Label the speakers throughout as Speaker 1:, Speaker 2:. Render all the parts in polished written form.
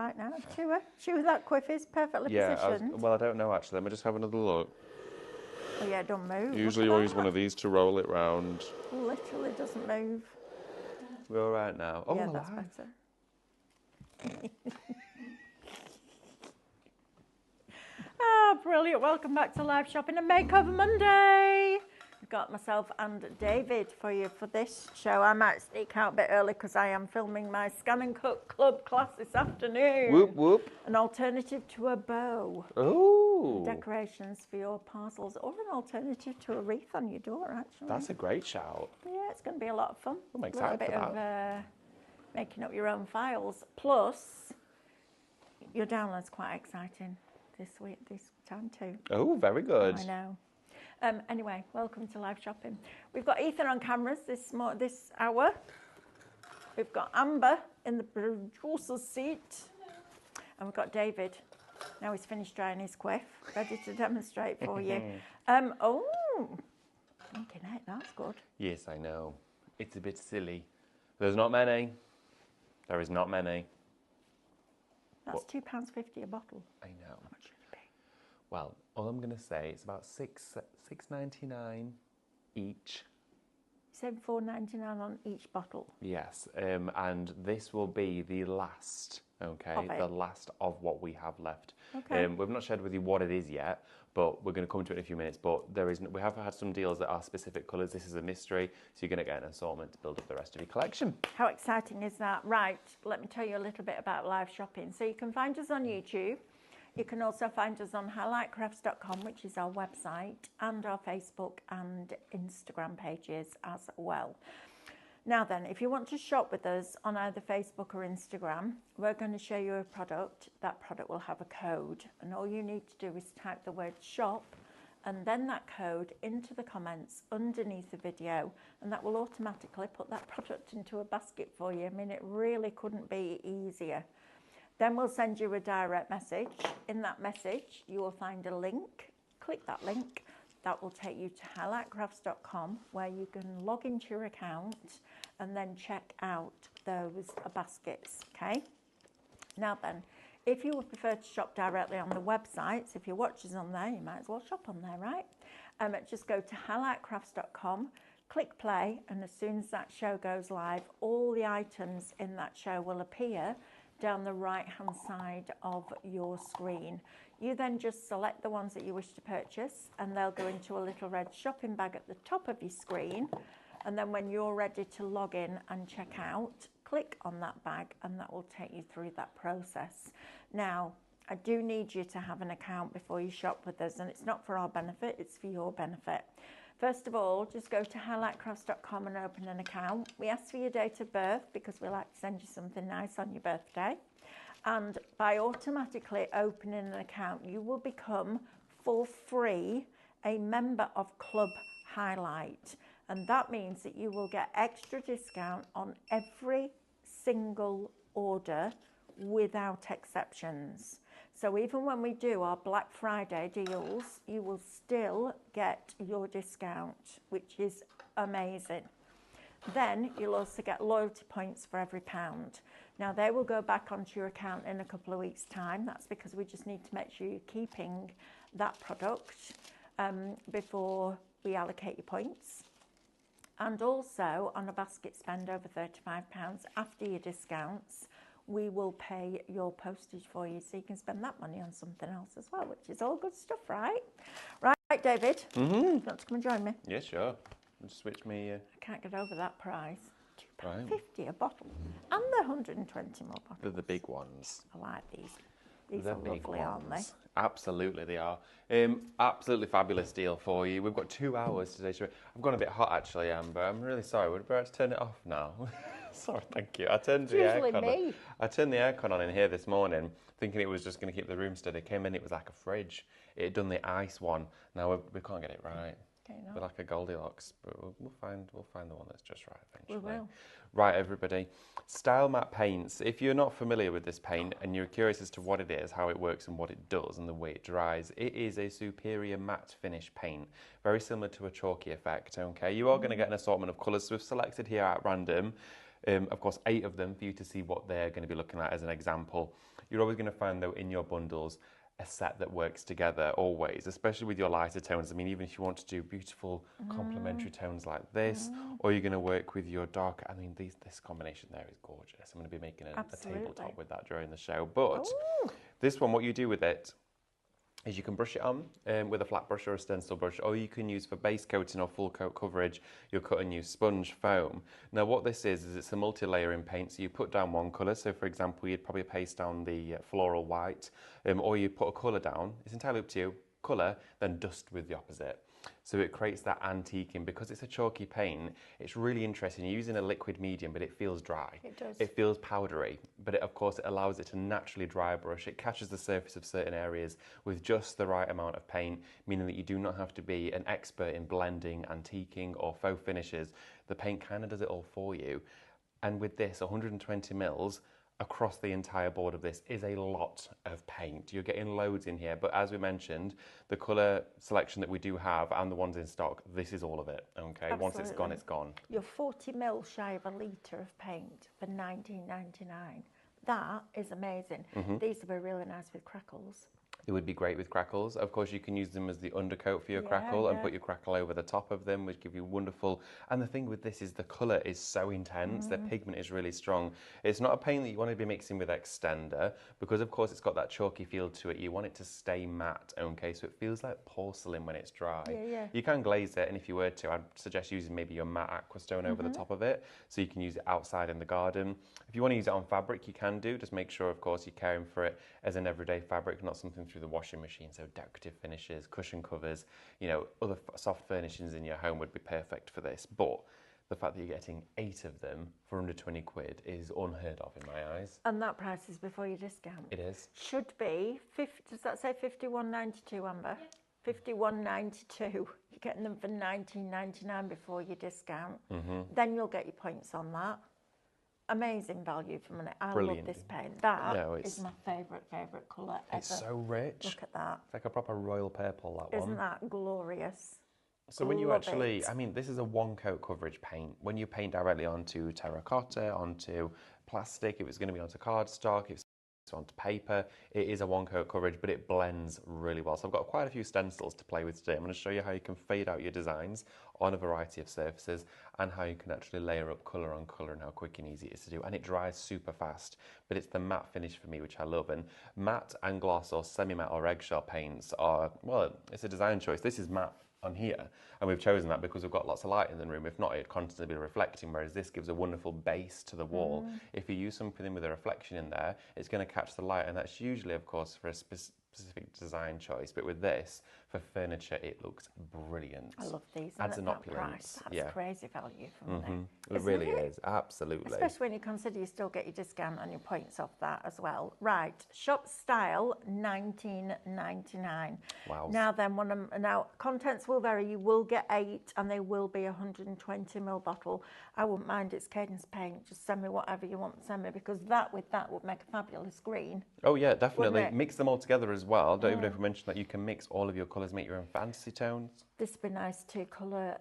Speaker 1: right now. Chew that quiff is perfectly positioned.
Speaker 2: Well, I don't know actually. Let me just have another look.
Speaker 1: Oh yeah, don't move.
Speaker 2: Usually you use one of these to roll it round.
Speaker 1: Literally doesn't move.
Speaker 2: We're all right now. Oh,
Speaker 1: yeah, that's better. Brilliant. Welcome back to Live Shopping and Makeover Monday. I've got myself and David for you for this show. I might sneak out a bit early because I am filming my Scan and Cut Club class this afternoon.
Speaker 2: Whoop, whoop.
Speaker 1: An alternative to a bow.
Speaker 2: Ooh.
Speaker 1: Decorations for your parcels, or an alternative to a wreath on your door, actually.
Speaker 2: That's a great shout.
Speaker 1: Yeah, it's going to be a lot of fun.
Speaker 2: I'm excited
Speaker 1: for that. A bit of making up your own files. Plus, your download's quite exciting this time too.
Speaker 2: Oh, very good.
Speaker 1: I know. Anyway, welcome to Live Shopping. We've got Ethan on cameras this hour. We've got Amber in the producer's seat. And we've got David. Now he's finished drying his quiff, ready to demonstrate for you. Thinking it, that's good.
Speaker 2: Yes, I know. It's a bit silly. There's not many. There is not many.
Speaker 1: That's £2.50 a bottle.
Speaker 2: I know. How much should it be? Well, all I'm going to say it's about $6.99 each.
Speaker 1: You said $4.99 on each bottle.
Speaker 2: Yes, and this will be the last. Okay, the last of what we have left.
Speaker 1: Okay.
Speaker 2: We've not shared with you what it is yet, but we're going to come to it in a few minutes. But we have had some deals that are specific colours. This is a mystery, so you're going to get an assortment to build up the rest of your collection.
Speaker 1: How exciting is that? Right, let me tell you a little bit about Live Shopping. So you can find us on YouTube. You can also find us on highlightcrafts.com, which is our website, and our Facebook and Instagram pages as well. Now then, if you want to shop with us on either Facebook or Instagram, we're going to show you a product. That product will have a code, and all you need to do is type the word shop and then that code into the comments underneath the video, and that will automatically put that product into a basket for you. I mean, it really couldn't be easier. Then we'll send you a direct message. In that message, you will find a link. Click that link. That will take you to highlightcrafts.com, where you can log into your account and then check out those baskets, okay? Now then, if you would prefer to shop directly on the websites, if your watch is on there, you might as well shop on there, right? Just go to highlightcrafts.com, click play, and as soon as that show goes live, all the items in that show will appear down the right-hand side of your screen. You then just select the ones that you wish to purchase, and they'll go into a little red shopping bag at the top of your screen. And then when you're ready to log in and check out, click on that bag, and that will take you through that process. Now, I do need you to have an account before you shop with us, and it's not for our benefit, it's for your benefit. First of all, just go to highlightcrafts.com and open an account. We ask for your date of birth because we like to send you something nice on your birthday. And by automatically opening an account, you will become, for free, a member of Club Highlight. And that means that you will get extra discount on every single order without exceptions. So even when we do our Black Friday deals, you will still get your discount, which is amazing. Then you'll also get loyalty points for every £1. Now they will go back onto your account in a couple of weeks' time. That's because we just need to make sure you're keeping that product before we allocate your points. And also on a basket spend over £35 after your discounts, we will pay your postage for you, so you can spend that money on something else as well, which is all good stuff, right? Right, David? Mm-hmm. You want to come and join me?
Speaker 2: Yeah, sure. Just switch me.
Speaker 1: I can't get over that price. £2.50
Speaker 2: right.
Speaker 1: a bottle. And the 120 more bottles.
Speaker 2: They're the big ones.
Speaker 1: I like these. These are lovely, aren't they?
Speaker 2: Absolutely, they are. Absolutely fabulous deal for you. We've got 2 hours today. I've gone a bit hot, actually, Amber. I'm really sorry. Would we have to turn it off now? Sorry, thank you. I turned the aircon on in here this morning, thinking it was just going to keep the room steady. Came in, it was like a fridge. It had done the ice one. Now we can't get it right. We're like a Goldilocks, but we'll find the one that's just right eventually.
Speaker 1: We will.
Speaker 2: Right, everybody. Style Matte Paints. If you're not familiar with this paint and you're curious as to what it is, how it works and what it does and the way it dries, it is a superior matte finish paint, very similar to a chalky effect, okay? You are going to get an assortment of colours, so we've selected here at random, of course, 8 of them for you to see what they're going to be looking at as an example. You're always going to find, though, in your bundles, a set that works together always, especially with your lighter tones. I mean, even if you want to do beautiful complementary tones like this, or you're going to work with your dark, I mean, this combination there is gorgeous. I'm going to be making a tabletop with that during the show. But this one, what you do with it is you can brush it on with a flat brush or a stencil brush, or you can use for base coating or full coat coverage your cut and use sponge foam. Now what this is it's a multi-layering paint, so you put down one colour, so for example you'd probably paste down the floral white, or you put a colour down, it's entirely up to you, colour, then dust with the opposite. So it creates that antiquing. Because it's a chalky paint, it's really interesting. You're using a liquid medium, but it feels dry.
Speaker 1: It does.
Speaker 2: It feels powdery, but of course it allows it to naturally dry brush. It catches the surface of certain areas with just the right amount of paint, meaning that you do not have to be an expert in blending, antiquing, or faux finishes. The paint kind of does it all for you. And with this, 120 mils, across the entire board of this is a lot of paint. You're getting loads in here, but as we mentioned, the colour selection that we do have and the ones in stock, this is all of it, okay?
Speaker 1: Absolutely.
Speaker 2: Once it's gone, it's gone.
Speaker 1: You're 40 mil shy of a litre of paint for $19.99. That is amazing. These would be really nice with crackles.
Speaker 2: It would be great with crackles. Of course, you can use them as the undercoat for your crackle and put your crackle over the top of them, which give you wonderful. And the thing with this is the colour is so intense, the pigment is really strong. It's not a paint that you want to be mixing with extender because, of course, it's got that chalky feel to it. You want it to stay matte, okay? So it feels like porcelain when it's dry. You can glaze it, and if you were to, I'd suggest using maybe your matte aquastone over the top of it, so you can use it outside in the garden. If you want to use it on fabric, you can do. Just make sure, of course, you're caring for it as an everyday fabric, not something through the washing machine. So decorative finishes, cushion covers, you know, other soft furnishings in your home would be perfect for this. But the fact that you're getting 8 of them for under 20 quid is unheard of in my eyes.
Speaker 1: And that price is before your discount.
Speaker 2: It is.
Speaker 1: Should be, does that say 51.92, Amber? Yeah. 51.92. You're getting them for $19.99 before your discount. Then you'll get your points on that. Amazing value for money. I love this paint. That is my favourite colour ever.
Speaker 2: It's so rich.
Speaker 1: Look at that.
Speaker 2: It's like a proper royal purple, that one.
Speaker 1: Isn't that glorious?
Speaker 2: So when you actually, I mean, this is a one coat coverage paint. When you paint directly onto terracotta, onto plastic, if it's going to be onto cardstock, if it's onto paper, it is a one coat coverage, but it blends really well. So I've got quite a few stencils to play with today. I'm going to show you how you can fade out your designs on a variety of surfaces and how you can actually layer up colour on colour and how quick and easy it is to do. And it dries super fast, but it's the matte finish for me, which I love. And matte and gloss or semi-matte or eggshell paints are, well, it's a design choice. This is matte on here, and we've chosen that because we've got lots of light in the room. If not, it'd constantly be reflecting, whereas this gives a wonderful base to the wall. If you use something with a reflection in there, it's going to catch the light, and that's usually, of course, for a specific design choice. But with this, for furniture, it looks brilliant.
Speaker 1: I love these.
Speaker 2: Adds
Speaker 1: an
Speaker 2: an opulence.
Speaker 1: That's crazy value for money.
Speaker 2: It really is, absolutely.
Speaker 1: Especially when you consider you still get your discount on your points off that as well. Right, shop style, $19.99.
Speaker 2: Wow.
Speaker 1: Now then, now contents will vary. You will get 8, and they will be 120 ml bottle. I wouldn't mind. It's Cadence paint. Just send me whatever you want to send me, because that with that would make a fabulous green.
Speaker 2: Oh yeah, definitely. Mix them all together as well. Don't even know if we mentioned that you can mix all of your colours, make your own fantasy tones.
Speaker 1: This would be nice to colour.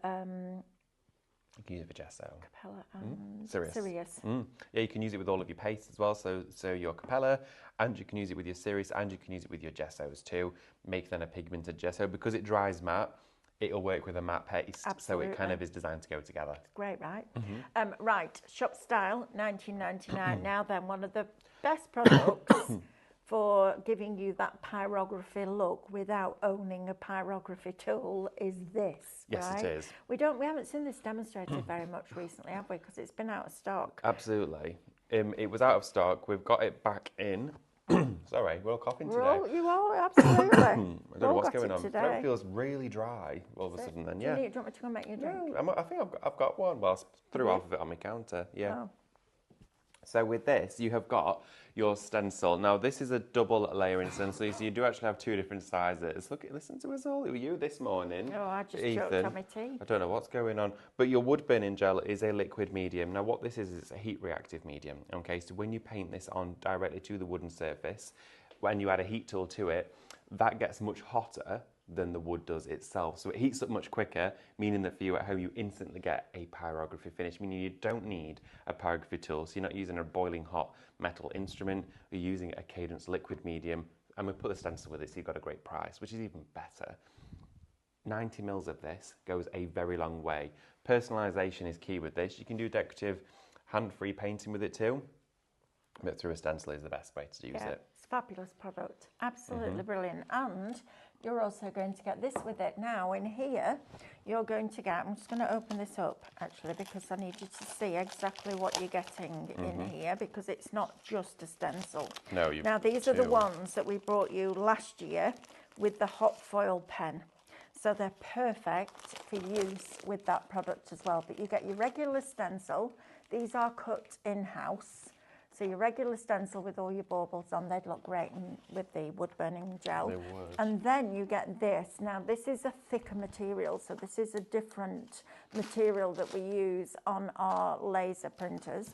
Speaker 2: You can use it for gesso.
Speaker 1: Capella and
Speaker 2: Sirius. Yeah, you can use it with all of your pastes as well. So your Capella, and you can use it with your Sirius, and you can use it with your gessos too. Make then a pigmented gesso. Because it dries matte, it'll work with a matte paste.
Speaker 1: Absolutely.
Speaker 2: So it kind of is designed to go together.
Speaker 1: It's great, right? Right, shop style, $19.99. Now then, one of the best products for giving you that pyrography look without owning a pyrography tool is this.
Speaker 2: Yes,
Speaker 1: right?
Speaker 2: it is.
Speaker 1: We haven't seen this demonstrated very much recently, have we? Because it's been out of stock.
Speaker 2: Absolutely. It was out of stock. We've got it back in. Sorry, we're all coughing today.
Speaker 1: You are, absolutely.
Speaker 2: I don't know what's going on.
Speaker 1: Today.
Speaker 2: Throat feels really dry all of a sudden. Then,
Speaker 1: Do you want me to go and make you a drink?
Speaker 2: No, I think I've got one. Well, I threw half of it on my counter. Yeah.
Speaker 1: Oh.
Speaker 2: So with this, you have got your stencil. Now, this is a double layering stencil, so you do actually have 2 different sizes. Look, listen to us all. It was you this morning.
Speaker 1: Oh, I just
Speaker 2: Ethan.
Speaker 1: choked on my tea.
Speaker 2: I don't know what's going on. But your wood burning gel is a liquid medium. Now, what this is it's a heat reactive medium. Okay, so when you paint this on directly to the wooden surface, when you add a heat tool to it, that gets much hotter than the wood does itself. So it heats up much quicker, meaning that for you at home, you instantly get a pyrography finish, meaning you don't need a pyrography tool. So you're not using a boiling hot metal instrument, you're using a Cadence liquid medium, and we put the stencil with it, so you've got a great price, which is even better. 90 mils of this goes a very long way. Personalisation is key with this. You can do decorative hand-free painting with it too, but through a stencil is the best way to use it.
Speaker 1: It's a fabulous product, absolutely brilliant. And you're also going to get this with it. Now in here, you're going to get, I'm just going to open this up actually because I need you to see exactly what you're getting in here, because it's not just a stencil.
Speaker 2: No,
Speaker 1: now these are the ones that we brought you last year with the hot foil pen. So they're perfect for use with that product as well. But you get your regular stencil. These are cut in-house. So your regular stencil with all your baubles on, they'd look great with the wood burning gel.
Speaker 2: They would.
Speaker 1: And then you get this. Now this is a thicker material. So this is a different material that we use on our laser printers,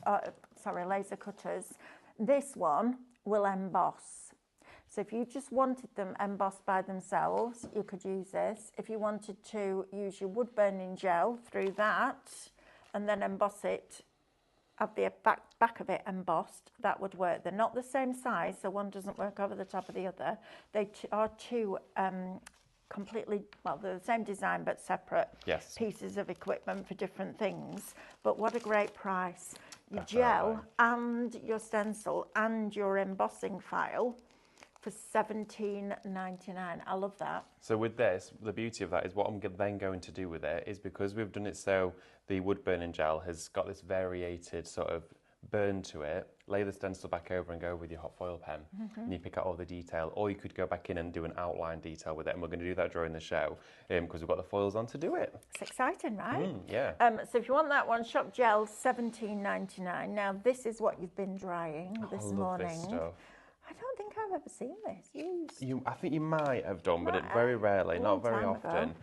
Speaker 1: laser cutters. This one will emboss. So if you just wanted them embossed by themselves, you could use this. If you wanted to use your wood burning gel through that and then emboss it, have the back of it embossed, that would work. They're not the same size, so one doesn't work over the top of the other. They are two completely, well, they're the same design but separate pieces of equipment for different things. But what a great price. Your gel and your stencil and your embossing file for $17.99. I love that.
Speaker 2: So with this, the beauty of that is what I'm then going to do with it is, because we've done it so the wood burning gel has got this variated sort of burn to it, lay the stencil back over and go with your hot foil pen and you pick out all the detail, or you could go back in and do an outline detail with it, and we're going to do that during the show because we've got the foils on to do it.
Speaker 1: It's exciting, right?
Speaker 2: Yeah.
Speaker 1: So if you want that one, shop gel, $17.99. Now this is what you've been drying this morning.
Speaker 2: This stuff.
Speaker 1: I don't think I've ever seen this used.
Speaker 2: I think you might have done, but very rarely, not very often.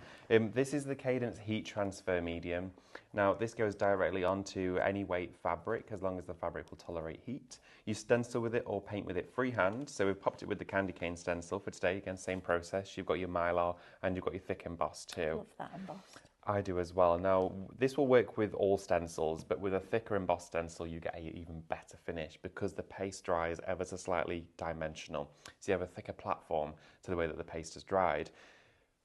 Speaker 2: This is the Cadence heat transfer medium. Now, this goes directly onto any weight fabric, as long as the fabric will tolerate heat. You stencil with it or paint with it freehand. So we've popped it with the candy cane stencil for today. Again, same process. You've got your Mylar and you've got your thick emboss too.
Speaker 1: I love that embossed.
Speaker 2: I do as well. Now, this will work with all stencils, but with a thicker embossed stencil, you get an even better finish because the paste dries ever so slightly dimensional. So you have a thicker platform to the way that the paste is dried.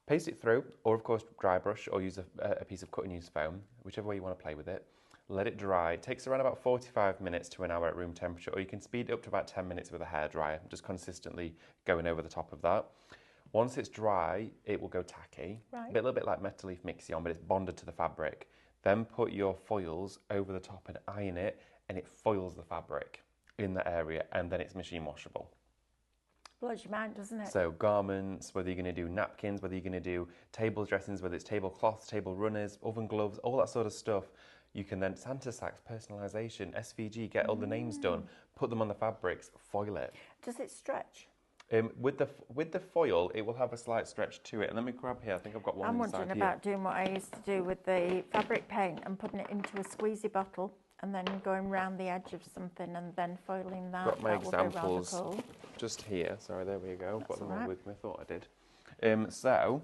Speaker 2: Paste it through, or of course dry brush, or use a piece of cut and use foam, whichever way you want to play with it. Let it dry. It takes around about 45 minutes to an hour at room temperature, or you can speed it up to about 10 minutes with a hairdryer, just consistently going over the top of that. Once it's dry, it will go tacky, a little bit like Metal Leaf Mixi-On, but it's bonded to the fabric. Then put your foils over the top and iron it, and it foils the fabric in that area, and then it's machine washable.
Speaker 1: Blows your mind, doesn't it?
Speaker 2: So garments, whether you're going to do napkins, whether you're going to do table dressings, whether it's tablecloths, table runners, oven gloves, all that sort of stuff, you can then Santa sacks, personalisation, SVG, get all the names done, put them on the fabrics, foil it.
Speaker 1: Does it stretch?
Speaker 2: With the foil, it will have a slight stretch to it. And let me grab here. I think I've got one
Speaker 1: I'm
Speaker 2: inside
Speaker 1: wondering
Speaker 2: here.
Speaker 1: about doing what I used to do with the fabric paint and putting it into a squeezy bottle and then going round the edge of something and then foiling that.
Speaker 2: Got my
Speaker 1: that
Speaker 2: examples
Speaker 1: would be rather cool.
Speaker 2: just here. Sorry, there we go. Got them all
Speaker 1: right.
Speaker 2: with me. Thought I did. So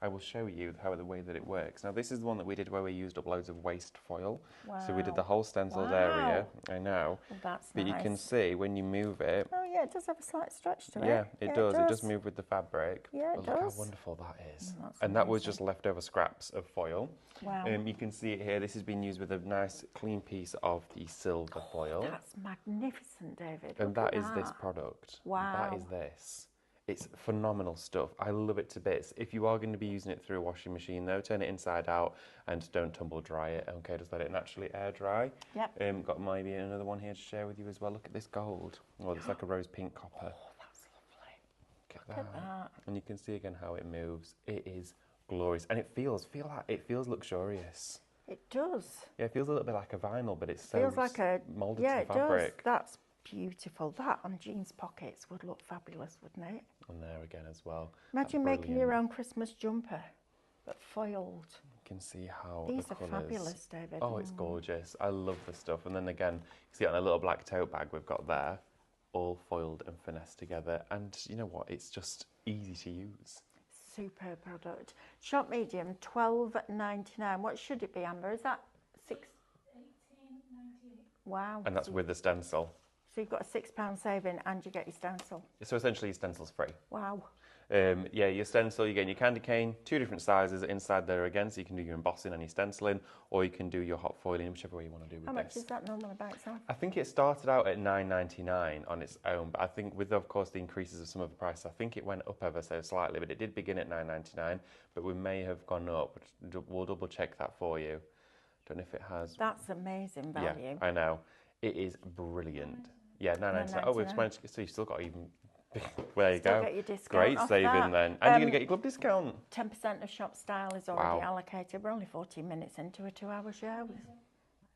Speaker 2: I will show you how the way that it works. Now this is the one that we did where we used up loads of waste foil.
Speaker 1: Wow.
Speaker 2: So we did the whole stenciled area. I know.
Speaker 1: Well, that's
Speaker 2: but
Speaker 1: nice.
Speaker 2: you can see when you move it.
Speaker 1: Oh yeah, it does have a slight stretch to it.
Speaker 2: Yeah, it does. It does move with the fabric.
Speaker 1: Yeah, it
Speaker 2: Look
Speaker 1: does.
Speaker 2: how wonderful that is.
Speaker 1: That's
Speaker 2: and that was
Speaker 1: amazing.
Speaker 2: just leftover scraps of foil.
Speaker 1: Wow.
Speaker 2: You can see it here. This has been used with a nice clean piece of the silver foil.
Speaker 1: That's magnificent, David.
Speaker 2: And
Speaker 1: Look
Speaker 2: that
Speaker 1: at
Speaker 2: is this product.
Speaker 1: Wow.
Speaker 2: That is this. It's phenomenal stuff. I love it to bits. If you are going to be using it through a washing machine though, turn it inside out and don't tumble dry it. Okay, just let it naturally air dry.
Speaker 1: Yep.
Speaker 2: Got maybe another one here to share with you as well. Look at this gold. Oh, it's like a rose pink copper.
Speaker 1: Oh, that's lovely.
Speaker 2: Look at that. And you can see again how it moves. It is glorious. And it feels luxurious.
Speaker 1: It does.
Speaker 2: Yeah, it feels a little bit like a vinyl, but it's so
Speaker 1: Feels like a
Speaker 2: molded to the
Speaker 1: it
Speaker 2: fabric.
Speaker 1: does. That's beautiful. That on jeans pockets would look fabulous, wouldn't it?
Speaker 2: On there again as well.
Speaker 1: Imagine making your own Christmas jumper, but foiled.
Speaker 2: You can see how
Speaker 1: These
Speaker 2: the
Speaker 1: are
Speaker 2: colours.
Speaker 1: fabulous, David.
Speaker 2: Oh, it's gorgeous. I love the stuff. And then again, you see it on a little black tote bag we've got there, all foiled and finessed together. And you know what? It's just easy to use.
Speaker 1: superb product. Shop medium, $12.99. What should it be, Amber? Is that six?
Speaker 3: $18.98.
Speaker 1: Wow.
Speaker 2: And that's with the stencil.
Speaker 1: So you've got a £6 saving and you get your stencil.
Speaker 2: So essentially your stencil's free.
Speaker 1: Wow.
Speaker 2: Yeah, your stencil, you're getting your candy cane, 2 different sizes inside there again, so you can do your embossing and your stenciling, or you can do your hot foiling, whichever way you want to do with this.
Speaker 1: How much is that normally by itself?
Speaker 2: I think it started out at $9.99 on its own, but I think with, of course, the increases of some of the prices, I think it went up ever so slightly, but it did begin at $9.99, but we may have gone up. We'll double check that for you. Don't know if it has.
Speaker 1: That's amazing value.
Speaker 2: Yeah, I know. It is brilliant. Yeah, $9.99. Oh, we've managed to, so you've still got even... There you
Speaker 1: Still
Speaker 2: go.
Speaker 1: get your discount
Speaker 2: Great
Speaker 1: off
Speaker 2: saving
Speaker 1: that.
Speaker 2: then. And you're going to get your club discount.
Speaker 1: 10% of shop style is already
Speaker 2: Wow.
Speaker 1: allocated. We're only 14 minutes into a 2-hour show.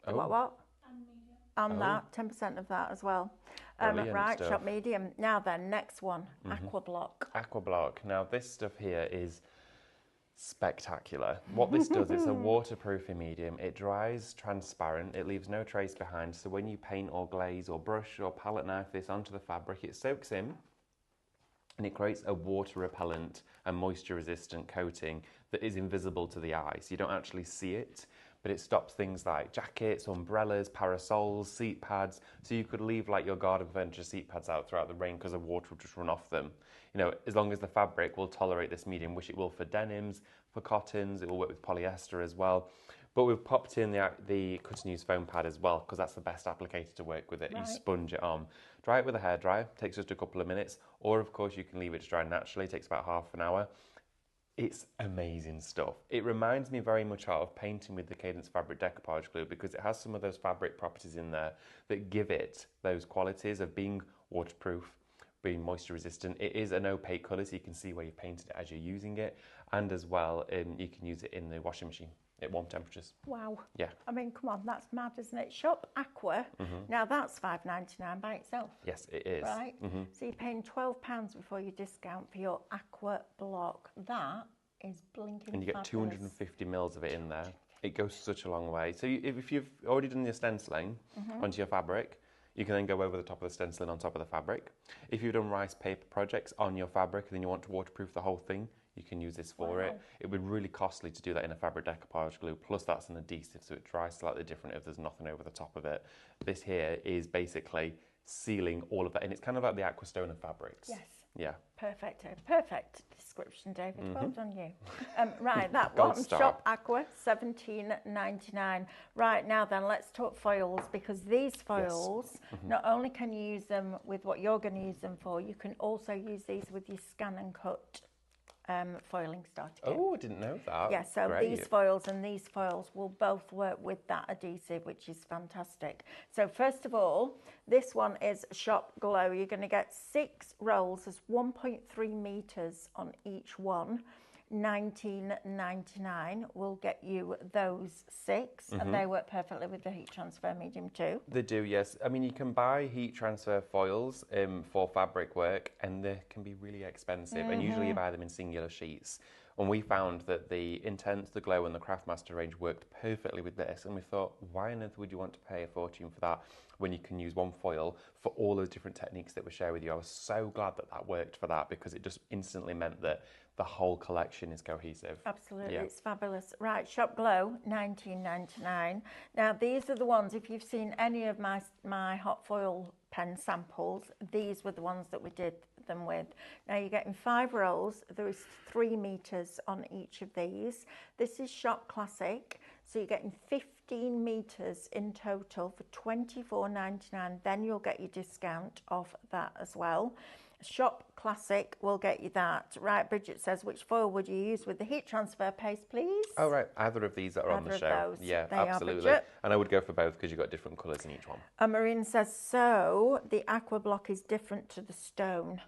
Speaker 2: Oh.
Speaker 1: What?
Speaker 3: And medium.
Speaker 1: And
Speaker 2: Oh.
Speaker 1: that, 10% of that as well.
Speaker 2: Brilliant
Speaker 1: Right,
Speaker 2: stuff.
Speaker 1: shop medium. Now then, next one, Aqua Block.
Speaker 2: Aqua Block. Now this stuff here is spectacular. What this does, it's a waterproofing medium. It dries transparent. It leaves no trace behind. So when you paint or glaze or brush or palette knife this onto the fabric, it soaks in and it creates a water repellent and moisture resistant coating that is invisible to the eye. So you don't actually see it, but it stops things like jackets, umbrellas, parasols, seat pads. So you could leave like your garden furniture seat pads out throughout the rain because the water will just run off them. You know, as long as the fabric will tolerate this medium, which it will for denims, for cottons, it will work with polyester as well. But we've popped in the cut and use foam pad as well, because that's the best applicator to work with it.
Speaker 1: Right.
Speaker 2: You sponge it on. Dry it with a hairdryer, takes just a couple of minutes, or of course you can leave it to dry naturally, it takes about half an hour. It's amazing stuff. It reminds me very much out of painting with the Cadence fabric decoupage glue, because it has some of those fabric properties in there that give it those qualities of being waterproof, being moisture resistant. It is an opaque colour, so you can see where you painted it as you're using it, and as well you can use it in the washing machine at warm temperatures.
Speaker 1: Wow.
Speaker 2: Yeah.
Speaker 1: I mean, come on, that's mad, isn't it? Shop Aqua. Now that's $5.99 by itself.
Speaker 2: Yes, it is.
Speaker 1: Right? So you're paying £12 before your discount for your Aqua Block. That is blinking
Speaker 2: And you get
Speaker 1: fabulous.
Speaker 2: 250 mils of it in there. It goes such a long way. So if you've already done your stenciling onto your fabric, you can then go over the top of the stenciling on top of the fabric. If you've done rice paper projects on your fabric and then you want to waterproof the whole thing, you can use this for it. It would be really costly to do that in a fabric decoupage glue, plus that's an adhesive, so it dries slightly different if there's nothing over the top of it. This here is basically sealing all of that, and it's kind of like the Aquastone of fabrics.
Speaker 1: Yes.
Speaker 2: Yeah.
Speaker 1: Perfect. Perfect description, David. Well done you. Right, that
Speaker 2: Gold
Speaker 1: one,
Speaker 2: star.
Speaker 1: Shop Aqua, $17.99. Right, now then, let's talk foils, because these foils, not only can you use them with what you're going to use them for, you can also use these with your scan and cut foiling starter kit.
Speaker 2: Oh, I didn't know that.
Speaker 1: Yeah, so
Speaker 2: Great.
Speaker 1: these foils and these foils will both work with that adhesive, which is fantastic. So first of all, this one is Shop Glow. You're going to get 6 rolls. There's 1.3 metres on each one. $19.99 will get you those 6, and they work perfectly with the heat transfer medium too.
Speaker 2: They do, yes. I mean, you can buy heat transfer foils for fabric work, and they can be really expensive. And usually you buy them in singular sheets. And we found that the Intense, the Glow, and the Craftmaster range worked perfectly with this. And we thought, why on earth would you want to pay a fortune for that when you can use one foil for all those different techniques that we share with you? I was so glad that that worked for that, because it just instantly meant that the whole collection is cohesive.
Speaker 1: Absolutely,
Speaker 2: Yeah.
Speaker 1: it's fabulous. Right, Shop Glow, $19.99. Now, these are the ones, if you've seen any of my hot foil pen samples, these were the ones that we did them with. Now, you're getting 5 rolls. There is 3 metres on each of these. This is Shop Classic, so you're getting 15 metres in total for $24.99. Then you'll get your discount off that as well. Shop Classic will get you that. Right, Bridget says, which foil would you use with the heat transfer paste, please?
Speaker 2: Oh, right. Either of these that are on
Speaker 1: Either
Speaker 2: the
Speaker 1: of
Speaker 2: show.
Speaker 1: those.
Speaker 2: Yeah,
Speaker 1: They are,
Speaker 2: absolutely.
Speaker 1: Bridget.
Speaker 2: And I would go for both, because you've got different colours in each one.
Speaker 1: Marine says, so the Aqua Block is different to the stone.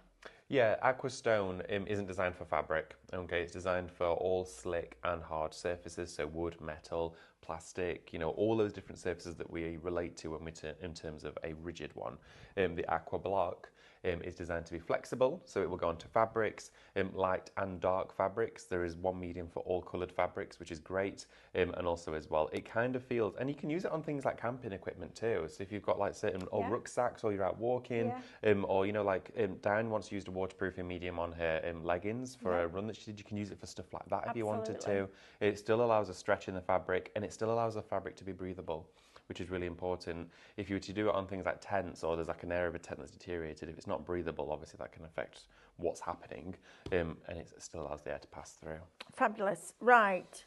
Speaker 2: Yeah, Aquastone isn't designed for fabric. Okay, it's designed for all slick and hard surfaces, so wood, metal, plastic, you know, all those different surfaces that we relate to when in terms of a rigid one. The Aqua Block is designed to be flexible, so it will go onto fabrics, light and dark fabrics. There is one medium for all coloured fabrics, which is great, and also as well, it kind of feels, and you can use it on things like camping equipment too. So if you've got like certain old rucksacks, or you're out walking, or you know, like Diane once used a waterproofing medium on her leggings for a run that she did. You can use it for stuff like that if you wanted to. It still allows a stretch in the fabric, and it still allows the fabric to be breathable, which is really important. If you were to do it on things like tents, or there's like an area of a tent that's deteriorated, if it's not breathable, obviously that can affect what's happening, and it still allows the air to pass through.
Speaker 1: Fabulous. Right.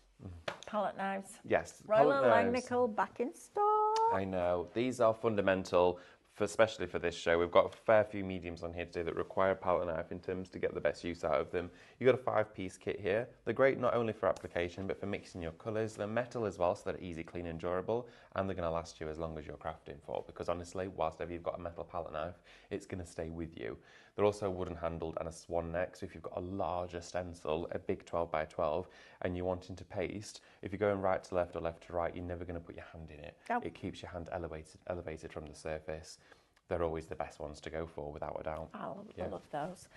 Speaker 1: Palette knives.
Speaker 2: Yes.
Speaker 1: Royal and Langnickel back in stock.
Speaker 2: I know. These are fundamental, especially for this show. We've got a fair few mediums on here today that require a palette knife in terms to get the best use out of them. You've got a 5-piece kit here. They're great not only for application, but for mixing your colours. They're metal as well, so they're easy, clean and durable, and they're going to last you as long as you're crafting for, because honestly, whilst ever you've got a metal palette knife, it's going to stay with you. They're also wooden handled and a swan neck, so if you've got a larger stencil, a big 12 by 12, and you're wanting to paste, if you're going right to left or left to right, you're never going to put your hand in it.
Speaker 1: Nope.
Speaker 2: It keeps your hand elevated from the surface. They're always the best ones to go for, without a doubt.
Speaker 1: I love those.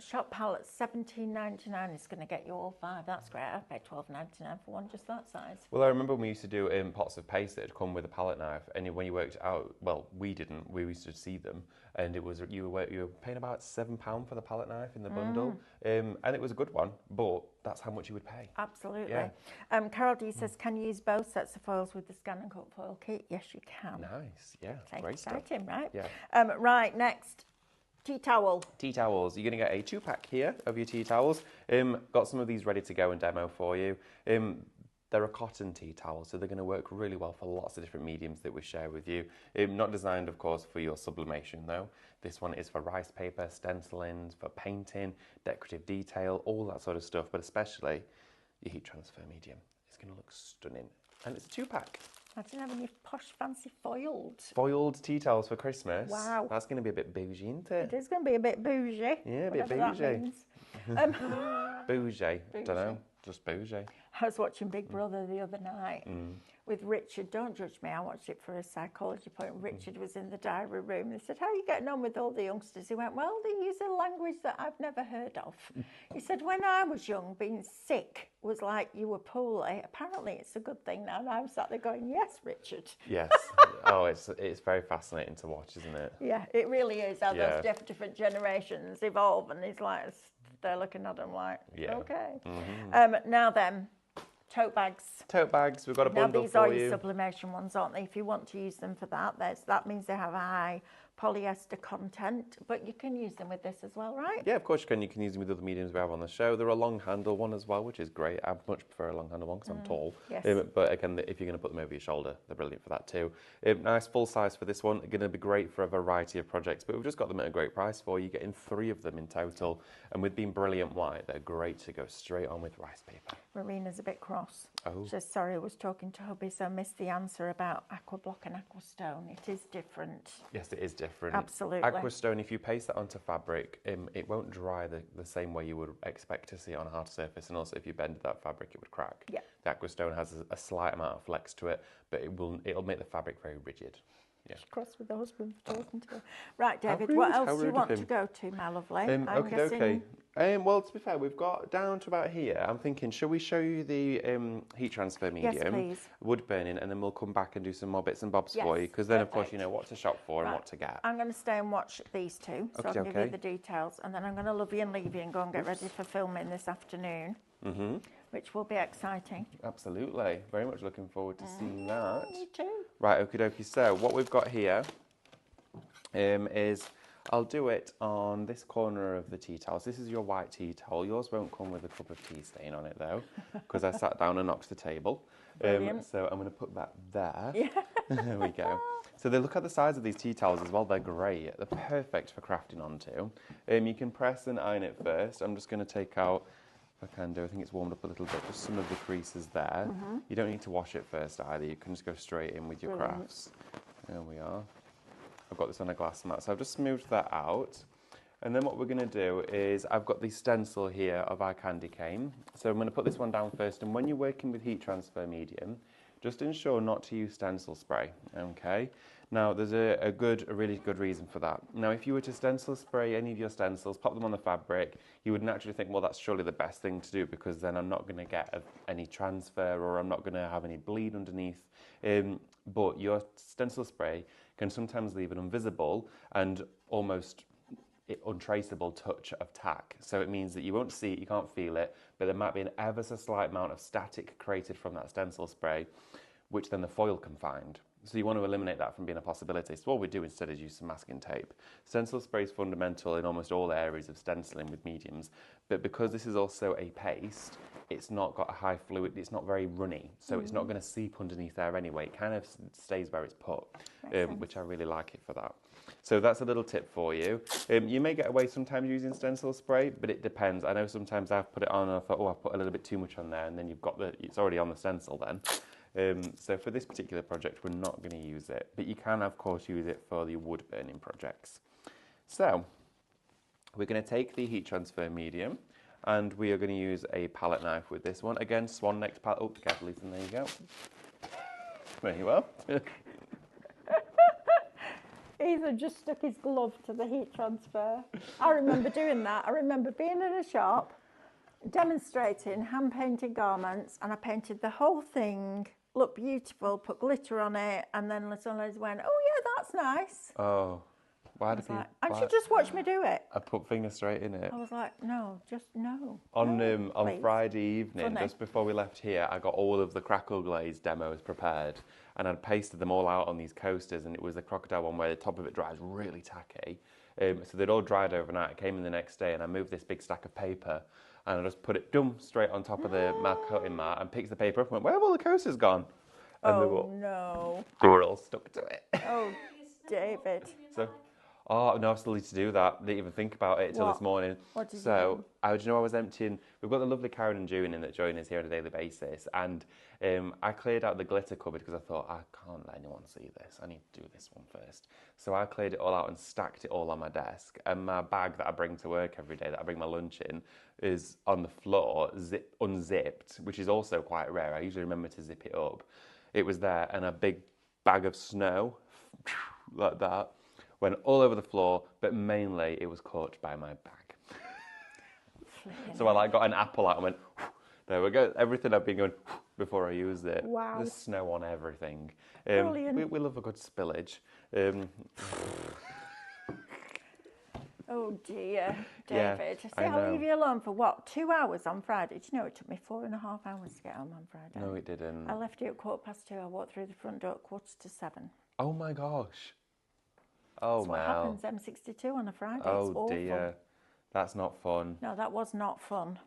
Speaker 1: Shop palettes, $17.99 is going to get you all 5. That's great. I paid $12.99 for one just that size.
Speaker 2: Well, I remember when we used to do pots of paste that had come with a palette knife, and when you worked out, well, we didn't. We used to see them, and it was you were paying about £7 for the palette knife in the bundle, and it was a good one, but that's how much you would pay.
Speaker 1: Absolutely.
Speaker 2: Yeah.
Speaker 1: Carol D says, can you use both sets of foils with the scan and cut foil kit? Yes, you can.
Speaker 2: Nice, yeah,
Speaker 1: Okay,
Speaker 2: great stuff.
Speaker 1: exciting, right?
Speaker 2: Yeah.
Speaker 1: Right, next, tea towel.
Speaker 2: Tea towels. You're going to get a 2-pack here of your tea towels. Got some of these ready to go and demo for you. They're a cotton tea towel, so they're going to work really well for lots of different mediums that we share with you. Not designed, of course, for your sublimation, though. This one is for rice paper, stencilings, for painting, decorative detail, all that sort of stuff, but especially your heat transfer medium. It's going to look stunning. And it's a 2-pack.
Speaker 1: Imagine having your posh, fancy
Speaker 2: Foiled tea towels for Christmas.
Speaker 1: Wow.
Speaker 2: That's going to be a bit bougie, isn't it?
Speaker 1: It is going to be a bit bougie.
Speaker 2: Yeah, a bit
Speaker 1: whatever that
Speaker 2: bougie.
Speaker 1: means.
Speaker 2: Bougie. Don't know. Just bougie.
Speaker 1: I was watching Big Brother the other night with Richard. Don't judge me, I watched it for a psychology point. Richard was in the diary room. They said, how are you getting on with all the youngsters? He went, well, they use a language that I've never heard of. He said, when I was young, being sick was like you were poorly. Apparently it's a good thing now. And I'm sat there going, yes, Richard.
Speaker 2: Yes. Oh, it's very fascinating to watch, isn't it?
Speaker 1: Yeah, it really is how those different generations evolve. And he's like, they're looking at them like, okay. Now then, tote bags.
Speaker 2: Tote bags, we've got a bundle
Speaker 1: these
Speaker 2: for
Speaker 1: are
Speaker 2: you.
Speaker 1: your sublimation ones, aren't they? If you want to use them for that, that means they have a high polyester content, but you can use them with this as well, right?
Speaker 2: Yeah, of course you can. You can use them with other mediums we have on the show. They're a long handle one as well, which is great. I much prefer a long handle one because I'm tall.
Speaker 1: Yes.
Speaker 2: But again, if you're going to put them over your shoulder, they're brilliant for that too. Nice full size for this one. Going to be great for a variety of projects, but we've just got them at a great price for you. You're getting 3 of them in total, and with being brilliant white, they're great to go straight on with rice paper.
Speaker 1: Marina's a bit cross.
Speaker 2: Oh.
Speaker 1: She says, sorry, I was talking to hubby, so I missed the answer about aqua block and aqua stone. It is different.
Speaker 2: Yes, it is different.
Speaker 1: Absolutely.
Speaker 2: Aqua stone, if you paste that onto fabric, it won't dry the same way you would expect to see on a hard surface, and also if you bend that fabric, it would crack.
Speaker 1: Yeah.
Speaker 2: The aqua stone has a slight amount of flex to it, but it'll make the fabric very rigid. Yeah.
Speaker 1: She's cross with the husband for talking to her. Right, David,
Speaker 2: rude,
Speaker 1: what else
Speaker 2: how
Speaker 1: do you
Speaker 2: rude
Speaker 1: want
Speaker 2: of
Speaker 1: to
Speaker 2: him.
Speaker 1: go to, my lovely?
Speaker 2: Okay. Well, to be fair, we've got down to about here. I'm thinking, shall we show you the heat transfer medium,
Speaker 1: Yes, please.
Speaker 2: wood burning, and then we'll come back and do some more bits and bobs
Speaker 1: Yes,
Speaker 2: for you, because then, of course,
Speaker 1: perfect.
Speaker 2: you know what to shop for and what to get.
Speaker 1: I'm going to stay and watch these two, so I'll give you the details, and then I'm going to love you and leave you and go and get ready for filming this afternoon, which will be exciting.
Speaker 2: Absolutely. Very much looking forward to seeing that.
Speaker 1: Me too.
Speaker 2: Right, okie dokie. So what we've got here is, I'll do it on this corner of the tea towels. This is your white tea towel. Yours won't come with a cup of tea stain on it though, because I sat down and knocked the table. So I'm going to put that there.
Speaker 1: Yeah.
Speaker 2: There we go. So they look at the size of these tea towels as well. They're great. They're perfect for crafting onto. You can press and iron it first. I'm just going to take out, if I can do, I think it's warmed up a little bit, just some of the creases there. You don't need to wash it first either. You can just go straight in with your crafts. There we are. I've got this on a glass mat, so I've just smoothed that out. And then what we're going to do is, I've got the stencil here of our candy cane. So I'm going to put this one down first, and when you're working with heat transfer medium, just ensure not to use stencil spray, okay? Now, there's a really good reason for that. Now, if you were to stencil spray any of your stencils, pop them on the fabric, you would naturally think, well, that's surely the best thing to do because then I'm not going to get any transfer or I'm not going to have any bleed underneath. But your stencil spray can sometimes leave an invisible and almost untraceable touch of tack. So it means that you won't see it, you can't feel it, but there might be an ever so slight amount of static created from that stencil spray, which then the foil can find. So you want to eliminate that from being a possibility. So what we do instead is use some masking tape. Stencil spray is fundamental in almost all areas of stenciling with mediums, but because this is also a paste, it's not got a high fluid, it's not very runny, so it's not going to seep underneath there anyway. It kind of stays where it's put, which I really like it for that. So that's a little tip for you. You may get away sometimes using stencil spray, but it depends. I know sometimes I've put it on and I thought, oh, I've put a little bit too much on there, and then you've got it's already on the stencil then. So for this particular project, we're not going to use it, but you can, of course, use it for the wood burning projects. So we're going to take the heat transfer medium, and we are going to use a palette knife with this one. Again, swan-necked palette. Oh, careful, Ethan, there you go. There you are.
Speaker 1: Ethan just stuck his glove to the heat transfer. I remember doing that. I remember being in a shop, demonstrating hand-painted garments, and I painted the whole thing, looked beautiful, put glitter on it, and then little ladies went, oh yeah, that's nice.
Speaker 2: Oh, why did
Speaker 1: Like, and she just watched me do it.
Speaker 2: I put finger straight in it.
Speaker 1: I was like, no, just no.
Speaker 2: On
Speaker 1: please.
Speaker 2: Friday evening,
Speaker 1: Funny.
Speaker 2: just before we left here, I got all of the crackle glaze demos prepared, and I'd pasted them all out on these coasters, and it was the crocodile one where the top of it dries really tacky. So they'd all dried overnight. I came in the next day, and I moved this big stack of paper, and I just put it straight on top of my cutting mat, and picked the paper up and went, where have all the coasters gone? And
Speaker 1: No.
Speaker 2: they were all stuck to it.
Speaker 1: Oh, David.
Speaker 2: So, oh no, I still need to do that. Didn't even think about it till this morning.
Speaker 1: What did you
Speaker 2: do? I was emptying. We've got the lovely Karen and June in that join us here on a daily basis, and I cleared out the glitter cupboard because I thought I can't let anyone see this. I need to do this one first. So I cleared it all out and stacked it all on my desk. And my bag that I bring to work every day, that I bring my lunch in, is on the floor, unzipped, which is also quite rare. I usually remember to zip it up. It was there, and a big bag of snow, like that, went all over the floor, but mainly it was caught by my bag. So I got an apple out and went, there we go. Everything I've been going before I used it.
Speaker 1: Wow.
Speaker 2: There's snow on everything.
Speaker 1: Brilliant.
Speaker 2: We love a good spillage.
Speaker 1: Oh dear,
Speaker 2: Yeah,
Speaker 1: David. See,
Speaker 2: I
Speaker 1: I'll
Speaker 2: know.
Speaker 1: leave you alone for what, 2 hours on Friday? Do you know it took me 4.5 hours to get home on Friday?
Speaker 2: No, it didn't.
Speaker 1: I left you at 2:15. I walked through the front door at 6:45.
Speaker 2: Oh my gosh. Oh,
Speaker 1: That's what
Speaker 2: Mel.
Speaker 1: happens M62 on a Friday. It's
Speaker 2: Oh
Speaker 1: awful.
Speaker 2: dear. That's not fun.
Speaker 1: No, that was not fun.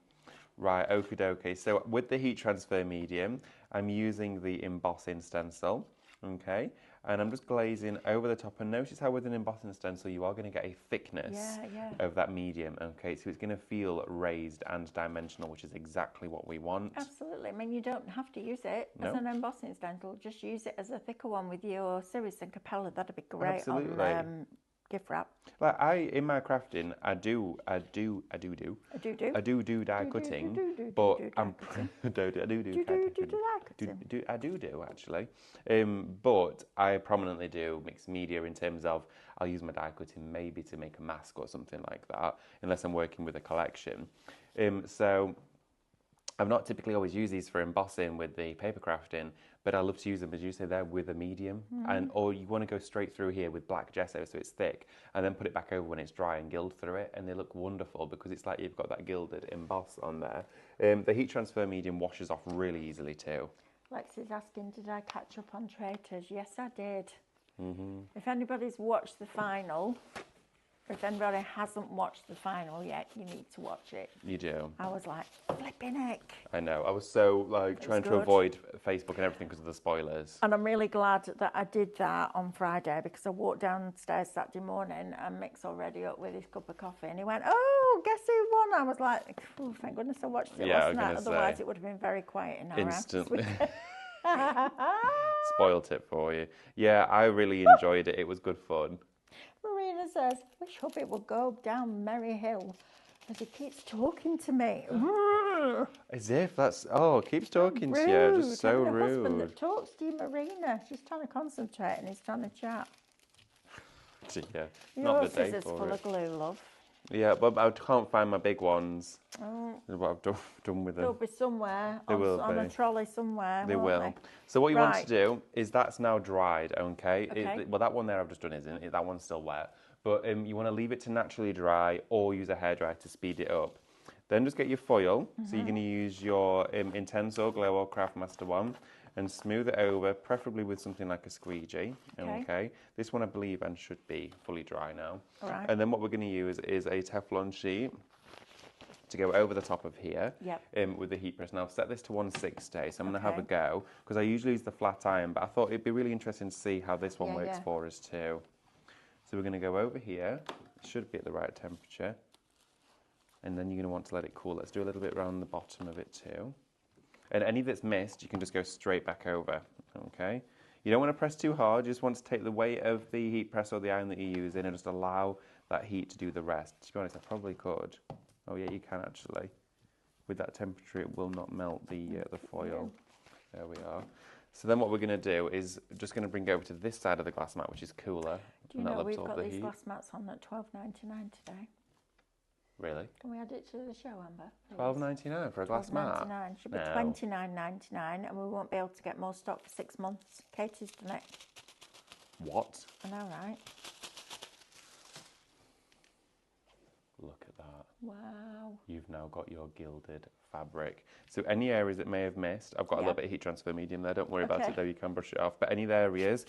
Speaker 2: Right, okie dokie. So with the heat transfer medium, I'm using the embossing stencil, okay? And I'm just glazing over the top. And notice how with an embossing stencil, you are going to get a thickness of that medium, okay? So it's going to feel raised and dimensional, which is exactly what we want.
Speaker 1: Absolutely. I mean, you don't have to use it as
Speaker 2: No.
Speaker 1: an embossing stencil. Just use it as a thicker one with your Cerise and Capella. That'd be great
Speaker 2: Absolutely.
Speaker 1: on gift wrap.
Speaker 2: Like in my crafting, I do die cutting, but I'm actually, but I prominently do mixed media in terms of I'll use my die cutting maybe to make a mask or something like that, unless I'm working with a collection. So I've not typically always used these for embossing with the paper crafting, but I love to use them, as you say, there with a medium. Or you want to go straight through here with black gesso so it's thick, and then put it back over when it's dry and gild through it, and they look wonderful because it's like you've got that gilded emboss on there. The heat transfer medium washes off really easily too.
Speaker 1: Lex is asking, did I catch up on Traitors? Yes, I did. If anybody's watched the final, if anybody hasn't watched the final yet, you need to watch it.
Speaker 2: You do.
Speaker 1: I was like, flipping heck.
Speaker 2: I know. I was so trying to
Speaker 1: good.
Speaker 2: avoid Facebook and everything because of the spoilers.
Speaker 1: And I'm really glad that I did that on Friday because I walked downstairs Saturday morning and Mick's already up with his cup of coffee and he went, oh, guess who won? I was like, oh, thank goodness I watched it last night. Otherwise it would have been very quiet in our
Speaker 2: Instantly.
Speaker 1: house.
Speaker 2: Spoiled it for you. Yeah, I really enjoyed it. It was good fun.
Speaker 1: Marina says, wish Hubby would go down Merry Hill as he keeps talking to me.
Speaker 2: As if that's... Oh, keeps talking to you.
Speaker 1: Rude.
Speaker 2: Just so
Speaker 1: Having a husband
Speaker 2: rude.
Speaker 1: that talks to you, Marina. She's trying to concentrate and he's trying to chat.
Speaker 2: Yeah,
Speaker 1: Your
Speaker 2: not the day
Speaker 1: scissors
Speaker 2: for
Speaker 1: full
Speaker 2: it.
Speaker 1: of glue, love.
Speaker 2: Yeah, but I can't find my big ones.
Speaker 1: Oh,
Speaker 2: This is what I've done with them.
Speaker 1: they'll be somewhere
Speaker 2: They
Speaker 1: on,
Speaker 2: will
Speaker 1: on a
Speaker 2: be.
Speaker 1: trolley somewhere.
Speaker 2: They
Speaker 1: won't
Speaker 2: will.
Speaker 1: They?
Speaker 2: So what you want to
Speaker 1: Right.
Speaker 2: do is that's now dried, okay?
Speaker 1: Okay.
Speaker 2: Well, that one there I've just done isn't. That one's still wet. But you want to leave it to naturally dry or use a hairdryer to speed it up. Then just get your foil. So you're going to use your Intenso Glow or Craftmaster one and smooth it over, preferably with something like a squeegee, okay? This one I believe and should be fully dry now.
Speaker 1: All right.
Speaker 2: And then what we're going to use is a Teflon sheet to go over the top of here with the heat press. Now I've set this to 160, so I'm going to have a go, because I usually use the flat iron, but I thought it'd be really interesting to see how this one works for us too. So we're going to go over here, it should be at the right temperature, and then you're going to want to let it cool. Let's do a little bit around the bottom of it too. And any that's missed, you can just go straight back over, okay? You don't want to press too hard, you just want to take the weight of the heat press or the iron that you're using and just allow that heat to do the rest. To be honest, I probably could. Oh yeah, you can actually. With that temperature, it will not melt the foil. There we are. So then what we're going to do is just going to bring it over to this side of the glass mat, which is cooler.
Speaker 1: Do you know we've got these glass mats on at $12.99 today?
Speaker 2: Really?
Speaker 1: Can we add it to the show, Amber?
Speaker 2: $12.99 for a glass mat?
Speaker 1: $12.99. Should be $29.99, and we won't be able to get more stock for 6 months. Katie's done it.
Speaker 2: What?
Speaker 1: I know, right?
Speaker 2: Look at that.
Speaker 1: Wow.
Speaker 2: You've now got your gilded fabric. So any areas that may have missed, I've got a little bit of heat transfer medium there, don't worry about it though, you can brush it off. But any areas,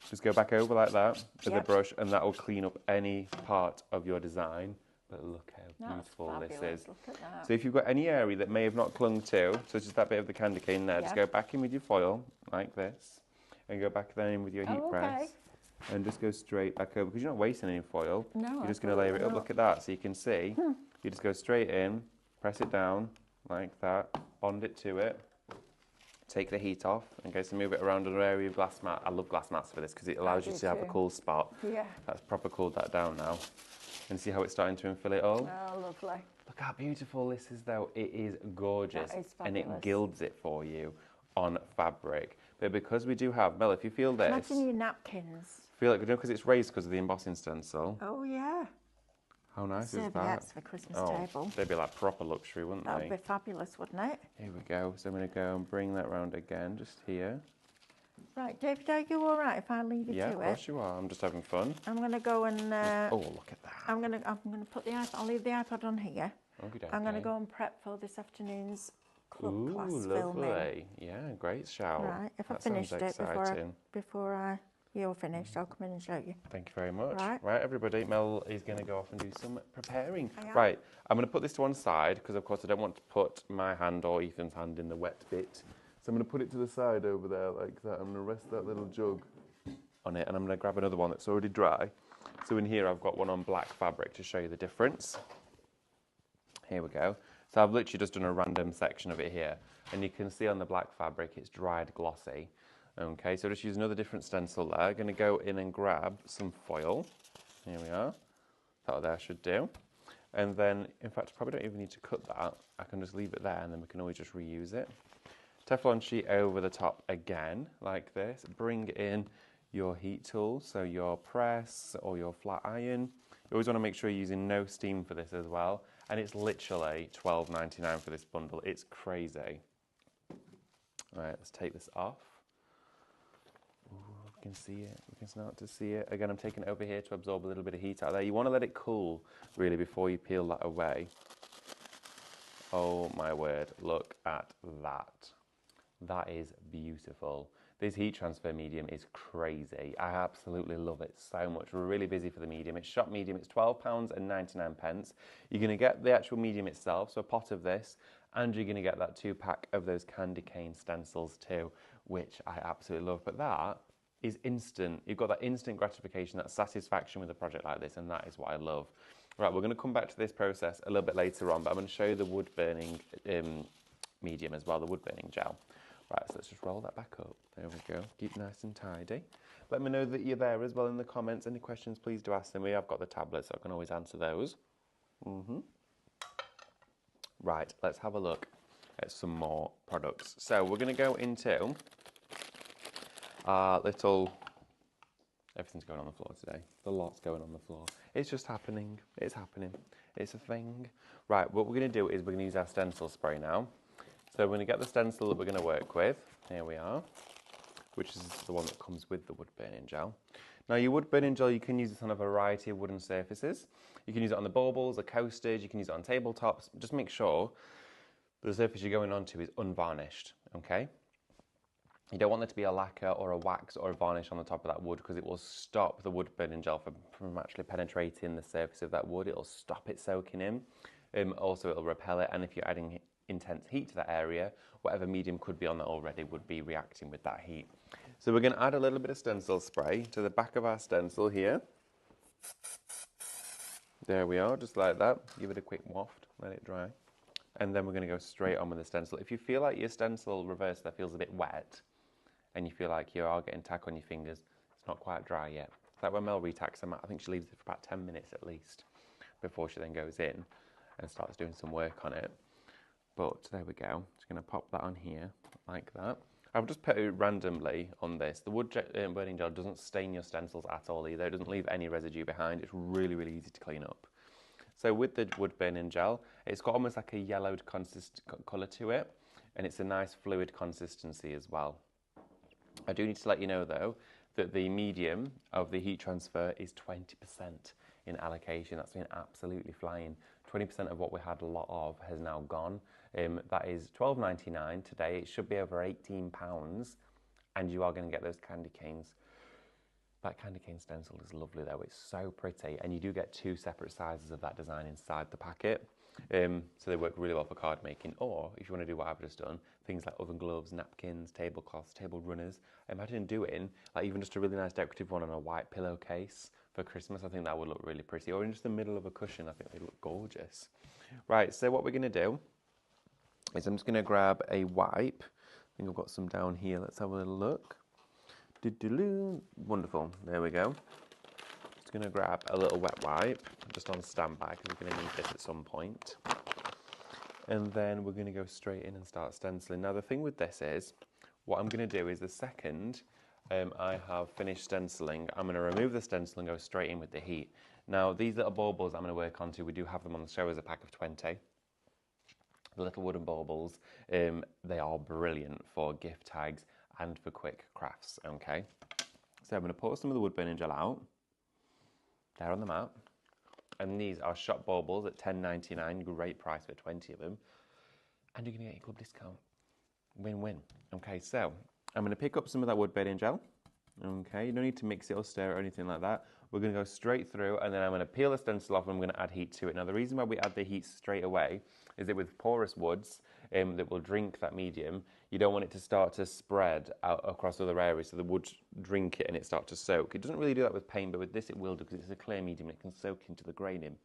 Speaker 2: just go back over like that with the brush and that will clean up any part of your design. But look how beautiful this is.
Speaker 1: Look at that.
Speaker 2: So if you've got any area that may have not clung to, such as that bit of the candy cane there, just go back in with your foil like this and go back then in with your heat press. And just go straight back over, because you're not wasting any foil.
Speaker 1: No,
Speaker 2: you're just going to layer it up. Look at that. So you can see, you just go straight in, press it down like that, bond it to it, take the heat off, and go to move it around an area of glass mat. I love glass mats for this because it allows you to have a cool spot.
Speaker 1: Yeah.
Speaker 2: That's proper cooled that down now. And see how it's starting to infill it all?
Speaker 1: Oh, lovely.
Speaker 2: Look how beautiful this is though. It is gorgeous.
Speaker 1: That is
Speaker 2: and it
Speaker 1: fabulous.
Speaker 2: gilds it for you on fabric. But because we do have, Mel, if you feel this...
Speaker 1: Imagine your napkins.
Speaker 2: Feel like, because it's raised because of the embossing stencil.
Speaker 1: Oh, yeah.
Speaker 2: How nice is that?
Speaker 1: Serviettes for Christmas table.
Speaker 2: They'd be like proper luxury, wouldn't
Speaker 1: That
Speaker 2: they?
Speaker 1: would be fabulous, wouldn't it?
Speaker 2: Here we go. So I'm going to go and bring that round again, just here.
Speaker 1: Right, David, are you all right if I leave you
Speaker 2: Yeah,
Speaker 1: to
Speaker 2: of
Speaker 1: it?
Speaker 2: course you are. I'm just having fun.
Speaker 1: I'm going to go and...
Speaker 2: oh, look at that.
Speaker 1: I'm going to put the iPad... I'll leave the iPad on here.
Speaker 2: Okay.
Speaker 1: I'm going to go and prep for this afternoon's club class
Speaker 2: lovely.
Speaker 1: filming.
Speaker 2: Yeah, great shout.
Speaker 1: Right, if I
Speaker 2: That
Speaker 1: finished
Speaker 2: sounds
Speaker 1: it
Speaker 2: exciting.
Speaker 1: before you're finished, I'll come in and show you.
Speaker 2: Thank you very much.
Speaker 1: Right.
Speaker 2: Everybody, Mel is going to go off and do some preparing.
Speaker 1: I am.
Speaker 2: Right, I'm going to put this to one side because, of course, I don't want to put my hand or Ethan's hand in the wet bit. So I'm going to put it to the side over there like that. I'm going to rest that little jug on it, and I'm going to grab another one that's already dry. So in here, I've got one on black fabric to show you the difference. Here we go. So I've literally just done a random section of it here, and you can see on the black fabric it's dried glossy. Okay, so just use another different stencil there. I'm going to go in and grab some foil. Here we are. That there should do. And then, in fact, I probably don't even need to cut that. I can just leave it there, and then we can always just reuse it. Teflon sheet over the top again, like this. Bring in your heat tool, so your press or your flat iron. You always want to make sure you're using no steam for this as well. And it's literally $12.99 for this bundle. It's crazy. All right, let's take this off. Ooh, we can see it. We can start to see it. Again, I'm taking it over here to absorb a little bit of heat out there. You want to let it cool, really, before you peel that away. Oh my word, look at that. That is beautiful. This heat transfer medium is crazy. I absolutely love it so much. We're really busy for the medium. It's shop medium. It's £12.99. You're going to get the actual medium itself, so a pot of this, and you're going to get that 2-pack of those candy cane stencils too, which I absolutely love. But that is instant. You've got that instant gratification, that satisfaction with a project like this, and that is what I love. Right, we're going to come back to this process a little bit later on, but I'm going to show you the wood burning medium as well, the wood burning gel. Right, so let's just roll that back up. There we go. Keep nice and tidy. Let me know that you're there as well in the comments. Any questions, please do ask them. We have got the tablet, so I can always answer those. Right, let's have a look at some more products. So we're going to go into our little... Everything's going on the floor today. The lot's going on the floor. It's just happening. It's happening. It's a thing. Right, what we're going to do is we're going to use our stencil spray now. So we're going to get the stencil that we're going to work with. Here we are, which is the one that comes with the wood burning gel. Now your wood burning gel, you can use this on a variety of wooden surfaces. You can use it on the baubles, the coasters, you can use it on tabletops. Just make sure the surface you're going onto is unvarnished, okay? You don't want there to be a lacquer or a wax or a varnish on the top of that wood because it will stop the wood burning gel from actually penetrating the surface of that wood. It'll stop it soaking in. Also, it'll repel it, and if you're adding intense heat to that area, whatever medium could be on there already would be reacting with that heat. So we're going to add a little bit of stencil spray to the back of our stencil here. There we are, just like that. Give it a quick waft, let it dry. And then we're going to go straight on with the stencil. If you feel like your stencil reverse there feels a bit wet, and you feel like you are getting tack on your fingers, it's not quite dry yet. It's like when Mel retacks them, I think she leaves it for about 10 minutes at least before she then goes in and starts doing some work on it. But there we go. Just going to pop that on here like that. I've just put it randomly on this. The wood burning gel doesn't stain your stencils at all either. It doesn't leave any residue behind. It's really, really easy to clean up. So with the wood burning gel, it's got almost like a yellowed colour to it, and it's a nice fluid consistency as well. I do need to let you know though that the medium of the heat transfer is 20% in allocation. That's been absolutely flying. 20% of what we had a lot of has now gone. That is £12.99 today. It should be over £18, and you are going to get those candy canes. That candy cane stencil is lovely though. It's so pretty, and you do get 2 separate sizes of that design inside the packet. So they work really well for card making, or if you want to do what I've just done, things like oven gloves, napkins, tablecloths, table runners. Imagine doing like even just a really nice decorative one on a white pillowcase for Christmas. I think that would look really pretty, or in just the middle of a cushion. I think they look gorgeous. Right, so what we're going to do is I'm just going to grab a wipe. I think I've got some down here. Let's have a little look. Wonderful, there we go. Just going to grab a little wet wipe, just on standby because we're going to need this at some point. And then we're going to go straight in and start stenciling. Now the thing with this is, what I'm going to do is the second I have finished stenciling, I'm going to remove the stencil and go straight in with the heat. Now these little baubles I'm going to work onto, we do have them on the show as a pack of 20. The little wooden baubles, they are brilliant for gift tags and for quick crafts, okay? So I'm going to pour some of the wood burning gel out. There on the mat. And these are shop baubles at £10.99, great price for 20 of them. And you're going to get a club discount. Win-win. Okay, so I'm going to pick up some of that wood burning gel. Okay, you don't need to mix it or stir it or anything like that. We're going to go straight through, and then I'm going to peel the stencil off and I'm going to add heat to it. Now the reason why we add the heat straight away is that with porous woods that will drink that medium, you don't want it to start to spread out across other areas, so the wood drink it and it starts to soak. It doesn't really do that with paint, but with this it will do because it's a clear medium and it can soak into the graining.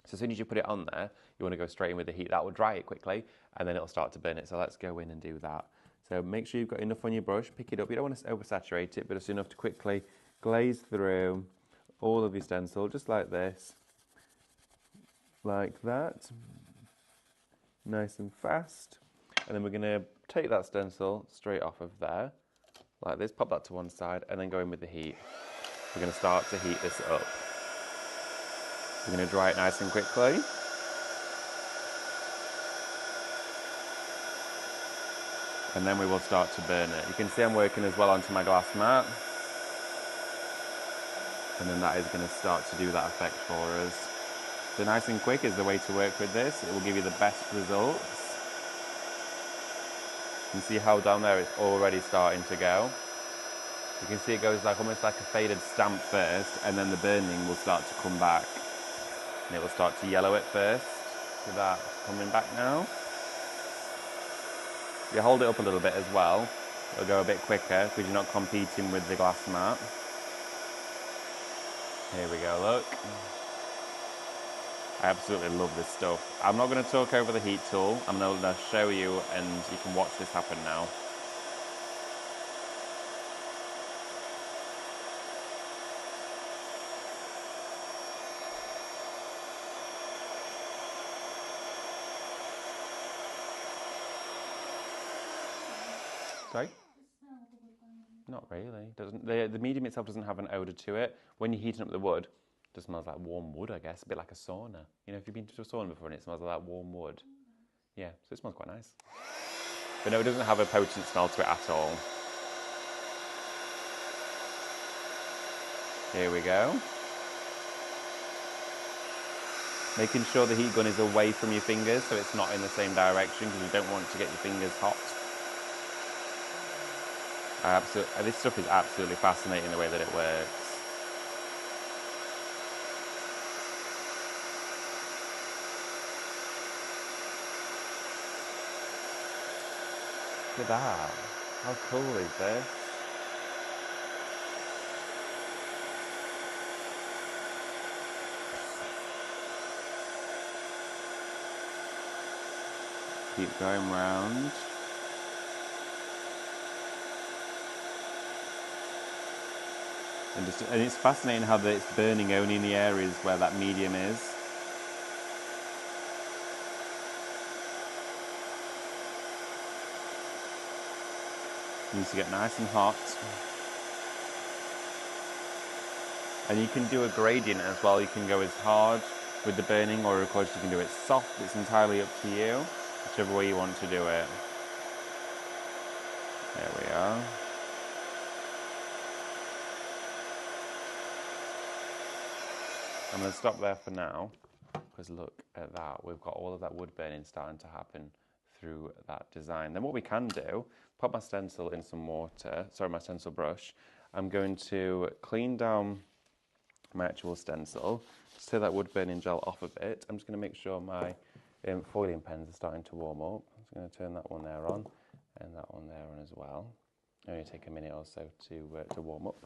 Speaker 2: So as soon as you put it on there, you want to go straight in with the heat. That will dry it quickly and then it'll start to burn it. So let's go in and do that. So make sure you've got enough on your brush, pick it up. You don't want to oversaturate it, but it's enough to quickly glaze through all of your stencil, just like this. Like that. Nice and fast. And then we're going to take that stencil straight off of there, like this, pop that to one side, and then go in with the heat. We're going to start to heat this up. We're going to dry it nice and quickly. And then we will start to burn it. You can see I'm working as well onto my glass mat. And then that is going to start to do that effect for us. So nice and quick is the way to work with this. It will give you the best results. You can see how down there it's already starting to go. You can see it goes like almost like a faded stamp first, and then the burning will start to come back. And it will start to yellow at first. See that coming back now? If you hold it up a little bit as well, it'll go a bit quicker because you're not competing with the glass mat. Here we go, look. I absolutely love this stuff. I'm not going to talk over the heat tool. I'm going to show you and you can watch this happen now. Sorry?
Speaker 3: The smell of the wood burning.
Speaker 2: Not really. Doesn't the medium itself doesn't have an odour to it. When you're heating up the wood, it just smells like warm wood, I guess. A bit like a sauna. You know, if you've been to a sauna before and it smells like that warm wood. Yeah, so it smells quite nice. But no, it doesn't have a potent smell to it at all. Here we go. Making sure the heat gun is away from your fingers so it's not in the same direction because you don't want to get your fingers hot. This stuff is absolutely fascinating the way that it works. Look at that. How cool is this? Keep going round. And it's fascinating how it's burning only in the areas where that medium is. It needs to get nice and hot. And you can do a gradient as well. You can go as hard with the burning, or of course you can do it soft. It's entirely up to you, whichever way you want to do it. There we are. I'm going to stop there for now, because look at that. We've got all of that wood burning starting to happen through that design. Then what we can do, pop my stencil in some water, my stencil brush. I'm going to clean down my actual stencil, just take that wood burning gel off a bit. I'm just going to make sure my foiling pens are starting to warm up. I'm just going to turn that one there on and that one there on as well. Only take a minute or so to warm up,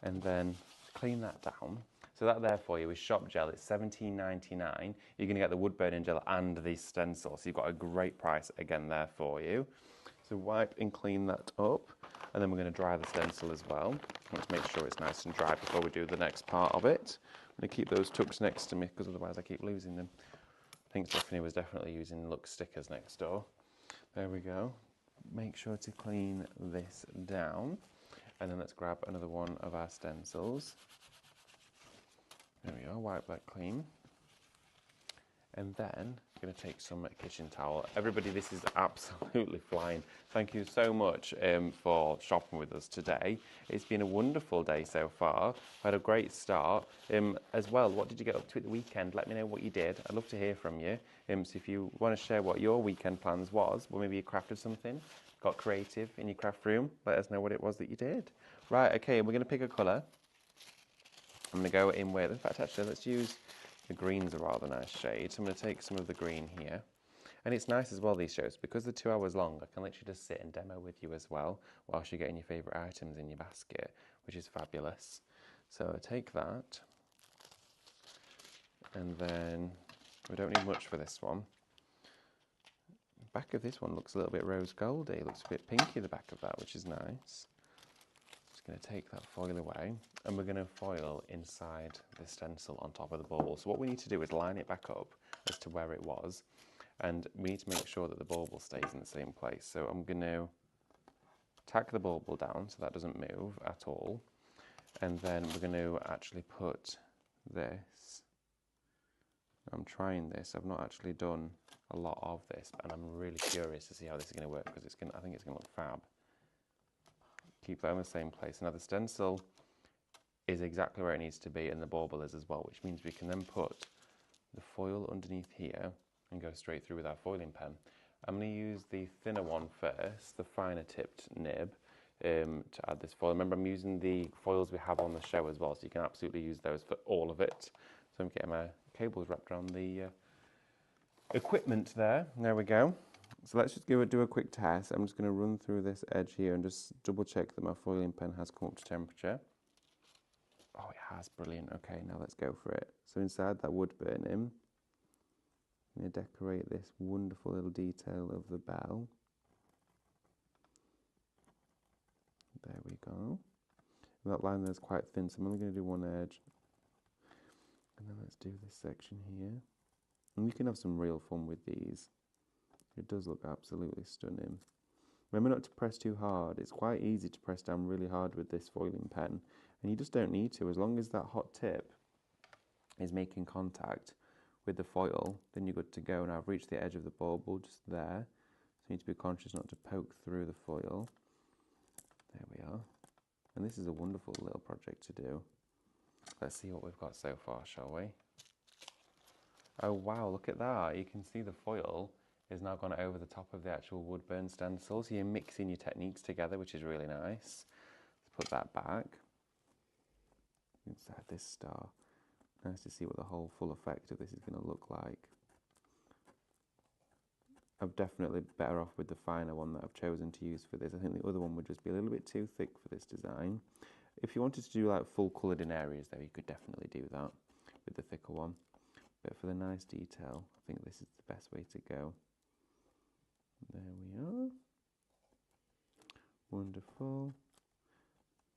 Speaker 2: and then clean that down. So that there for you is shop gel. It's $17.99. You're going to get the wood burning gel and the stencil, so you've got a great price again there for you. So wipe and clean that up, and then we're going to dry the stencil as well. Let's make sure it's nice and dry before we do the next part of it. I'm going to keep those tucked next to me because otherwise I keep losing them. I think Stephanie was definitely using Lux stickers next door. There we go. Make sure to clean this down, and then let's grab another one of our stencils. There we go, wipe that clean. And then I'm going to take some kitchen towel. Everybody, this is absolutely flying. Thank you so much for shopping with us today. It's been a wonderful day so far. Had a great start. As well, what did you get up to at the weekend? Let me know what you did. I'd love to hear from you. So if you want to share what your weekend plans was, or maybe you crafted something, got creative in your craft room, let us know what it was that you did. Right, okay, we're going to pick a colour. I'm going to go in with, in fact, actually, let's use, the green's a rather nice shade. So I'm going to take some of the green here. And it's nice as well, these shows, because they're 2 hours long, I can literally just sit and demo with you as well, whilst you're getting your favourite items in your basket, which is fabulous. So I take that, and then we don't need much for this one. The back of this one looks a little bit rose goldy, it looks a bit pinky, the back of that, which is nice. Just going to take that foil away, and we're going to foil inside the stencil on top of the bauble. So what we need to do is line it back up as to where it was, and we need to make sure that the bauble stays in the same place. So I'm going to tack the bauble down so that doesn't move at all, and then we're going to actually put this. I'm trying this. I've not actually done a lot of this, and I'm really curious to see how this is going to work, because I think it's going to look fab. Keep that in the same place. Now the stencil is exactly where it needs to be, and the bauble is as well, which means we can then put the foil underneath here and go straight through with our foiling pen. I'm going to use the thinner one first, the finer tipped nib, to add this foil. Remember, I'm using the foils we have on the show as well, so you can absolutely use those for all of it. So I'm getting my cables wrapped around the equipment there. There we go. So let's just do a quick test. I'm just going to run through this edge here and just double check that my foiling pen has come up to temperature. Oh, it has. Brilliant. Okay, now let's go for it. So inside that wood burning, I'm going to decorate this wonderful little detail of the bell. There we go. And that line there is quite thin, so I'm only going to do one edge. And then let's do this section here. And you can have some real fun with these. It does look absolutely stunning. Remember not to press too hard. It's quite easy to press down really hard with this foiling pen, and you just don't need to. As long as that hot tip is making contact with the foil, then you're good to go. Now I've reached the edge of the bauble just there, so you need to be conscious not to poke through the foil. There we are. And this is a wonderful little project to do. Let's see what we've got so far, shall we? Oh wow, look at that. You can see the foil is now gone over the top of the actual wood burn stencil. So you're mixing your techniques together, which is really nice. Let's put that back. Inside this star. Nice to see what the whole full effect of this is going to look like. I'm definitely better off with the finer one that I've chosen to use for this. I think the other one would just be a little bit too thick for this design. If you wanted to do like full coloured in areas though, you could definitely do that with the thicker one. But for the nice detail, I think this is the best way to go. There we are. Wonderful.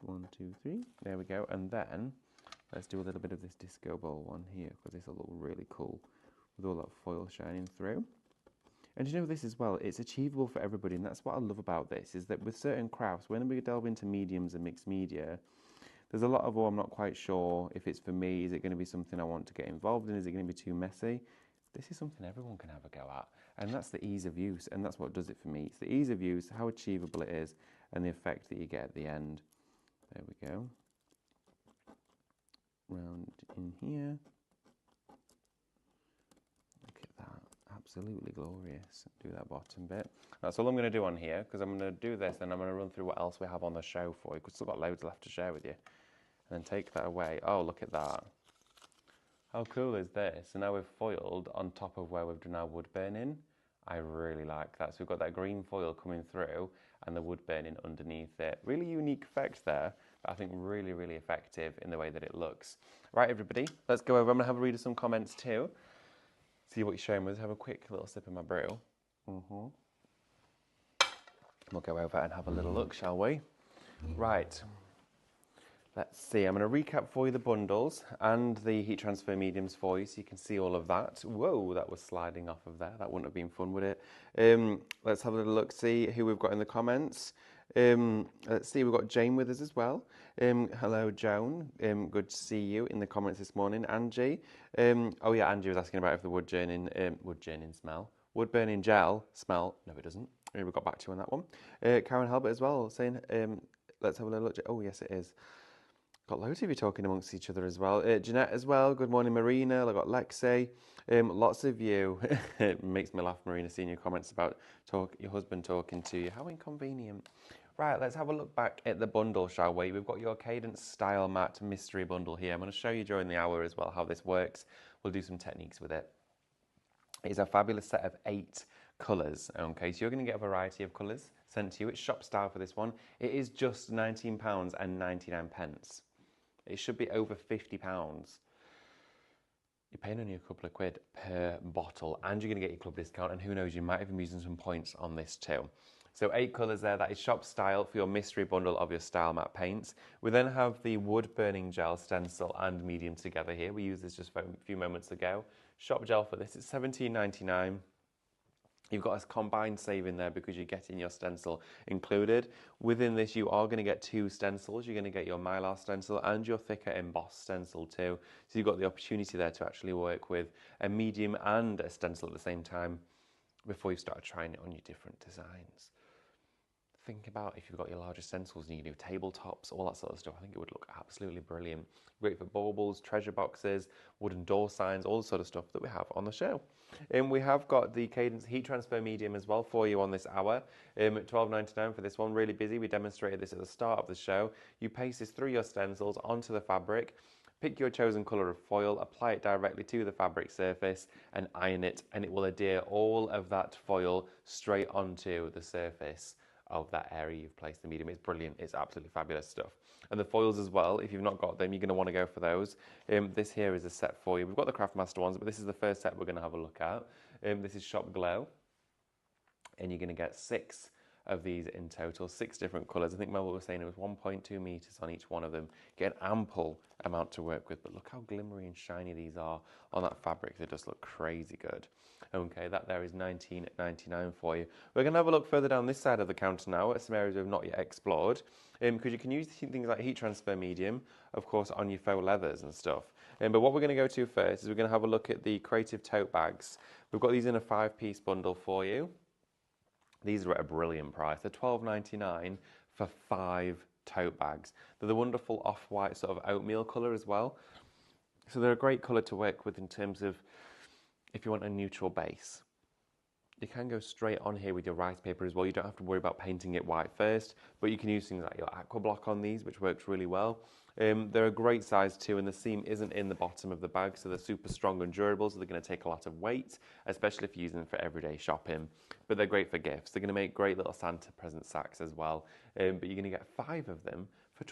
Speaker 2: 1, 2, 3. There we go. And then let's do a little bit of this disco ball one here, because this will look really cool with all that foil shining through. And you know this as well, it's achievable for everybody, and that's what I love about this, is that with certain crafts, when we delve into mediums and mixed media, there's a lot of, oh, I'm not quite sure if it's for me, is it going to be something I want to get involved in, is it going to be too messy? This is something everyone can have a go at, and that's the ease of use, and that's what does it for me. It's the ease of use, how achievable it is, and the effect that you get at the end. There we go. Round in here. Look at that. Absolutely glorious. Do that bottom bit. That's all I'm going to do on here, because I'm going to do this and I'm going to run through what else we have on the show for you, because we've still got loads left to share with you. And then take that away. Oh, look at that. How cool is this? So now we've foiled on top of where we've done our wood burning. I really like that. So we've got that green foil coming through and the wood burning underneath it. Really unique effect there, but I think really, really effective in the way that it looks. Right, everybody, let's go over. I'm going to have a read of some comments too. See what you're showing with. Have a quick little sip of my brew. We'll go over and have a little look, shall we? Right. Let's see, I'm going to recap for you the bundles and the heat transfer mediums for you so you can see all of that. Whoa, that was sliding off of there. That wouldn't have been fun, would it? Let's have a little look, see who we've got in the comments. Let's see, we've got Jane with us as well. Hello, Joan. Good to see you in the comments this morning. Angie. Oh yeah, Angie was asking about if the wood burning smell. Wood burning gel smell. No, it doesn't. We got back to you on that one. Karen Halbert as well saying, let's have a little look. Oh, yes, it is. Got loads of you talking amongst each other as well. Jeanette as well. Good morning, Marina. I've got Lexi. Lots of you. It makes me laugh, Marina, seeing your comments about your husband talking to you. How inconvenient. Right, let's have a look back at the bundle, shall we? We've got your Cadence Style Matte Mystery Bundle here. I'm going to show you during the hour as well how this works. We'll do some techniques with it. It's a fabulous set of 8 colours. Okay, so you're going to get a variety of colours sent to you. It's shop style for this one. It is just £19.99. It should be over £50. You're paying only a couple of quid per bottle, and you're going to get your club discount, and who knows, you might even be using some points on this too. So 8 colours there, that is shop style for your mystery bundle of your style matte paints. We then have the wood burning gel stencil and medium together here. We used this just a few moments ago. Shop gel for this is £17.99. You've got a combined saving there because you're getting your stencil included. Within this, you are going to get 2 stencils. You're going to get your Mylar stencil and your thicker embossed stencil too. So you've got the opportunity there to actually work with a medium and a stencil at the same time before you start trying it on your different designs. Think about if you've got your larger stencils and you can do tabletops, all that sort of stuff. I think it would look absolutely brilliant. Great for baubles, treasure boxes, wooden door signs, all the sort of stuff that we have on the show. We have got the Cadence Heat Transfer Medium as well for you on this hour. £12.99 for this one, really busy. We demonstrated this at the start of the show. You paste this through your stencils onto the fabric, pick your chosen colour of foil, apply it directly to the fabric surface and iron it, and it will adhere all of that foil straight onto the surface of that area you've placed the medium. It's brilliant. It's absolutely fabulous stuff. And the foils as well, if you've not got them, you're going to want to go for those. This here is a set for you. We've got the Craftmaster ones, but this is the first set we're going to have a look at. This is Shop Glow, and you're going to get 6 of these in total, 6 different colours. I think Mel was saying it was 1.2 metres on each one of them. Get an ample amount to work with, but look how glimmery and shiny these are on that fabric. They just look crazy good. Okay, that there is $19.99 for you. We're going to have a look further down this side of the counter now at some areas we've not yet explored, because you can use things like heat transfer medium, of course, on your faux leathers and stuff. But what we're going to go to first is we're going to have a look at the creative tote bags. We've got these in a 5-piece bundle for you. These are at a brilliant price. They're $12.99 for 5 tote bags. They're the wonderful off-white sort of oatmeal colour as well. So they're a great colour to work with in terms of if you want a neutral base. You can go straight on here with your rice paper as well. You don't have to worry about painting it white first, but you can use things like your aqua block on these, which works really well. They're a great size too, and the seam isn't in the bottom of the bag, so they're super strong and durable, so they're going to take a lot of weight, especially if you're using them for everyday shopping. But they're great for gifts. They're going to make great little Santa present sacks as well. But you're going to get 5 of them for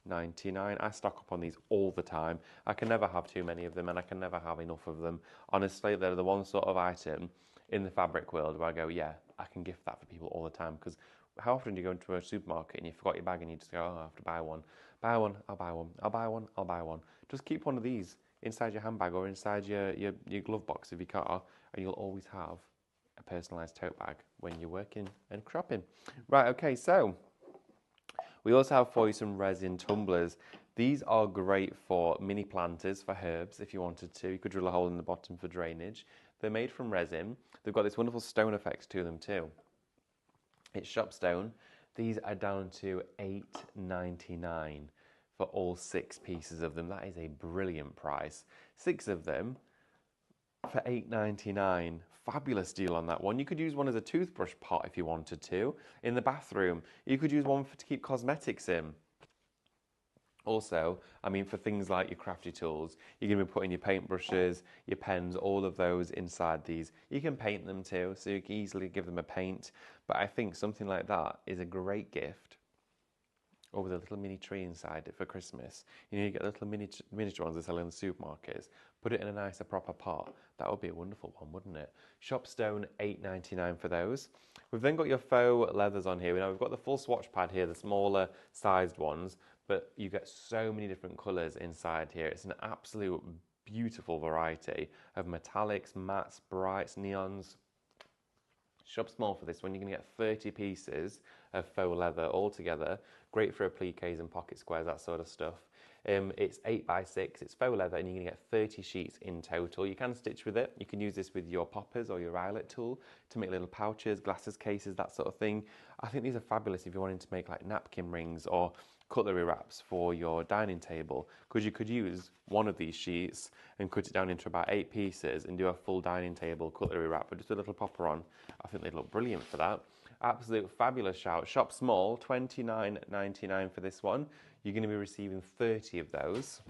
Speaker 2: $12.99. I stock up on these all the time. I can never have too many of them, and I can never have enough of them. Honestly, they're the one sort of item in the fabric world where I go, yeah, I can gift that for people all the time. Because how often do you go into a supermarket and you forgot your bag and you just go, oh, I have to buy one. Buy one, I'll buy one, I'll buy one, I'll buy one. Just keep one of these inside your handbag or inside your glove box of your car, and you'll always have a personalised tote bag when you're working and shopping. Right, okay, so we also have for you some resin tumblers. These are great for mini planters for herbs if you wanted to. You could drill a hole in the bottom for drainage. They're made from resin. They've got this wonderful stone effect to them too. It's shop stone. These are down to $8.99 for all 6 pieces of them. That is a brilliant price. 6 of them for $8.99. Fabulous deal on that one. You could use one as a toothbrush pot if you wanted to. In the bathroom, you could use one to keep cosmetics in. Also, I mean, for things like your crafty tools, you're going to be putting your paintbrushes, your pens, all of those inside these. You can paint them too, so you can easily give them a paint. But I think something like that is a great gift. Or with a little mini tree inside it for Christmas. You know, you get little miniature ones they sell in the supermarkets. Put it in a nicer proper pot. That would be a wonderful one, wouldn't it? Shopstone, $8.99 for those. We've then got your faux leathers on here. Now we've got the full swatch pad here, the smaller sized ones, but you get so many different colours inside here. It's an absolute beautiful variety of metallics, mattes, brights, neons. Shop small for this one. You're going to get 30 pieces of faux leather all together. Great for appliques and pocket squares, that sort of stuff. It's 8x6, it's faux leather, and you're going to get 30 sheets in total. You can stitch with it. You can use this with your poppers or your eyelet tool to make little pouches, glasses cases, that sort of thing. I think these are fabulous if you're wanting to make like napkin rings or cutlery wraps for your dining table, because you could use one of these sheets and cut it down into about 8 pieces and do a full dining table cutlery wrap with just a little popper on. I think they'd look brilliant for that. Absolute fabulous shout. Shop small, $29.99 for this one. You're going to be receiving 30 of those.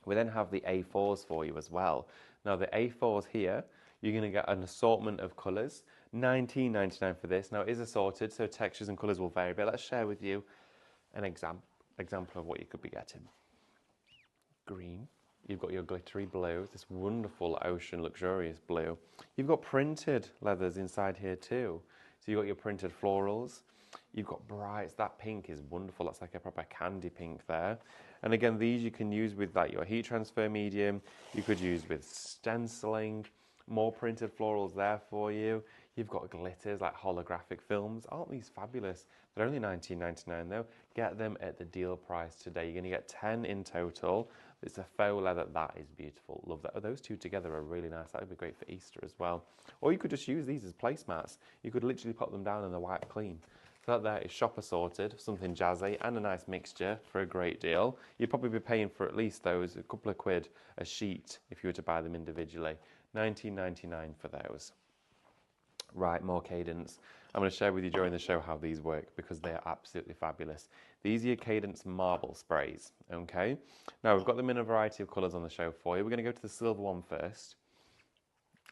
Speaker 2: We then have the A4s for you as well. Now the A4s here, you're going to get an assortment of colours. $19.99 for this. Now it is assorted, so textures and colours will vary, but let's share with you an example of what you could be getting. Green. You've got your glittery blue, this wonderful ocean luxurious blue. You've got printed leathers inside here too. So you've got your printed florals. You've got brights. That pink is wonderful. That's like a proper candy pink there. And again, these you can use with like your heat transfer medium. You could use with stenciling. More printed florals there for you. You've got glitters like holographic films. Aren't these fabulous? They're only $19.99 though. Get them at the deal price today. You're going to get 10 in total. It's a faux leather. That is beautiful. Love that. Oh, those two together are really nice. That would be great for Easter as well. Or you could just use these as placemats. You could literally pop them down and they're wipe clean. So that there is shop assorted, something jazzy and a nice mixture for a great deal. You'd probably be paying for at least those, a couple of quid a sheet if you were to buy them individually. $19.99 for those. Right, more Cadence. I'm going to share with you during the show how these work because they are absolutely fabulous. These are your Cadence marble sprays, okay? Now, we've got them in a variety of colours on the show for you. We're going to go to the silver one first.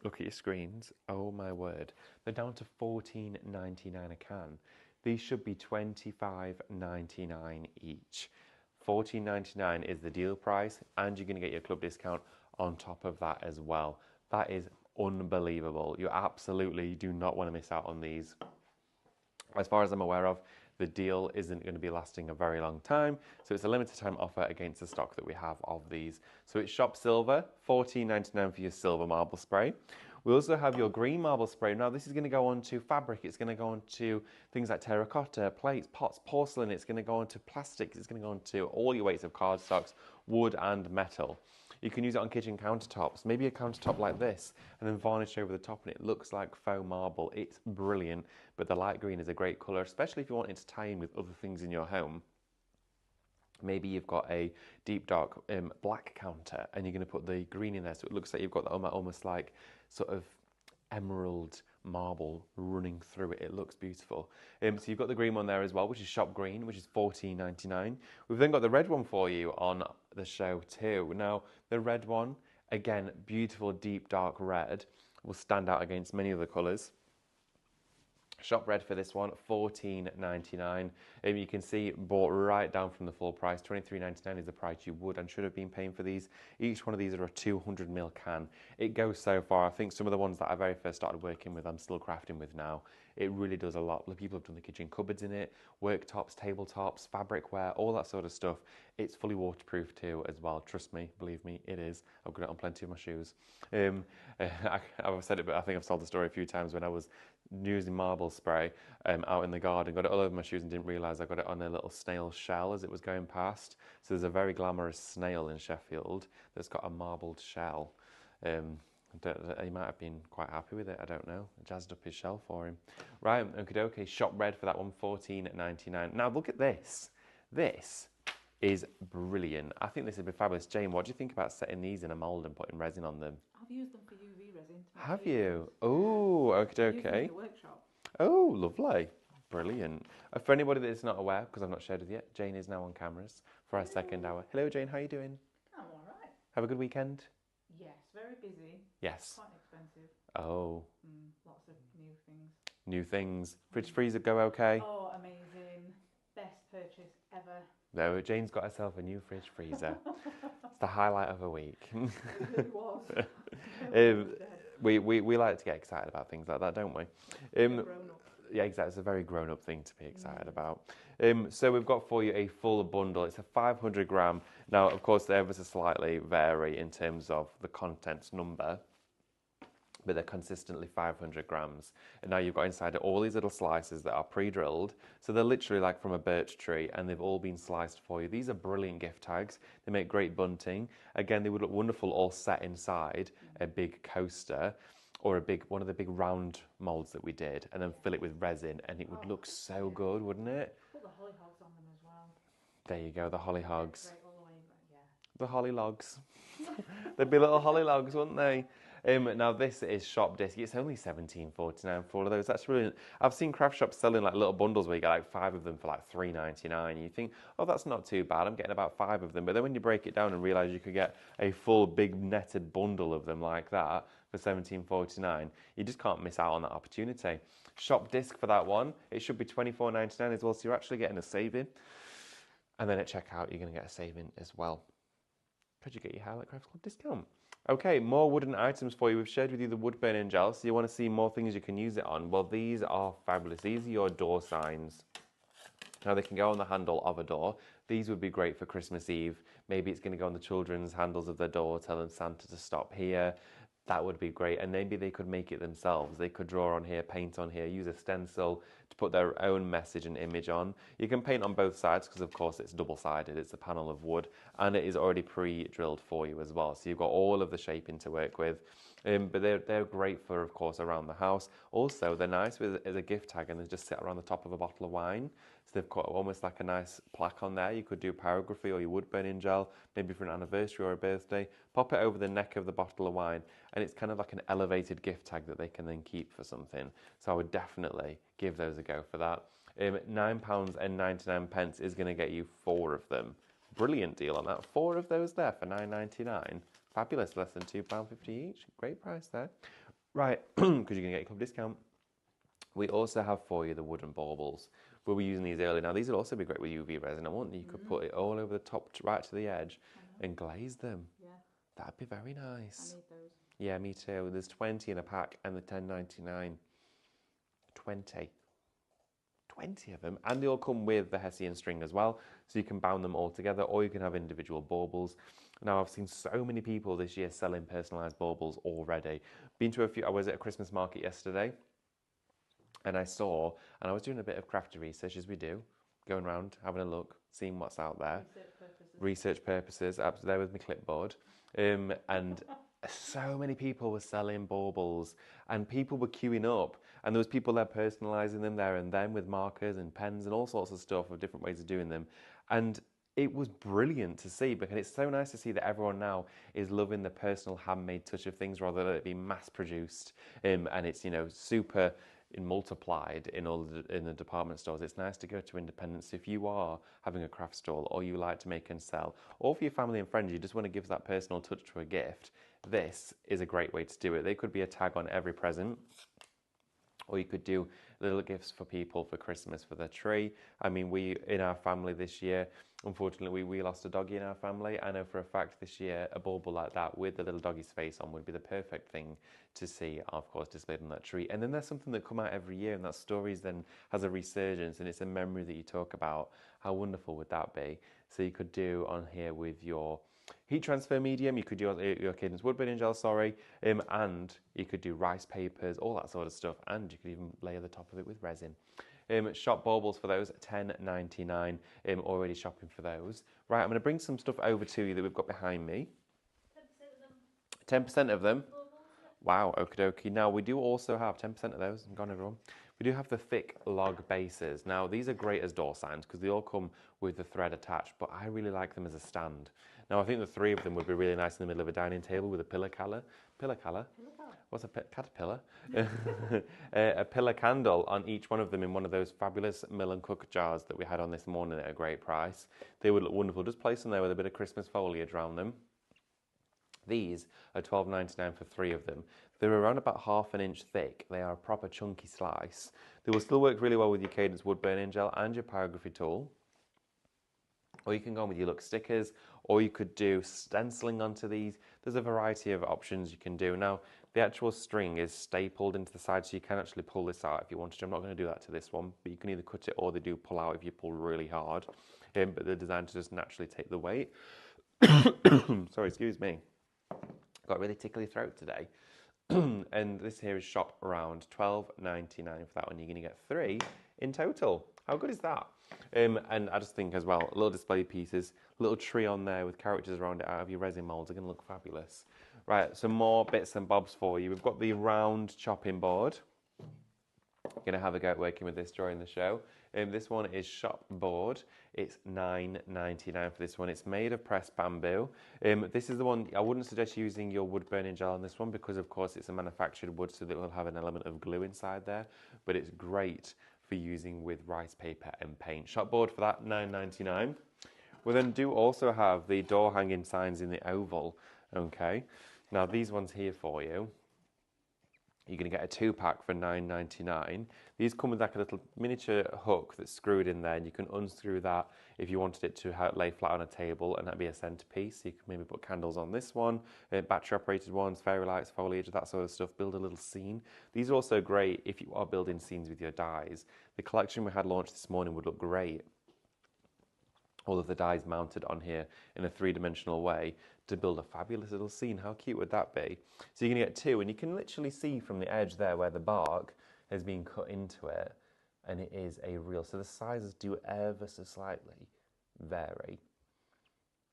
Speaker 2: Look at your screens. Oh, my word. They're down to $14.99 a can. These should be $25.99 each. $14.99 is the deal price, and you're going to get your club discount on top of that as well. That is unbelievable. You absolutely do not want to miss out on these. As far as I'm aware of, the deal isn't going to be lasting a very long time, so it's a limited time offer against the stock that we have of these. So it's Shop Silver, $14.99 for your silver marble spray. We also have your green marble spray. Now this is going to go on to fabric, it's going to go on to things like terracotta, plates, pots, porcelain, it's going to go on to plastics, it's going to go on to all your weights of cardstocks, wood and metal. You can use it on kitchen countertops, maybe a countertop like this, and then varnish over the top and it looks like faux marble. It's brilliant, but the light green is a great colour, especially if you want it to tie in with other things in your home. Maybe you've got a deep dark black counter and you're going to put the green in there so it looks like you've got that almost like sort of emerald marble running through it. It looks beautiful. So you've got the green one there as well, which is shop green, which is $14.99. We've then got the red one for you on the show too. Now the red one, again, beautiful deep dark red, will stand out against many other colours. Shop red for this one, $14.99. You can see bought right down from the full price. $23.99 is the price you would and should have been paying for these. Each one of these are a 200ml can. It goes so far. I think some of the ones that I very first started working with, I'm still crafting with now. It really does a lot. People have done the kitchen cupboards in it, worktops, tabletops, fabricware, all that sort of stuff. It's fully waterproof too as well. Trust me, believe me, it is. I've got it on plenty of my shoes. I've said it, but I think I've told the story a few times when I was using marble spray out in the garden, got it all over my shoes and didn't realise I got it on a little snail shell as it was going past. So there's a very glamorous snail in Sheffield that's got a marbled shell. He might have been quite happy with it, I don't know. I jazzed up his shell for him. Right, okay, shop red for that one, $14.99. Now look at this. This is brilliant. I think this would be fabulous. Jane, what do you think about setting these in a mould and putting resin on them?
Speaker 3: I've used them for UV resin.
Speaker 2: Have you? Oh, okay.
Speaker 3: In the workshop.
Speaker 2: Oh, lovely. Brilliant. For anybody that's not aware, because I've not shared with you yet, Jane is now on cameras for our second hour. Hello, Jane, how are you doing?
Speaker 3: I'm all right.
Speaker 2: Have a good weekend?
Speaker 3: Yes, very busy.
Speaker 2: Yes.
Speaker 3: Quite expensive.
Speaker 2: Oh.
Speaker 3: Lots of new things.
Speaker 2: New things. Fridge freezer go okay?
Speaker 3: Oh, amazing. Best purchase ever.
Speaker 2: No, Jane's got herself a new fridge freezer. It's the highlight of a week.
Speaker 3: It really was.
Speaker 2: We like to get excited about things like that, don't we?
Speaker 3: Grown up.
Speaker 2: Yeah, exactly. It's a very grown-up thing to be excited about. So we've got for you a full bundle. It's a 500 gram. Now, of course, they ever so slightly vary in terms of the contents number, but they're consistently 500 grams. And now you've got inside it all these little slices that are pre-drilled. So they're literally like from a birch tree and they've all been sliced for you. These are brilliant gift tags. They make great bunting. Again, they would look wonderful all set inside a big coaster or one of the big round molds that we did, and then fill it with resin, and it would look so good, wouldn't it?
Speaker 3: Put the hollyhocks on them as well.
Speaker 2: There you go, the hollyhocks.
Speaker 3: Great all the way, but yeah.
Speaker 2: The hollylogs. They'd be little hollylogs, wouldn't they? Now this is shop disc. It's only $17.49 for all of those. That's brilliant. I've seen craft shops selling like little bundles where you get like 5 of them for like $3.99. You think, oh, that's not too bad. I'm getting about 5 of them. But then when you break it down and realise you could get a full big netted bundle of them like that for $17.49, you just can't miss out on that opportunity. Shop disc for that one. It should be $24.99 as well. So you're actually getting a saving. And then at checkout, you're going to get a saving as well. Could you get your Highlight Crafts Club discount? Okay, more wooden items for you. We've shared with you the wood burning gel, so you want to see more things you can use it on. Well, these are fabulous. These are your door signs. Now, they can go on the handle of a door. These would be great for Christmas Eve. Maybe it's going to go on the children's handles of their door, telling Santa to stop here. That would be great. And maybe they could make it themselves. They could draw on here, paint on here, use a stencil to put their own message and image on. You can paint on both sides because, of course, it's double-sided. It's a panel of wood, and it is already pre-drilled for you as well. So you've got all of the shaping to work with. But they're great for, of course, around the house. Also, they're nice as a gift tag, and they just sit around the top of a bottle of wine. So they've got almost like a nice plaque on there. You could do pyrography or your wood burning gel, maybe for an anniversary or a birthday. Pop it over the neck of the bottle of wine, and it's kind of like an elevated gift tag that they can then keep for something. So I would definitely give those a go for that. £9.99 is going to get you 4 of them. Brilliant deal on that. 4 of those there for £9.99. Fabulous, less than £2.50 each. Great price there. Right, because you're going to get a club discount. We also have for you the wooden baubles. We'll be using these early. Now, these would also be great with UV resin. I want you could put it all over the top, right to the edge, and glaze them.
Speaker 3: Yeah.
Speaker 2: That'd be very nice.
Speaker 3: I need those.
Speaker 2: Yeah, me too. There's 20 in a pack, and the $10.99. 20. 20 of them, and they all come with the Hessian string as well, so you can bound them all together, or you can have individual baubles. Now, I've seen so many people this year selling personalised baubles already. Been to a few. I was at a Christmas market yesterday, and I was doing a bit of crafty research, as we do, going around, having a look, seeing what's out there. Research purposes, there with my clipboard. And so many people were selling baubles, and people were queuing up, and there was people there personalising them there and then with markers and pens and all sorts of stuff of different ways of doing them. And it was brilliant to see, because it's so nice to see that everyone now is loving the personal handmade touch of things rather than it being mass produced, and it's, you know, super multiplied in the department stores. It's nice to go to independents. If you are having a craft stall, or you like to make and sell, or for your family and friends you just want to give that personal touch to a gift, this is a great way to do it. They could be a tag on every present, or you could do little gifts for people for Christmas for their tree. I mean, we in our family this year, unfortunately, we lost a doggy in our family. I know for a fact this year a bauble like that with the little doggy's face on would be the perfect thing to see, of course, displayed on that tree. And then there's something that come out every year, and that stories then has a resurgence, and it's a memory that you talk about. How wonderful would that be? So you could do on here with your heat transfer medium, you could do your Cadence wood burning gel, and you could do rice papers, all that sort of stuff, and you could even layer the top of it with resin. Shop baubles for those, $10.99. Already shopping for those. Right, I'm going to bring some stuff over to you that we've got behind me. 10% of them. Wow, okie dokie. Now, we do also have 10% of those. Gone, everyone. We do have the thick log bases. Now, these are great as door signs because they all come with the thread attached, but I really like them as a stand. Now, I think the 3 of them would be really nice in the middle of a dining table with a pillar colour. What's a caterpillar? A pillar candle on each one of them in one of those fabulous Mill and Cook jars that we had on this morning at a great price. They would look wonderful. Just place them there with a bit of Christmas foliage around them. These are $12.99 for 3 of them. They're around about ½ an inch thick. They are a proper chunky slice. They will still work really well with your Cadence wood burning gel and your pyrography tool. Or you can go on with your look stickers, or you could do stenciling onto these. There's a variety of options you can do. Now, the actual string is stapled into the side, so you can actually pull this out if you wanted to. I'm not going to do that to this one, but you can either cut it or they do pull out if you pull really hard. But they're designed to just naturally take the weight. Sorry, excuse me. Got a really tickly throat today. And this here is shop around $12.99 for that one. You're going to get 3 in total. How good is that? And I just think as well, little display pieces, little tree on there with characters around it out of your resin molds are going to look fabulous. Right, some more bits and bobs for you. We've got the round chopping board. Going to have a go at working with this during the show. This one is shop board. It's $9.99 for this one. It's made of pressed bamboo. This is the one, I wouldn't suggest using your wood burning gel on this one because of course it's a manufactured wood, so that will have an element of glue inside there, but it's great for using with rice paper and paint. Shop board for that, $9.99. We then do also have the door hanging signs in the oval. Okay, now these ones here for you. You're going to get a 2-pack for $9.99. These come with like a little miniature hook that's screwed in there, and you can unscrew that if you wanted it to lay flat on a table, and that'd be a centerpiece. So you can maybe put candles on this one, battery operated ones, fairy lights, foliage, that sort of stuff. Build a little scene. These are also great if you are building scenes with your dies. The collection we had launched this morning would look great. All of the dies mounted on here in a 3-dimensional way to build a fabulous little scene. How cute would that be? So you're going to get 2, and you can literally see from the edge there where the bark has been cut into it, and it is a real. So the sizes do ever so slightly vary.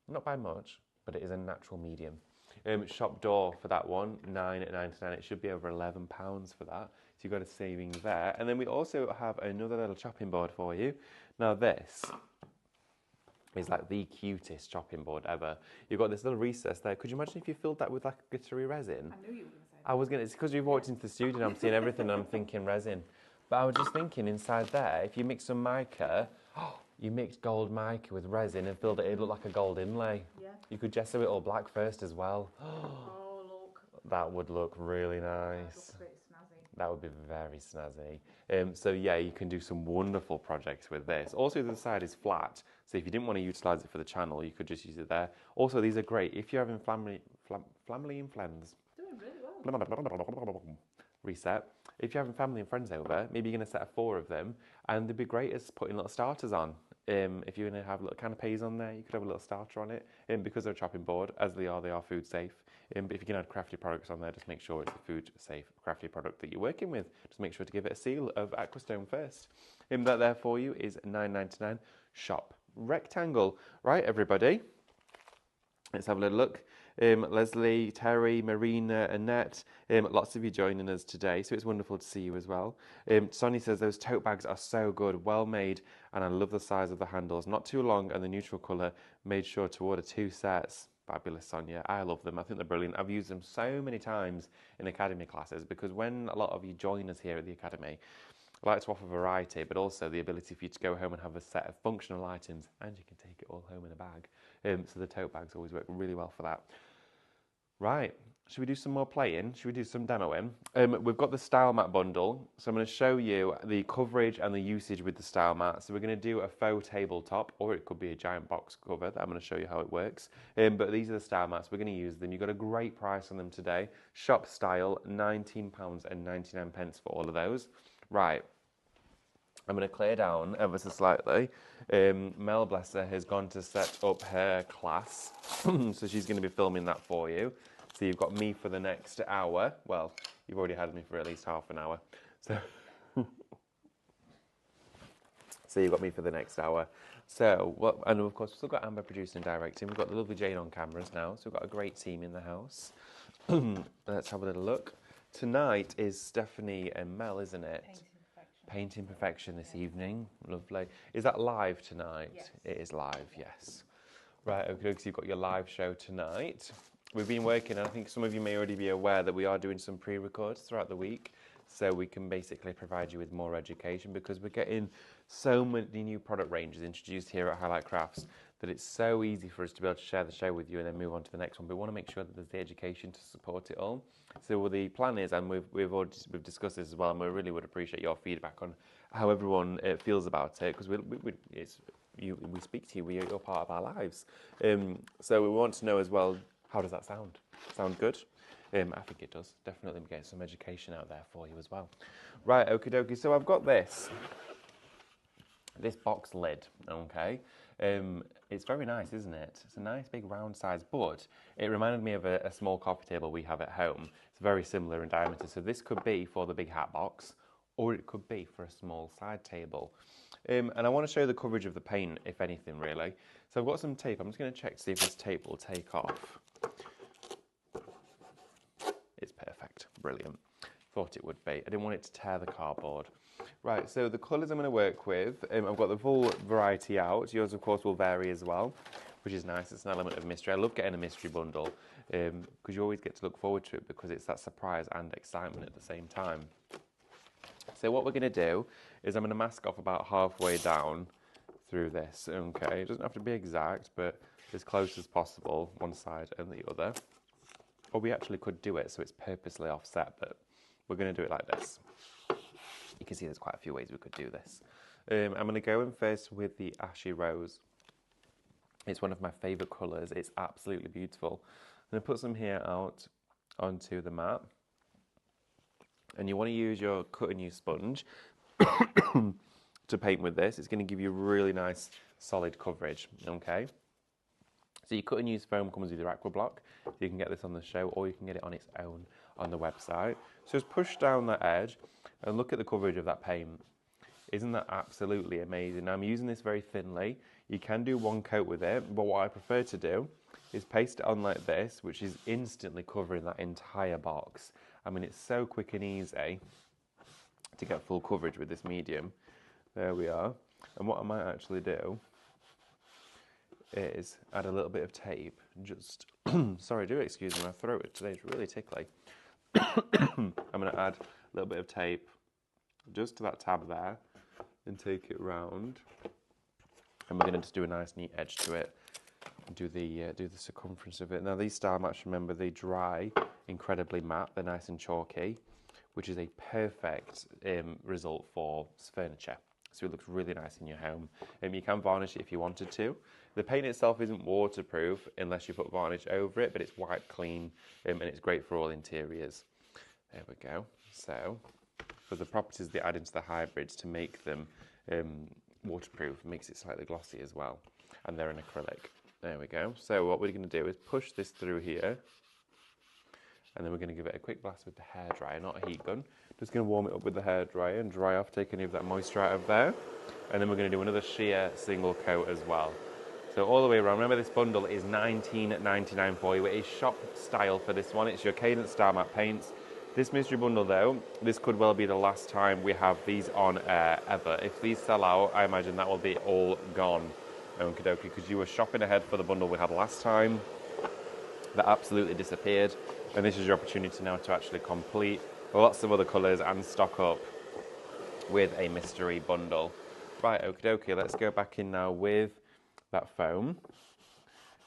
Speaker 2: Not by much, but it is a natural medium. Shop door for that one, $9.99. It should be over £11 for that. So you've got a saving there. And then we also have another little chopping board for you. Now this is like the cutest chopping board ever. You've got this little recess there. Could you imagine if you filled that with like glittery resin?
Speaker 3: I knew you were going to say that.
Speaker 2: It's because we've walked into the studio and I'm seeing everything and I'm thinking resin. But I was just thinking inside there, if you mix some mica, you mixed gold mica with resin and filled it, it looked like a gold inlay.
Speaker 3: Yeah.
Speaker 2: You could gesso it all black first as well.
Speaker 3: Oh, look.
Speaker 2: That would look really nice.
Speaker 3: Looks a bit snazzy.
Speaker 2: That would be very snazzy. So yeah, you can do some wonderful projects with this. Also, the side is flat, so if you didn't want to utilise it for the channel, you could just use it there. Also, these are great if you're having family and friends.
Speaker 3: Doing really well.
Speaker 2: reset. If you're having family and friends over, maybe you're going to set 4 of them, and they'd be great as putting little starters on. If you're going to have little canapes on there, you could have a little starter on it. Because they're a chopping board, as they are food safe. But if you can add crafty products on there, just make sure it's a food safe, crafty product that you're working with. Just make sure to give it a seal of Aquastone first. That there for you is $9.99. Shop rectangle. Right, everybody. Let's have a little look. Leslie, Terry, Marina, Annette, lots of you joining us today, so it's wonderful to see you as well. Sonny says those tote bags are so good, well made, and I love the size of the handles. Not too long and the neutral colour. Made sure to order 2 sets. Fabulous, Sonia. I love them. I think they're brilliant. I've used them so many times in academy classes because when a lot of you join us here at the academy, I like to offer variety, but also the ability for you to go home and have a set of functional items, and you can take it all home in a bag. So the tote bags always work really well for that. Right, should we do some more playing? Should we do some demoing? We've got the Style Mat bundle, so I'm going to show you the coverage and the usage with the Style Mat. So we're going to do a faux tabletop, or it could be a giant box cover that I'm going to show you how it works. But these are the Style Mats, we're going to use them. You've got a great price on them today. Shop Style, £19.99 for all of those. Right. I'm going to clear down ever so slightly. Mel, bless her, has gone to set up her class. So she's going to be filming that for you. So you've got me for the next hour. Well, you've already had me for at least half an hour. So, so you've got me for the next hour. So, and of course, we've still got Amber producing and directing. We've got the lovely Jane on cameras now. So we've got a great team in the house. Let's have a little look. Tonight is Stephanie and Mel, isn't it? Painting Perfection this evening. Lovely. Is that live tonight?
Speaker 3: Yes.
Speaker 2: It is live, yes. Right, okay, so you've got your live show tonight. We've been working, and I think some of you may already be aware that we are doing some pre-records throughout the week, so we can basically provide you with more education because we're getting so many new product ranges introduced here at Highlight Crafts that it's so easy for us to be able to share the show with you and then move on to the next one. But we want to make sure that there's the education to support it all. So the plan is, and we've discussed this as well, and we really would appreciate your feedback on how everyone feels about it, because we speak to you, you're part of our lives. So we want to know as well, how does that sound? Sound good? I think it does. Definitely get some education out there for you as well. Right, okie dokie. So I've got this box lid, okay? It's very nice, isn't it? It's a nice big round size, but it reminded me of a small coffee table we have at home. It's very similar in diameter, so this could be for the big hat box, or it could be for a small side table. And I want to show you the coverage of the paint, if anything, really. So I've got some tape. I'm just going to check to see if this tape will take off. It's perfect. Brilliant. Thought it would be. I didn't want it to tear the cardboard. Right, so the colours I'm going to work with, I've got the full variety out. Yours, of course, will vary as well, which is nice. It's an element of mystery. I love getting a mystery bundle because you always get to look forward to it because it's that surprise and excitement at the same time. So what we're going to do is I'm going to mask off about halfway down through this, okay? It doesn't have to be exact, but as close as possible, one side and the other. Or we actually could do it so it's purposely offset, but we're going to do it like this. You can see there's quite a few ways we could do this. I'm going to go in first with the Ashy Rose. It's one of my favourite colours. It's absolutely beautiful. I'm going to put some here out onto the mat. And you want to use your cut and use sponge to paint with this. It's going to give you really nice solid coverage, okay? So your cut and use foam comes with your aqua block. So you can get this on the show or you can get it on its own on the website. So just push down that edge and look at the coverage of that paint. Isn't that absolutely amazing? Now I'm using this very thinly. You can do one coat with it, but what I prefer to do is paste it on like this, which is instantly covering that entire box. I mean, it's so quick and easy to get full coverage with this medium. There we are. And what I might actually do is add a little bit of tape. Just, sorry, do excuse me, my throat today is really tickly. I'm going to add a little bit of tape just to that tab there and take it round. And we're going to just do a nice neat edge to it. Do the circumference of it. Now these style mats, remember, they dry incredibly matte. They're nice and chalky, which is a perfect result for furniture. So it looks really nice in your home. You can varnish it if you wanted to. The paint itself isn't waterproof unless you put varnish over it, but it's wipe clean and it's great for all interiors. There we go. So, for the properties they add into the hybrids to make them waterproof, makes it slightly glossy as well. And they're an acrylic. There we go. So what we're going to do is push this through here. And then we're going to give it a quick blast with the hairdryer, not a heat gun. Just going to warm it up with the hairdryer and dry off, take any of that moisture out of there. And then we're going to do another sheer single coat as well. So all the way around, remember this bundle is $19.99 for you. It is shop style for this one. It's your Cadence Star Matte paints. This mystery bundle though, this could well be the last time we have these on air ever. If these sell out, I imagine that will be all gone. Okie dokie, because you were shopping ahead for the bundle we had last time. That absolutely disappeared. And this is your opportunity now to actually complete lots of other colours and stock up with a mystery bundle. Right, okie dokie, let's go back in now with that foam.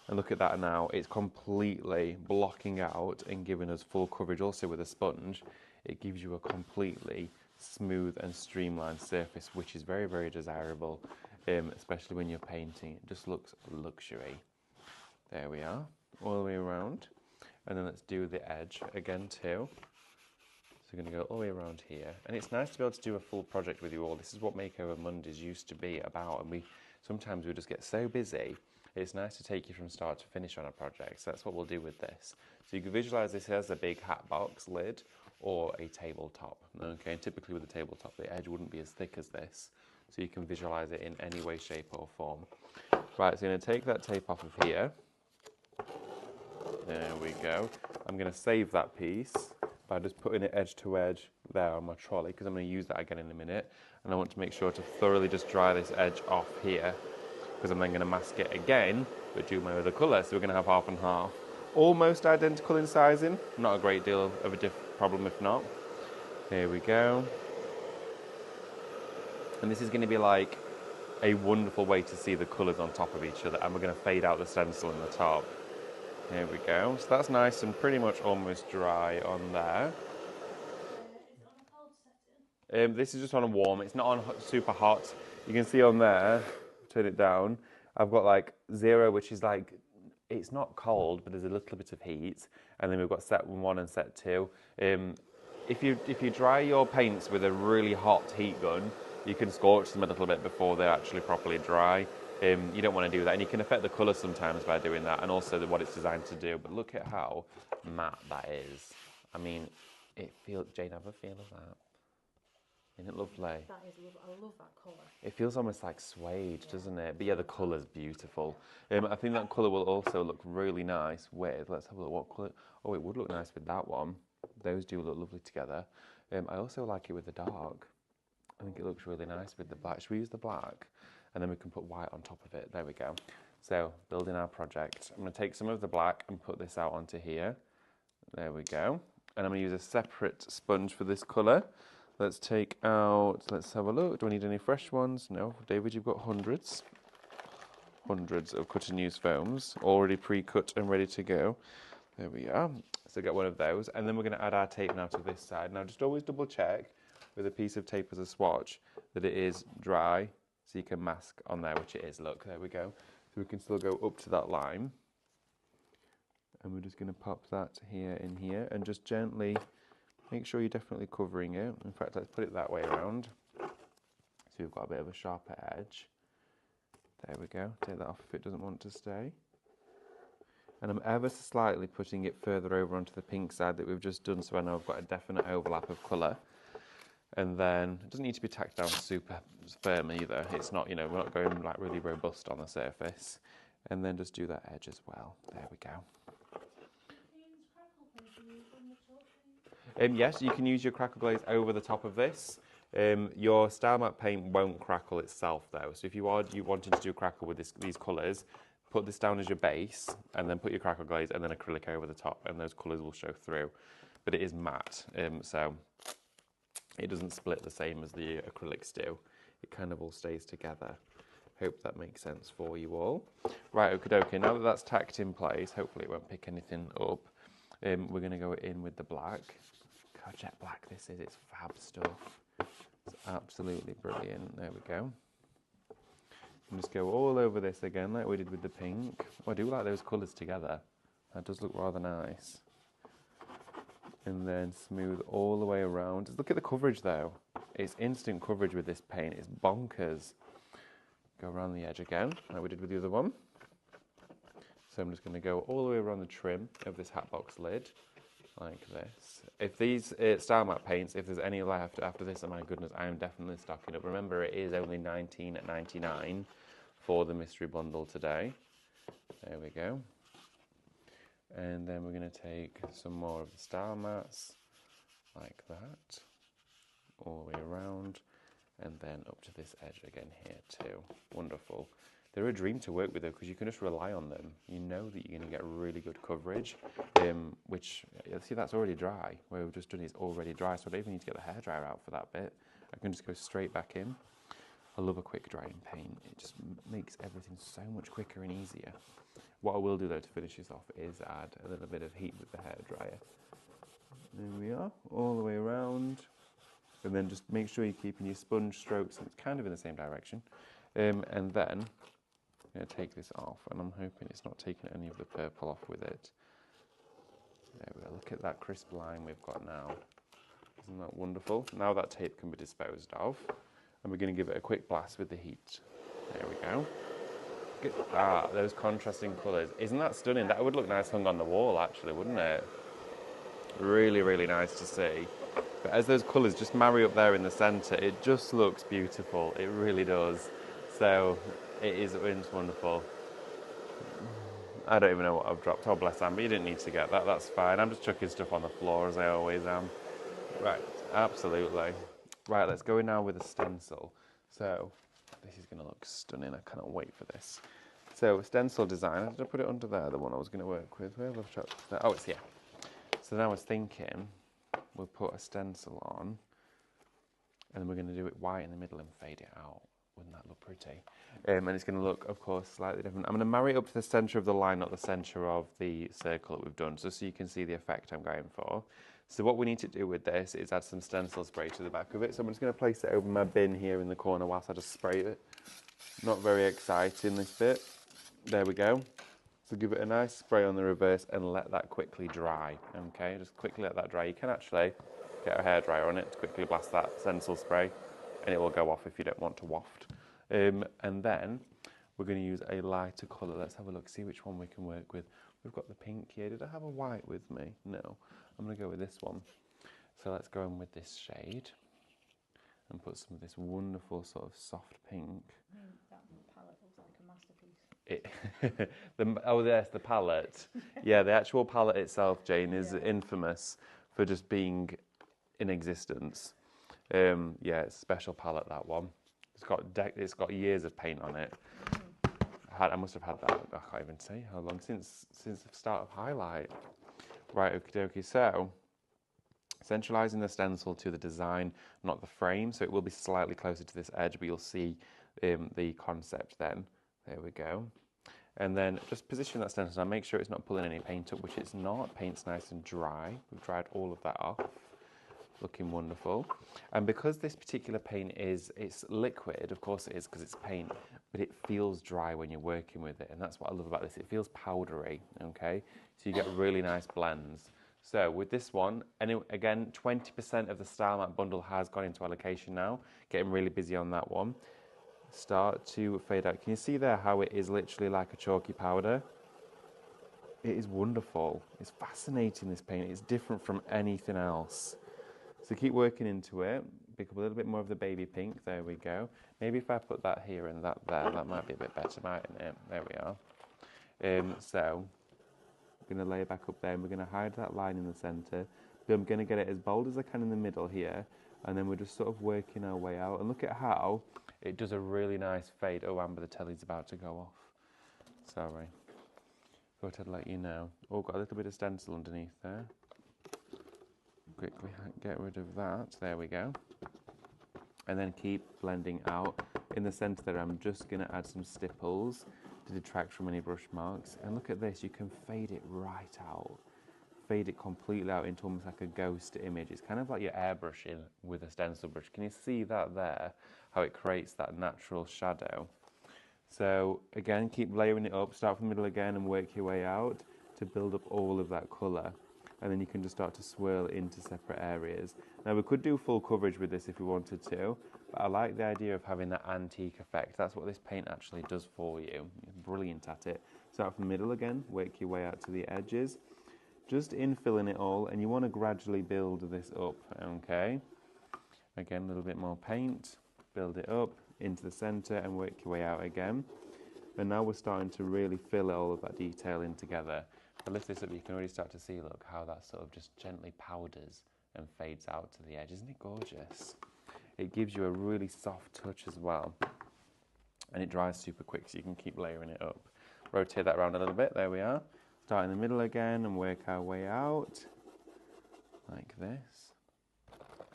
Speaker 2: And look at that now, it's completely blocking out and giving us full coverage. Also with a sponge, it gives you a completely smooth and streamlined surface, which is very, very desirable, especially when you're painting. It just looks luxury. There we are, all the way around. And then let's do the edge again too. So we're going to go all the way around here. And it's nice to be able to do a full project with you all. This is what Makeover Mondays used to be about. And sometimes we just get so busy. It's nice to take you from start to finish on a project. So that's what we'll do with this. So you can visualize this as a big hat box lid or a tabletop. Okay, and typically with a tabletop, the edge wouldn't be as thick as this. So you can visualize it in any way, shape or form. Right, so I'm going to take that tape off of here. There we go. I'm going to save that piece by just putting it edge to edge there on my trolley, because I'm going to use that again in a minute. And I want to make sure to thoroughly just dry this edge off here, because I'm then going to mask it again, but do my other colour. So we're going to have half and half. Almost identical in sizing. Not a great deal of a problem if not. Here we go. And this is going to be like a wonderful way to see the colours on top of each other. And we're going to fade out the stencil in the top. Here we go. So that's nice and pretty much almost dry on there.
Speaker 3: Is it on a cold setting?
Speaker 2: This is just on a warm. It's not on super hot. You can see on there, turn it down, I've got like 0, which is like, it's not cold, but there's a little bit of heat. And then we've got set 1 and set 2. If you dry your paints with a really hot heat gun, you can scorch them a little bit before they're actually properly dry. You don't want to do that, and you can affect the colour sometimes by doing that, and also what it's designed to do. But look at how matte that is. I mean, it feels. Jane, have a feel of that. Isn't it lovely?
Speaker 3: That is lovely. I love that colour.
Speaker 2: It feels almost like suede, doesn't it? But yeah, the colour's beautiful. I think that colour will also look really nice with. Let's have a look. What colour? Oh, it would look nice with that one. Those do look lovely together. I also like it with the dark. I think it looks really nice with the black. Should we use the black? And then we can put white on top of it. There we go. So, building our project. I'm going to take some of the black and put this out onto here. There we go. And I'm going to use a separate sponge for this colour. Let's take out, let's have a look. Do I need any fresh ones? No. David, you've got hundreds. Hundreds of cut and use foams, already pre-cut and ready to go. There we are. So get one of those. And then we're going to add our tape now to this side. Now, just always double check with a piece of tape as a swatch that it is dry. So you can mask on there, which it is. Look, there we go. So we can still go up to that line. And we're just going to pop that here in here and just gently make sure you're definitely covering it. In fact, let's put it that way around. So we've got a bit of a sharper edge. There we go. Take that off if it doesn't want to stay. And I'm ever so slightly putting it further over onto the pink side that we've just done, so I know I've got a definite overlap of colour. And then it doesn't need to be tacked down super firm either. It's not, we're not going like really robust on the surface. And then just do that edge as well. There we go. Yes, you can use your crackle glaze over the top of this. Your Star Matte paint won't crackle itself though. So if you wanting to do crackle with these colours, put this down as your base and then put your crackle glaze and then acrylic over the top, and those colours will show through. But it is matte, so it doesn't split the same as the acrylics do. It kind of all stays together. Hope that makes sense for you all. Right, okay, now that that's tacked in place, hopefully it won't pick anything up. We're going to go in with the black. God, jet black this is, it's fab stuff. It's absolutely brilliant. There we go. And just go all over this again like we did with the pink. Oh, I do like those colours together. That does look rather nice. And then smooth all the way around. Just look at the coverage though. It's instant coverage with this paint. It's bonkers. Go around the edge again, like we did with the other one. So I'm just going to go all the way around the trim of this hat box lid, like this. If these style matte paints, if there's any left after this, oh my goodness, I am definitely stocking up. Remember, it is only $19.99 for the mystery bundle today. There we go. And then we're going to take some more of the style mattes, like that, all the way around, and then up to this edge again here too. Wonderful. They're a dream to work with though, because you can just rely on them. You know that you're going to get really good coverage, which, see, that's already dry. Where we've just done is already dry, so I don't even need to get the hairdryer out for that bit. I can just go straight back in. I love a quick drying paint. It just makes everything so much quicker and easier. What I will do though to finish this off is add a little bit of heat with the hairdryer. There we are, all the way around. And then just make sure you're keeping your sponge strokes kind of in the same direction. And then I'm going to take this off, and I'm hoping it's not taking any of the purple off with it. There we go, look at that crisp line we've got now. Isn't that wonderful? Now that tape can be disposed of, and we're going to give it a quick blast with the heat. There we go. Those contrasting colours. Isn't that stunning? That would look nice hung on the wall actually, wouldn't it? Really, really nice to see. But as those colours just marry up there in the centre, it just looks beautiful. It really does. So it's wonderful. I don't even know what I've dropped. Oh, bless Amber, you didn't need to get that. That's fine. I'm just chucking stuff on the floor as I always am. Right, absolutely. Right, let's go in now with a stencil. So this is going to look stunning. I cannot wait for this. So stencil design. Did I put it under there, the one I was going to work with? Where have I shot? Oh, it's here. So now I was thinking we'll put a stencil on, and then we're going to do it white in the middle and fade it out. Wouldn't that look pretty? And it's going to look, of course, slightly different. I'm going to marry it up to the centre of the line, not the centre of the circle that we've done, just so you can see the effect I'm going for. So what we need to do with this is add some stencil spray to the back of it. So I'm just going to place it over my bin here in the corner whilst I just spray it. Not very exciting, this bit. There we go. So give it a nice spray on the reverse and let that quickly dry. Okay, just quickly let that dry. You can actually get a hairdryer on it to quickly blast that stencil spray, and it will go off if you don't want to waft. And then we're going to use a lighter colour. Let's have a look, see which one we can work with. We've got the pink here. Did I have a white with me? No. I'm going to go with this one. So let's go in with this shade and put some of this wonderful sort of soft pink.
Speaker 3: That palette looks like a masterpiece.
Speaker 2: Oh, there's the palette. Yeah, the actual palette itself, Jane, is infamous for just being in existence. Yeah, it's a special palette, that one. It's got years of paint on it. I must have had that, I can't even say how long, since the start of Highlight. Right, okie dokie. So, centralising the stencil to the design, not the frame, so it will be slightly closer to this edge, but you'll see the concept then. There we go. And then just position that stencil. Now make sure it's not pulling any paint up, which it's not. Paint's nice and dry. We've dried all of that off. Looking wonderful. And because this particular paint it's liquid, of course it is because it's paint, but it feels dry when you're working with it, and that's what I love about this. It feels powdery, okay? So you get really nice blends. So with this one, and again, 20% of the Style Matte bundle has gone into allocation now. Getting really busy on that one. Start to fade out. Can you see there how it is literally like a chalky powder? It is wonderful. It's fascinating, this paint. It's different from anything else. So keep working into it. Pick up a little bit more of the baby pink. There we go. Maybe if I put that here and that there, that might be a bit better, mightn't it? There we are. So I'm going to lay it back up there, and we're going to hide that line in the centre. But I'm going to get it as bold as I can in the middle here, and then we're just sort of working our way out. And look at how it does a really nice fade. Oh, Amber, the telly's about to go off. Sorry. Thought I'd let you know. Oh, got a little bit of stencil underneath there. Quickly get rid of that. There we go. And then keep blending out. In the centre there, I'm just going to add some stipples to detract from any brush marks. And look at this, you can fade it right out. Fade it completely out into almost like a ghost image. It's kind of like you're airbrushing with a stencil brush. Can you see that there? How it creates that natural shadow. So again, keep layering it up. Start from the middle again and work your way out to build up all of that colour. and then you can just start to swirl into separate areas. Now we could do full coverage with this if we wanted to, but I like the idea of having that antique effect. That's what this paint actually does for you. You're brilliant at it. Start from the middle again, work your way out to the edges, just infilling it all, and you want to gradually build this up, okay? Again, a little bit more paint, build it up into the center and work your way out again. And now we're starting to really fill all of that detail in together. If I lift this up, you can already start to see, look, how that sort of just gently powders and fades out to the edge. Isn't it gorgeous? It gives you a really soft touch as well. And it dries super quick, so you can keep layering it up. Rotate that around a little bit, there we are. Start in the middle again and work our way out, like this.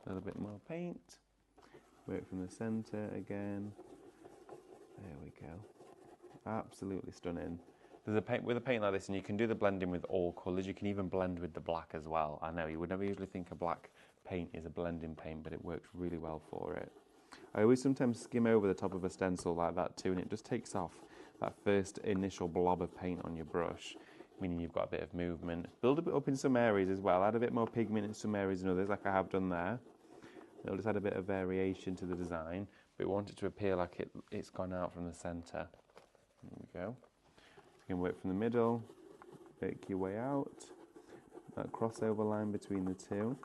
Speaker 2: A little bit more paint. Work from the center again. There we go. Absolutely stunning. There's a paint with a paint like this, and you can do the blending with all colours. You can even blend with the black as well. I know you would never usually think a black paint is a blending paint, but it works really well for it. I always sometimes skim over the top of a stencil like that too, and it just takes off that first initial blob of paint on your brush, meaning you've got a bit of movement. Build a bit up in some areas as well. Add a bit more pigment in some areas than others, like I have done there. It'll just add a bit of variation to the design, but we want it to appear like it's gone out from the centre. There we go. So you can work from the middle, work your way out, that crossover line between the two.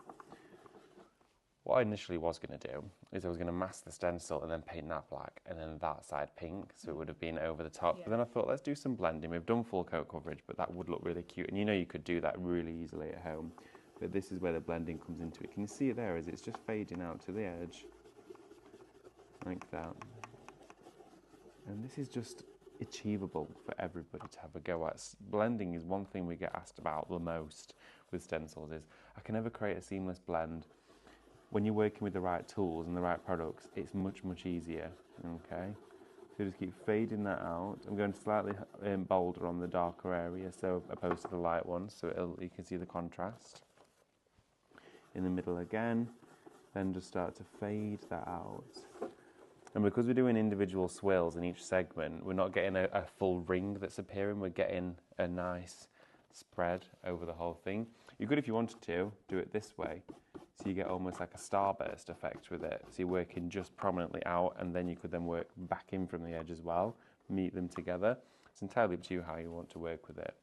Speaker 2: What I initially was going to do is I was going to mask the stencil and then paint that black and then that side pink, so it would have been over the top. Yeah. But then I thought, let's do some blending. We've done full coat coverage, but that would look really cute. And you know you could do that really easily at home. But this is where the blending comes into it. Can you see it there as it's just fading out to the edge? Like that. And this is just achievable for everybody to have a go at. Blending is one thing we get asked about the most with stencils, is I can never create a seamless blend. When you're working with the right tools and the right products, it's much, much easier, okay? So just keep fading that out. I'm going slightly bolder on the darker area, so opposed to the light one, so you can see the contrast. In the middle again, then just start to fade that out. And because we're doing individual swirls in each segment, we're not getting a full ring that's appearing, we're getting a nice spread over the whole thing. You could, if you wanted to, do it this way. So you get almost like a starburst effect with it. So you're working just prominently out, and then you could then work back in from the edge as well, meet them together. It's entirely up to you how you want to work with it.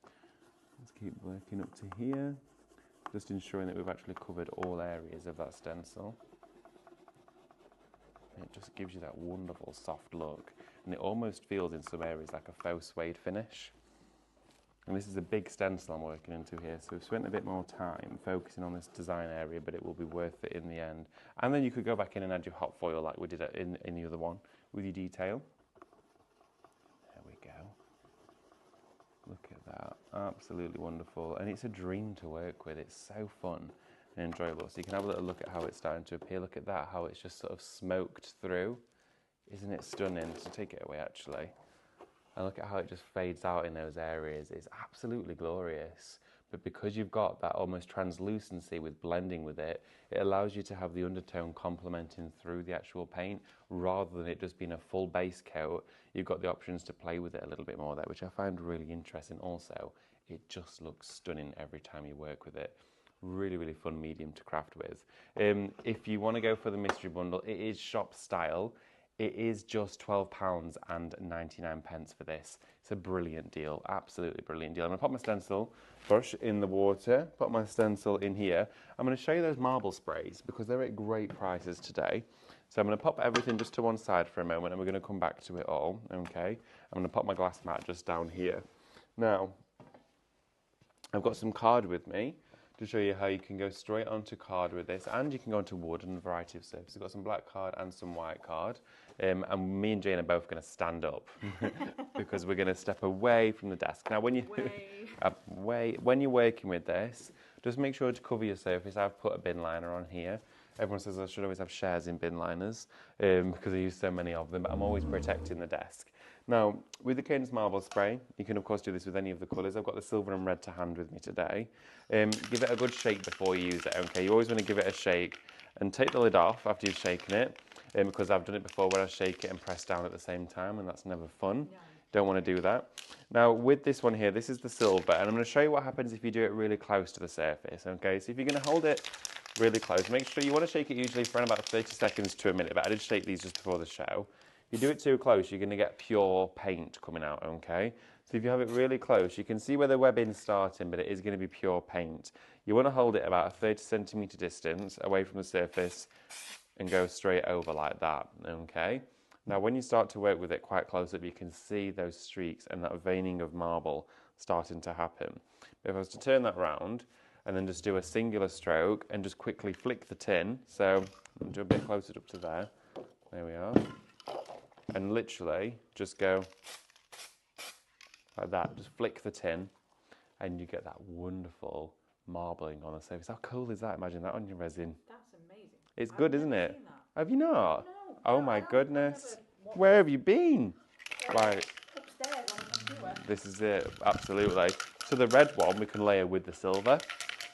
Speaker 2: Let's keep working up to here, just ensuring that we've actually covered all areas of that stencil. It just gives you that wonderful soft look, and it almost feels in some areas like a faux suede finish. And this is a big stencil I'm working into here, so we've spent a bit more time focusing on this design area, but it will be worth it in the end. And then you could go back in and add your hot foil like we did in the other one with your detail. There we go. Look at that, absolutely wonderful. And it's a dream to work with, it's so fun and enjoyable. So you can have a little look at how it's starting to appear. Look at that, how it's just sort of smoked through. Isn't it stunning? So take it away actually. And look at how it just fades out in those areas. It's absolutely glorious. But because you've got that almost translucency with blending with it, it allows you to have the undertone complementing through the actual paint rather than it just being a full base coat. You've got the options to play with it a little bit more there, which I find really interesting also. It just looks stunning every time you work with it. Really, really fun medium to craft with. If you want to go for the mystery bundle, it is shop style. It is just £12.99 for this. It's a brilliant deal, absolutely brilliant deal. I'm going to pop my stencil brush in the water, put my stencil in here. I'm going to show you those marble sprays because they're at great prices today. So I'm going to pop everything just to one side for a moment and we're going to come back to it all, okay? I'm going to pop my glass mat just down here. Now, I've got some card with me to show you how you can go straight onto card with this, and you can go onto wood and a variety of surfaces. I've got some black card and some white card, and me and Jane are both going to stand up because we're going to step away from the desk. Now, when you're working with this, just make sure to cover your surface. I've put a bin liner on here. Everyone says I should always have shares in bin liners because I use so many of them, but I'm always protecting the desk. Now, with the Cadence Marble Spray, you can of course do this with any of the colours. I've got the silver and red to hand with me today. Give it a good shake before you use it, okay? You always want to give it a shake and take the lid off after you've shaken it, because I've done it before where I shake it and press down at the same time, and that's never fun. Don't want to do that. Now with this one here, this is the silver, and I'm going to show you what happens if you do it really close to the surface. Okay, so if you're going to hold it really close, make sure you want to shake it usually for around about 30 seconds to a minute, but I did shake these just before the show. If you do it too close, you're going to get pure paint coming out, okay? So if you have it really close, you can see where the webbing's starting, but it is going to be pure paint. You want to hold it about a 30 centimetre distance away from the surface and go straight over like that, okay? Now when you start to work with it quite close up, you can see those streaks and that veining of marble starting to happen. But if I was to turn that round and then just do a singular stroke and just quickly flick the tin, so I'll do a bit closer up to there, there we are, and literally just go like that, just flick the tin and you get that wonderful marbling on the surface. How cool is that? Imagine that on your resin.
Speaker 3: That's amazing.
Speaker 2: It's good, isn't it?
Speaker 3: Seen that.
Speaker 2: Have you not?
Speaker 3: No.
Speaker 2: Oh
Speaker 3: No,
Speaker 2: my
Speaker 3: I haven't.
Speaker 2: goodness.
Speaker 3: I've never
Speaker 2: Where have you been? Right,
Speaker 3: upstairs on the computer.
Speaker 2: this is it, absolutely. So the red one we can layer with the silver.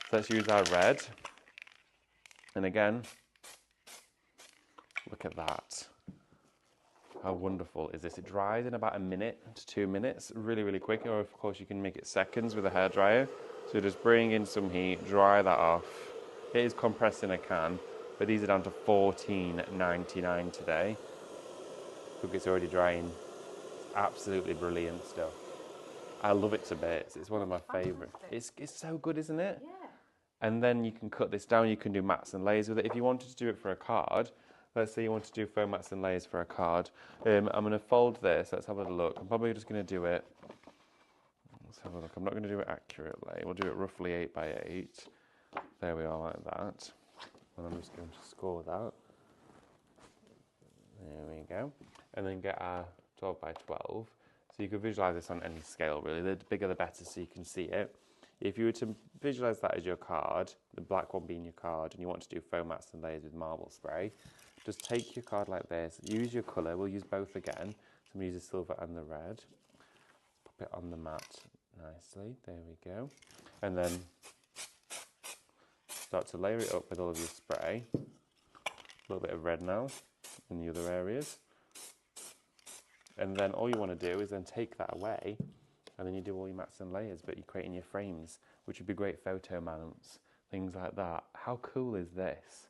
Speaker 2: So let's use our red. And again, look at that. How wonderful is this? It dries in about a minute to 2 minutes, really, really quick. Or of course you can make it seconds with a hairdryer. So just bring in some heat, dry that off. It is compressed in a can, but these are down to $14.99 today. Look, it's already drying. Absolutely brilliant stuff. I love it to bits. It's one of my favourite. It's so good, isn't it?
Speaker 3: Yeah.
Speaker 2: And then you can cut this down. You can do mats and layers with it. If you wanted to do it for a card, let's say you want to do foam mats and layers for a card. I'm going to fold this. Let's have a look. I'm probably just going to do it. Let's have a look. I'm not going to do it accurately. We'll do it roughly 8 by 8. There we are, like that. And I'm just going to score that. There we go. And then get our 12 by 12. So you can visualise this on any scale, really. The bigger the better, so you can see it. If you were to visualise that as your card, the black one being your card, and you want to do foam mats and layers with marble spray, just take your card like this, use your colour, we'll use both again. So I'm going to use the silver and the red. Pop it on the mat nicely, there we go. And then start to layer it up with all of your spray. A little bit of red now in the other areas. And then all you want to do is then take that away, and then you do all your mats and layers, but you're creating your frames, which would be great photo mounts, things like that. How cool is this?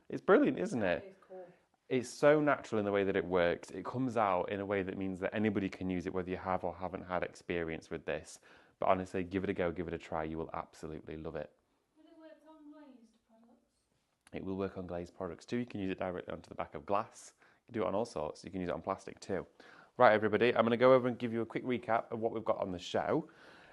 Speaker 2: It's brilliant, isn't it?
Speaker 3: It is cool.
Speaker 2: It's so natural in the way that it works. It comes out in a way that means that anybody can use it, whether you have or haven't had experience with this. But honestly, give it a go, give it a try. You will absolutely love it.
Speaker 3: Will it work on glazed products?
Speaker 2: It will work on glazed products too. You can use it directly onto the back of glass. You can do it on all sorts. You can use it on plastic too. Right, everybody, I'm going to go over and give you a quick recap of what we've got on the show.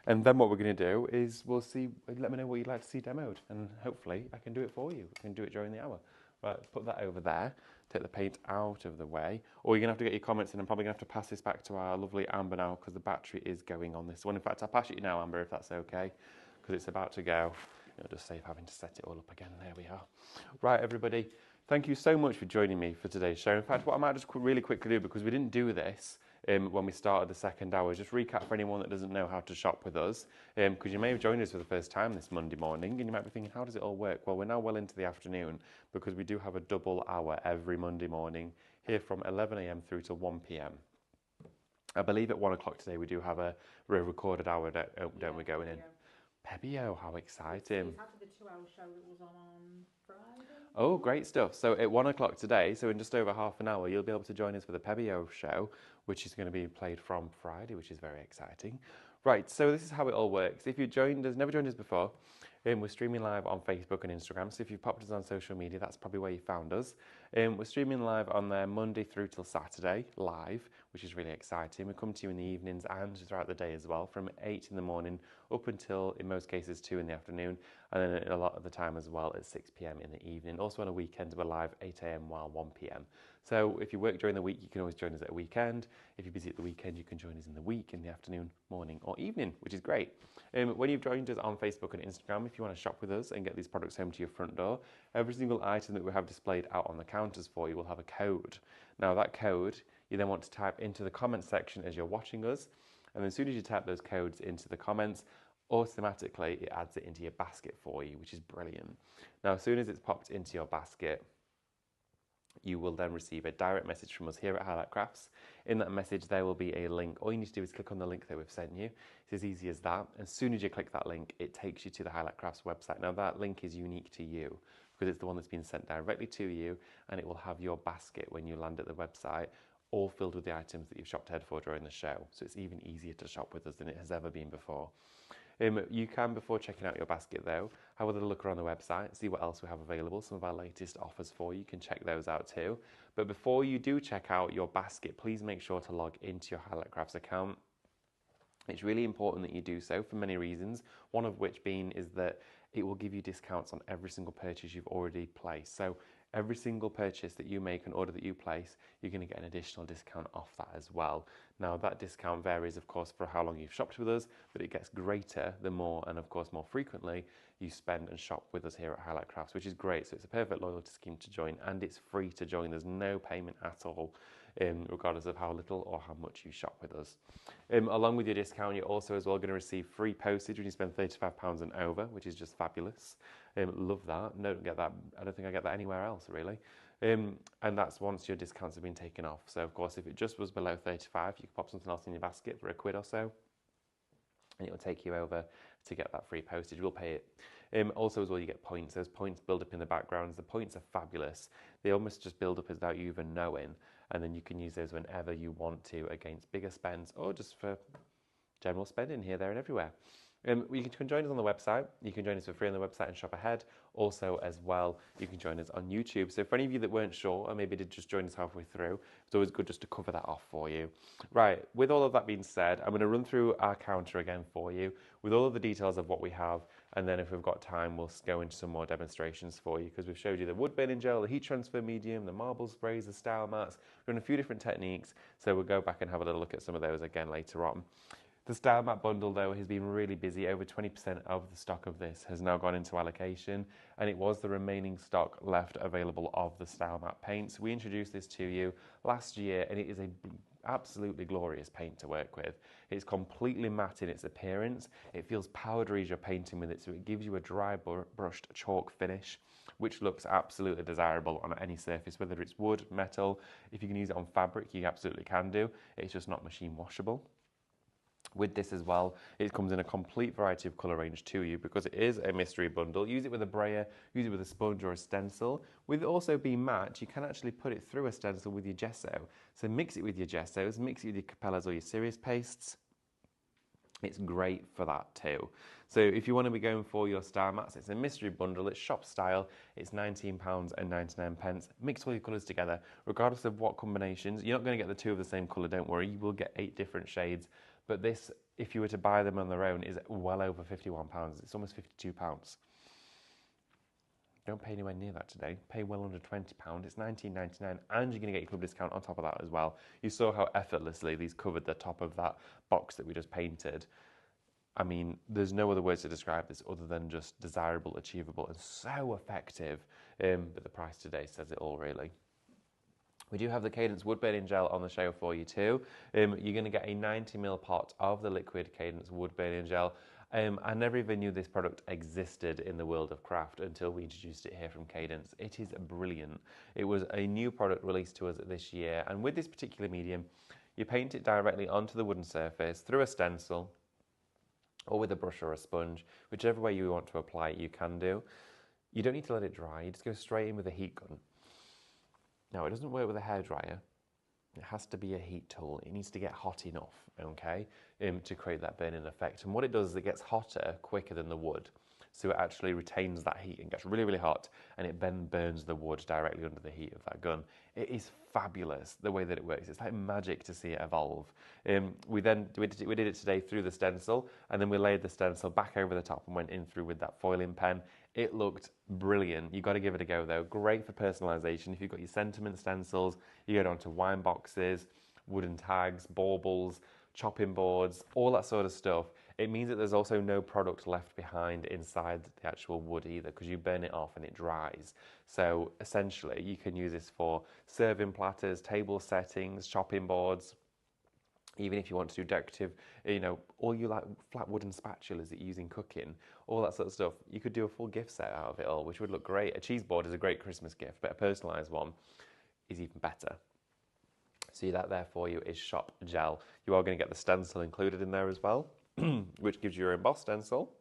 Speaker 2: And then what we're going to do is we'll see, let me know what you'd like to see demoed. And hopefully I can do it for you. I can do it during the hour. Right, put that over there. Take the paint out of the way. Or you're going to have to get your comments in. I'm probably going to have to pass this back to our lovely Amber now because the battery is going on this one. In fact, I'll pass it you now, Amber, if that's okay, because it's about to go. It'll just save having to set it all up again. There we are. Right, everybody. Thank you so much for joining me for today's show. In fact, what I might just really quickly do, because we didn't do this when we started the second hour, just recap for anyone that doesn't know how to shop with us, because you may have joined us for the first time this Monday morning, and you might be thinking, how does it all work? Well, we're now well into the afternoon, because we do have a double hour every Monday morning, here from 11 a.m. through to 1 p.m. I believe at 1 o'clock today we do have a recorded hour, don't we, going in? Pebio, how exciting.
Speaker 3: It's after the 2-hour show that was on Friday.
Speaker 2: Oh, great stuff. So at 1 o'clock today, so in just over half an hour, you'll be able to join us for the Pebio show, which is going to be played from Friday, which is very exciting. Right, so this is how it all works. If you joined us, never joined us before, we're streaming live on Facebook and Instagram. So if you've popped us on social media, that's probably where you found us. We're streaming live on there Monday through till Saturday, live, which is really exciting. We come to you in the evenings and throughout the day as well, from 8 in the morning up until, in most cases, 2 in the afternoon. And then a lot of the time as well at 6 p.m. in the evening. Also on a weekend, we're live 8 a.m. while 1 p.m. So if you work during the week, you can always join us at a weekend. If you're busy at the weekend, you can join us in the week, in the afternoon, morning or evening, which is great. When you've joined us on Facebook and Instagram, if you want to shop with us and get these products home to your front door, every single item that we have displayed out on the counters for you will have a code. Now that code, you then want to type into the comments section as you're watching us. And then as soon as you type those codes into the comments, automatically it adds it into your basket for you, which is brilliant. Now, as soon as it's popped into your basket, you will then receive a direct message from us here at Highlight Crafts. In that message, there will be a link. All you need to do is click on the link that we've sent you. It's as easy as that. As soon as you click that link, it takes you to the Highlight Crafts website. Now, that link is unique to you because it's the one that's been sent directly to you, and it will have your basket when you land at the website, all filled with the items that you've shopped ahead for during the show. So it's even easier to shop with us than it has ever been before. You can, before checking out your basket though, have a little look around the website, see what else we have available, some of our latest offers for you. You can check those out too. But before you do check out your basket, please make sure to log into your Highlight Crafts account. It's really important that you do so for many reasons, one of which being is that it will give you discounts on every single purchase you've already placed. So every single purchase that you make, an order that you place, you're going to get an additional discount off that as well. Now that discount varies, of course, for how long you've shopped with us, but it gets greater the more, and of course more frequently, you spend and shop with us here at Highlight Crafts, which is great. So it's a perfect loyalty scheme to join, and it's free to join. There's no payment at all, regardless of how little or how much you shop with us. Along with your discount, you're also as well going to receive free postage when you spend £35 and over, which is just fabulous. Love that. No, don't get that. I don't think I get that anywhere else really. And that's once your discounts have been taken off. So of course, if it just was below 35, you could pop something else in your basket for £1 or so, and it will take you over to get that free postage. We'll pay it. Also as well, you get points. Those points build up in the backgrounds. The points are fabulous. They almost just build up without you even knowing, and then you can use those whenever you want to against bigger spends or just for general spending here, there and everywhere. You can join us on the website. You can join us for free on the website and shop ahead. Also, as well, you can join us on YouTube. So for any of you that weren't sure or maybe did just join us halfway through, it's always good just to cover that off for you. Right, with all of that being said, I'm going to run through our counter again for you with all of the details of what we have. And then if we've got time, we'll go into some more demonstrations for you, because we've showed you the wood burning gel, the heat transfer medium, the marble sprays, the style mats. We've done a few different techniques. So we'll go back and have a little look at some of those again later on. The style mat bundle though has been really busy. Over 20% of the stock of this has now gone into allocation, and it was the remaining stock left available of the style mat paints. We introduced this to you last year, and it is a absolutely glorious paint to work with. It's completely matte in its appearance. It feels powdery as you're painting with it, so it gives you a dry brushed chalk finish, which looks absolutely desirable on any surface, whether it's wood, metal. If you can use it on fabric, you absolutely can do. It's just not machine washable. With this as well, it comes in a complete variety of colour range to you because it is a mystery bundle. Use it with a brayer, use it with a sponge or a stencil. With it also being matte, you can actually put it through a stencil with your gesso. So mix it with your gessos, mix it with your Capellas or your serious pastes. It's great for that too. So if you want to be going for your star mats, it's a mystery bundle, it's shop style, it's £19.99. Mix all your colours together, regardless of what combinations. You're not going to get the two of the same colour, don't worry, you will get 8 different shades. But this, if you were to buy them on their own, is well over £51. It's almost £52. Don't pay anywhere near that today. Pay well under £20. It's £19.99, and you're going to get your club discount on top of that as well. You saw how effortlessly these covered the top of that box that we just painted. I mean, there's no other words to describe this other than just desirable, achievable, and so effective. But the price today says it all, really. We do have the Cadence wood burning gel on the show for you too. You're going to get a 90ml pot of the liquid Cadence wood burning gel. I never even knew this product existed in the world of craft until we introduced it here from Cadence. It is brilliant. It was a new product released to us this year, and with this particular medium, you paint it directly onto the wooden surface through a stencil or with a brush or a sponge, whichever way you want to apply it you can do. You don't need to let it dry, you just go straight in with a heat gun. Now, it doesn't work with a hairdryer. It has to be a heat tool. It needs to get hot enough, okay, to create that burning effect. And what it does is it gets hotter quicker than the wood. So it actually retains that heat and gets really, really hot, and it then burns the wood directly under the heat of that gun. It is fabulous the way that it works. It's like magic to see it evolve. We did it today through the stencil, and then we laid the stencil back over the top and went in through with that foiling pen. It looked brilliant. You've got to give it a go though. Great for personalisation. If you've got your sentiment stencils, you go down to wine boxes, wooden tags, baubles, chopping boards, all that sort of stuff. It means that there's also no product left behind inside the actual wood either, because you burn it off and it dries. So essentially you can use this for serving platters, table settings, chopping boards. Even if you want to do decorative, all you like flat wooden spatulas that you use in cooking, all that sort of stuff, you could do a full gift set out of it all, which would look great. A cheese board is a great Christmas gift, but a personalised one, is even better. See, that there for you is Shop Gel. You are going to get the stencil included in there as well, which gives you your embossed stencil,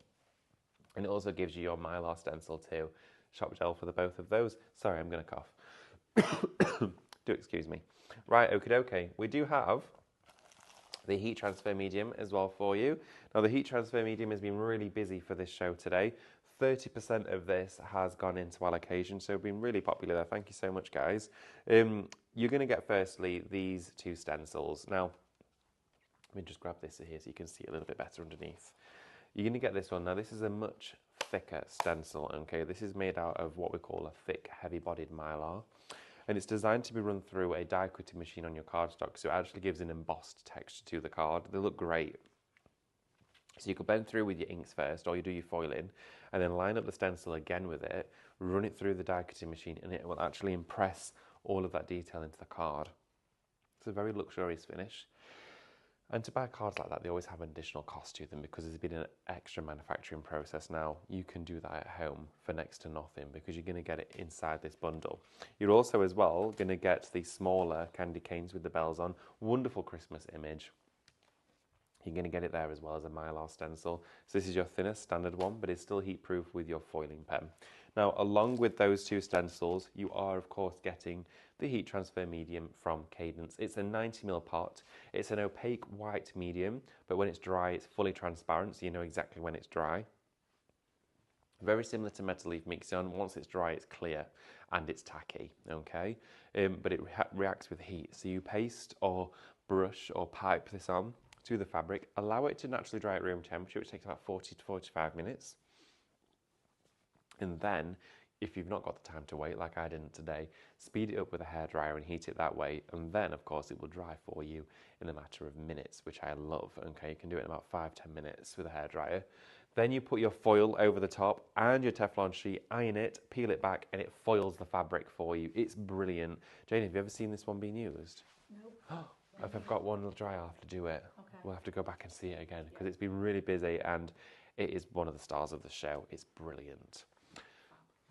Speaker 2: and it also gives you your Mylar stencil too. Shop Gel for the both of those. Sorry, I'm going to cough. Do excuse me. Right, okie dokie. We do have the heat transfer medium as well for you. Now, the heat transfer medium has been really busy for this show today. 30% of this has gone into allocation, so been really popular there. Thank you so much, guys. You're going to get, firstly, these two stencils. Now, let me just grab this here so you can see it a little bit better underneath. You're going to get this one. Now, this is a much thicker stencil, okay? This is made out of what we call a thick, heavy-bodied Mylar. And it's designed to be run through a die cutting machine on your cardstock, so it actually gives an embossed texture to the card. They look great. So you could bend through with your inks first, or you do your foiling, and then line up the stencil again with it, run it through the die cutting machine, and it will actually impress all of that detail into the card. It's a very luxurious finish. And to buy cards like that, they always have an additional cost to them because there's been an extra manufacturing process. Now, you can do that at home for next to nothing because you're going to get it inside this bundle. You're also, as well, going to get the smaller candy canes with the bells on. Wonderful Christmas image. You're going to get it there as well as a Mylar stencil. So this is your thinnest standard one, but it's still heat proof with your foiling pen. Now, along with those two stencils, you are, of course, getting the heat transfer medium from Cadence. It's a 90ml pot. It's an opaque white medium, but when it's dry, it's fully transparent, so you know exactly when it's dry. Very similar to Metal Leaf Mixon. Once it's dry, it's clear and it's tacky, okay? But it reacts with heat. So you paste or brush or pipe this on to the fabric, allow it to naturally dry at room temperature, which takes about 40 to 45 minutes. And then, if you've not got the time to wait, like I didn't today, speed it up with a hairdryer and heat it that way. And then, of course, it will dry for you in a matter of minutes, which I love. Okay, you can do it in about 5-10 minutes with a hairdryer. Then you put your foil over the top and your Teflon sheet, iron it, peel it back, and it foils the fabric for you. It's brilliant. Jane, have you ever seen this one being used?
Speaker 3: No.
Speaker 2: If I've got one dry, I'll have to do it.
Speaker 3: Okay.
Speaker 2: We'll have to go back and see it again because it's been really busy and it is one of the stars of the show. It's brilliant.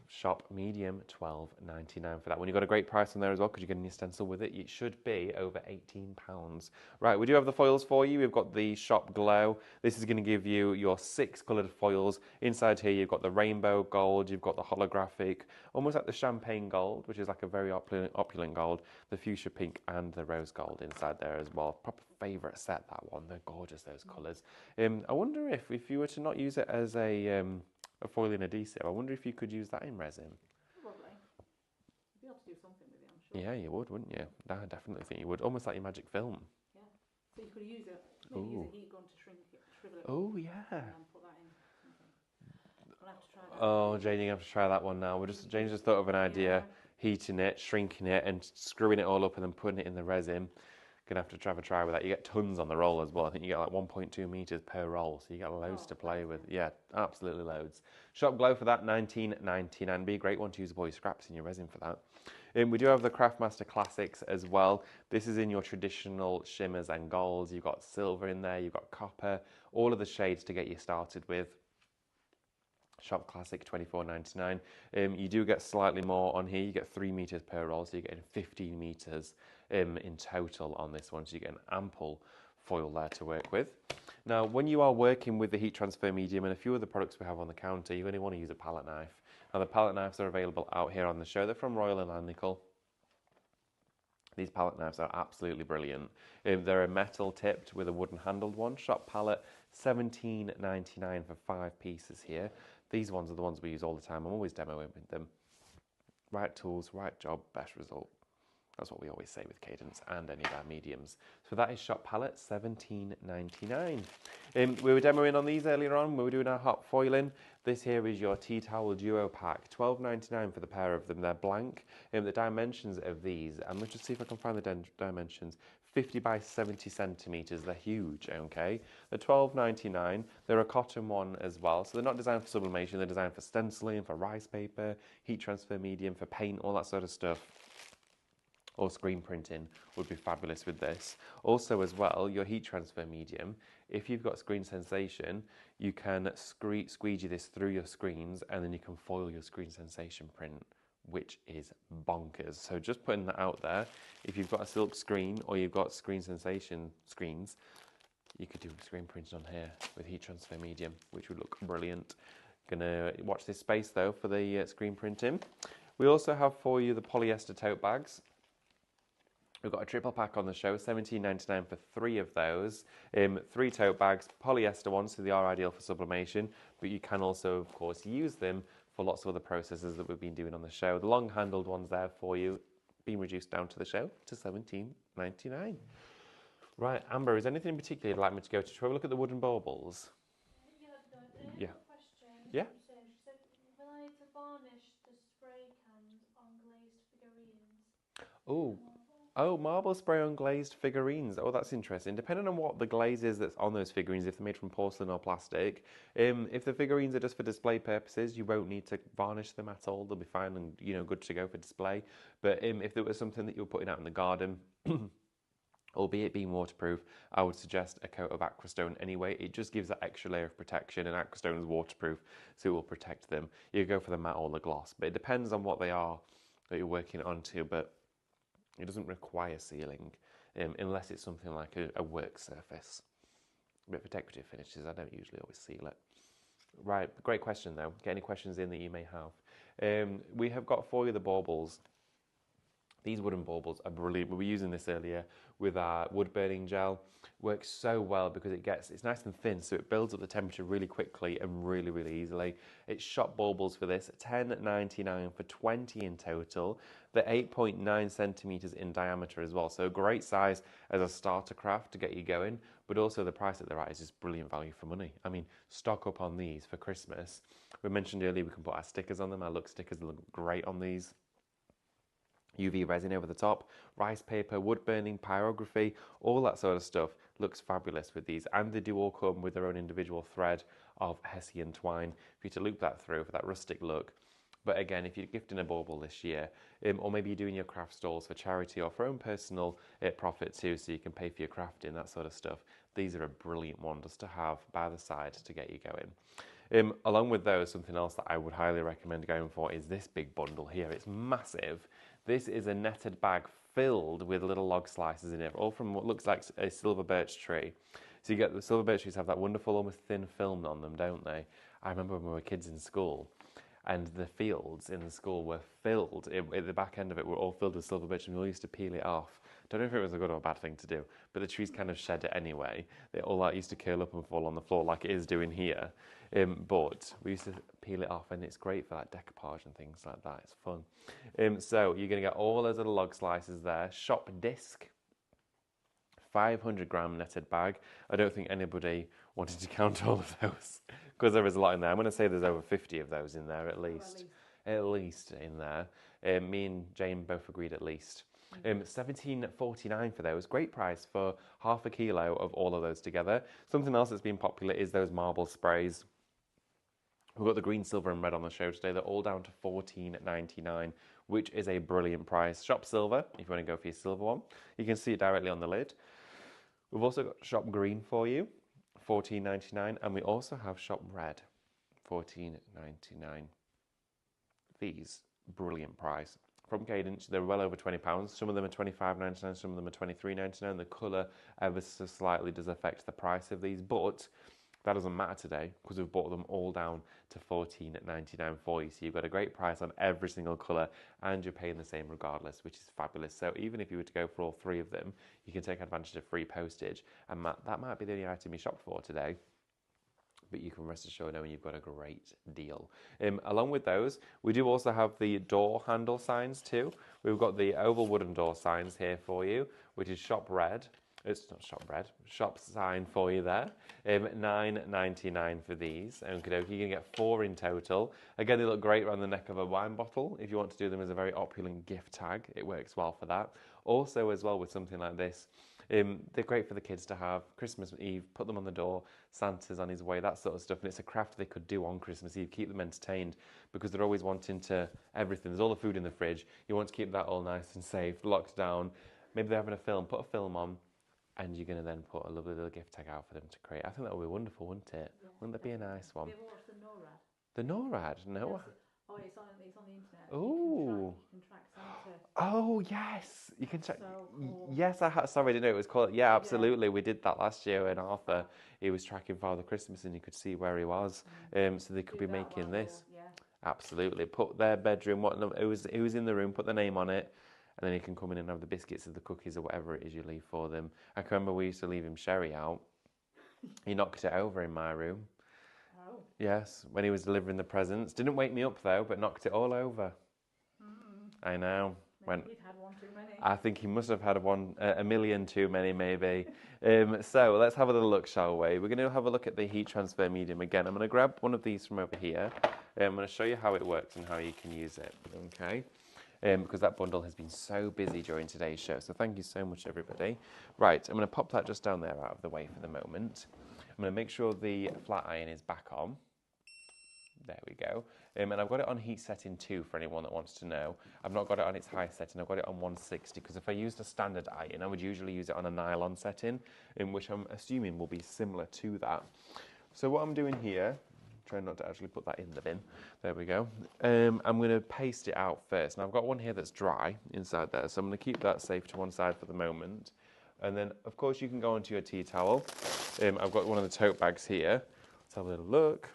Speaker 2: Shop medium, $12.99 for that one. You've got a great price on there as well because you're getting your stencil with it. It should be over £18. Right, we do have the foils for you. We've got the Shop Glow. This is going to give you your 6 coloured foils. Inside here, you've got the rainbow gold, you've got the holographic, almost like the champagne gold, which is like a very opulent gold, the fuchsia pink and the rose gold inside there as well. Proper favourite set, that one. They're gorgeous, those colours. I wonder if you were to not use it as a foiling adhesive, I wonder if you could use that in resin.
Speaker 3: Probably. You'd be able to do something with it, I'm sure.
Speaker 2: Yeah, you would, wouldn't you? I definitely think you would. Almost like your magic film.
Speaker 3: Yeah. So you could use it. Maybe use a heat gun to shrink it, shrivel it.
Speaker 2: Oh, yeah.
Speaker 3: And then put that in something. I'll have to try that.
Speaker 2: Oh, Jane, you have to try that one now. Jane's just thought of an idea, heating it, shrinking it, and screwing it all up and then putting it in the resin. Gonna have to have a try with that. You get tons on the roll as well. I think you get like 1.2 meters per roll, so you get loads to play with. Yeah, absolutely loads. Shop Glow for that, $19.99. Be a great one to use boy scraps in your resin for that. We do have the Craftmaster Classics as well. This is in your traditional shimmers and golds. You've got silver in there, you've got copper, all of the shades to get you started with. Shop Classic, $24.99. You do get slightly more on here. You get 3 meters per roll, so you're getting 15 meters in total on this one. So you get an ample foil there to work with. Now, when you are working with the heat transfer medium and a few of the products we have on the counter, you only want to use a palette knife. Now, the palette knives are available out here on the show. They're from Royal and Langnickel. These palette knives are absolutely brilliant. They're a metal tipped with a wooden handled one. Shop palette, $17.99 for 5 pieces here. These ones are the ones we use all the time. I'm always demoing with them. Right tools, right job, best result. That's what we always say with Cadence and any of our mediums. So that is Shop Palette, $17.99. We were demoing on these earlier on. We were doing our hot foiling. This here is your Tea Towel Duo Pack, $12.99 for the pair of them. They're blank. The dimensions of these, and let's just see if I can find the dimensions. 50 by 70 centimeters. They're huge, okay? They're $12.99. They're a cotton one as well. So they're not designed for sublimation. They're designed for stenciling, for rice paper, heat transfer medium, for paint, all that sort of stuff. Or screen printing would be fabulous with this. Also as well, your heat transfer medium, if you've got screen sensation, you can squeegee this through your screens and then you can foil your screen sensation print which is bonkers. So just putting that out there, if you've got a silk screen or you've got Screen Sensation screens, you could do screen printing on here with heat transfer medium, which would look brilliant. Gonna watch this space though for the screen printing. We also have for you the polyester tote bags. We've got a triple pack on the show, $17.99 for 3 of those. 3 tote bags, polyester ones, so they are ideal for sublimation, but you can also, of course, use them for lots of other processes that we've been doing on the show. The long-handled ones there for you, being reduced down to the show to $17.99. Right, Amber, is there anything in particular you'd like me to go to? Shall we look at the wooden baubles?
Speaker 3: Yeah. Question.
Speaker 2: Yeah.
Speaker 3: So she said, will I need to varnish the spray cans on glazed figurines?
Speaker 2: Oh, marble spray on glazed figurines. Oh, that's interesting. Depending on what the glaze is that's on those figurines, if they're made from porcelain or plastic, if the figurines are just for display purposes, you won't need to varnish them at all. They'll be fine and good to go for display. But if there was something that you were putting out in the garden, albeit being waterproof, I would suggest a coat of Aquastone anyway. It just gives that extra layer of protection, and Aquastone is waterproof, so it will protect them. You go for the matte or the gloss, but it depends on what they are that you're working onto, but it doesn't require sealing unless it's something like a work surface. But for decorative finishes, I don't usually always seal it. Right, great question though. Get any questions in that you may have. We have got for you the baubles. These wooden baubles are brilliant. We were using this earlier with our wood burning gel. Works so well because it's nice and thin, so it builds up the temperature really quickly and really, really easily. It's shop baubles for this, $10.99 for 20 in total. They're 8.9 centimeters in diameter as well, so a great size as a starter craft to get you going, but also the price that they're at is just brilliant value for money. I mean, stock up on these for Christmas. We mentioned earlier we can put our stickers on them. Our look stickers look great on these. UV resin over the top, rice paper, wood burning, pyrography, all that sort of stuff looks fabulous with these. And they do all come with their own individual thread of Hessian twine for you to loop that through for that rustic look. But again, if you're gifting a bauble this year, or maybe you're doing your craft stalls for charity or for own personal profit too, so you can pay for your crafting, that sort of stuff, these are a brilliant one just to have by the side to get you going. Along with those, something else that I would highly recommend going for is this big bundle here. It's massive. This is a netted bag filled with little log slices in it, all from what looks like a silver birch tree. So you get the silver birch trees have that wonderful, almost thin film on them, don't they? I remember when we were kids in school, and the fields in the school were filled, at the back end of it were all filled with silver birch, and we all used to peel it off. Don't know if it was a good or a bad thing to do, but the trees kind of shed it anyway. They all that used to curl up and fall on the floor like it is doing here. But we used to peel it off, and it's great for like decoupage and things like that. It's fun. So you're going to get all those little log slices there. Shop disc, 500 gram netted bag. I don't think anybody wanted to count all of those because there is a lot in there. I'm going to say there's over 50 of those in there at least. At least in there. Me and Jane both agreed at least. $17.49 for those. Great price for half a kilo of all of those together. Something else that's been popular is those marble sprays. We've got the green, silver and red on the show today. They're all down to $14.99, which is a brilliant price. Shop silver, if you want to go for your silver one. You can see it directly on the lid. We've also got shop green for you, $14.99, and we also have shop red, $14.99. These, brilliant price. From Cadence, they're well over £20. Some of them are $25.99, some of them are $23.99. The colour ever so slightly does affect the price of these, but that doesn't matter today because we've bought them all down to $14.99 for you. So you've got a great price on every single colour and you're paying the same regardless, which is fabulous. So even if you were to go for all 3 of them, you can take advantage of free postage, and that might be the only item you shop for today. But you can rest assured knowing you've got a great deal. Along with those, we do also have the door handle signs too. We've got the oval wooden door signs here for you, which is shop red. It's not shop red, shop sign for you there. $9.99 for these. Okay, you're going to get 4 in total. Again, they look great around the neck of a wine bottle. If you want to do them as a very opulent gift tag, it works well for that. Also, as well with something like this, they're great for the kids to have. Christmas Eve, put them on the door, Santa's on his way, that sort of stuff. And it's a craft they could do on Christmas Eve, keep them entertained because they're always wanting to everything. There's all the food in the fridge. You want to keep that all nice and safe, locked down. Maybe they're having a film, put a film on, and you're going to then put a lovely little gift tag out for them to create. I think that would be wonderful, wouldn't it? Yeah, wouldn't that be a nice one?
Speaker 3: Have you ever watched the NORAD?
Speaker 2: The NORAD? No.
Speaker 3: Yes.
Speaker 4: Oh, it's on the internet.
Speaker 2: Ooh.
Speaker 4: You can track Santa.
Speaker 2: Oh, yes. You can check.
Speaker 4: So cool.
Speaker 2: Yes, sorry, I didn't know it was called. Yeah, absolutely. We did that last year in Arthur. He was tracking Father Christmas and you could see where he was. So they could be making this.
Speaker 4: Yeah.
Speaker 2: Absolutely. Put their bedroom, who was in the room, put the name on it, and then he can come in and have the biscuits or the cookies or whatever it is you leave for them. I can remember we used to leave him sherry out. He knocked it over in my room.
Speaker 4: Oh.
Speaker 2: Yes, when he was delivering the presents. Didn't wake me up though, but knocked it all over. I know.
Speaker 4: Maybe he'd had one too many.
Speaker 2: I think he must have had a million too many, maybe. So let's have a little look, shall we? We're going to have a look at the heat transfer medium again. I'm going to grab one of these from over here. I'm going to show you how it works and how you can use it, okay? Because that bundle has been so busy during today's show. So thank you so much, everybody. Right, I'm going to pop that just down there out of the way for the moment. I'm going to make sure the flat iron is back on. There we go. And I've got it on heat setting 2 for anyone that wants to know. I've not got it on its high setting, I've got it on 160 because if I used a standard iron, I would usually use it on a nylon setting, in which I'm assuming will be similar to that. So what I'm doing here, trying not to actually put that in the bin, there we go. I'm going to paste it out first. Now I've got one here that's dry inside there, so I'm going to keep that safe to one side for the moment. And then, of course, you can go onto your tea towel. I've got one of the tote bags here. Let's have a little look.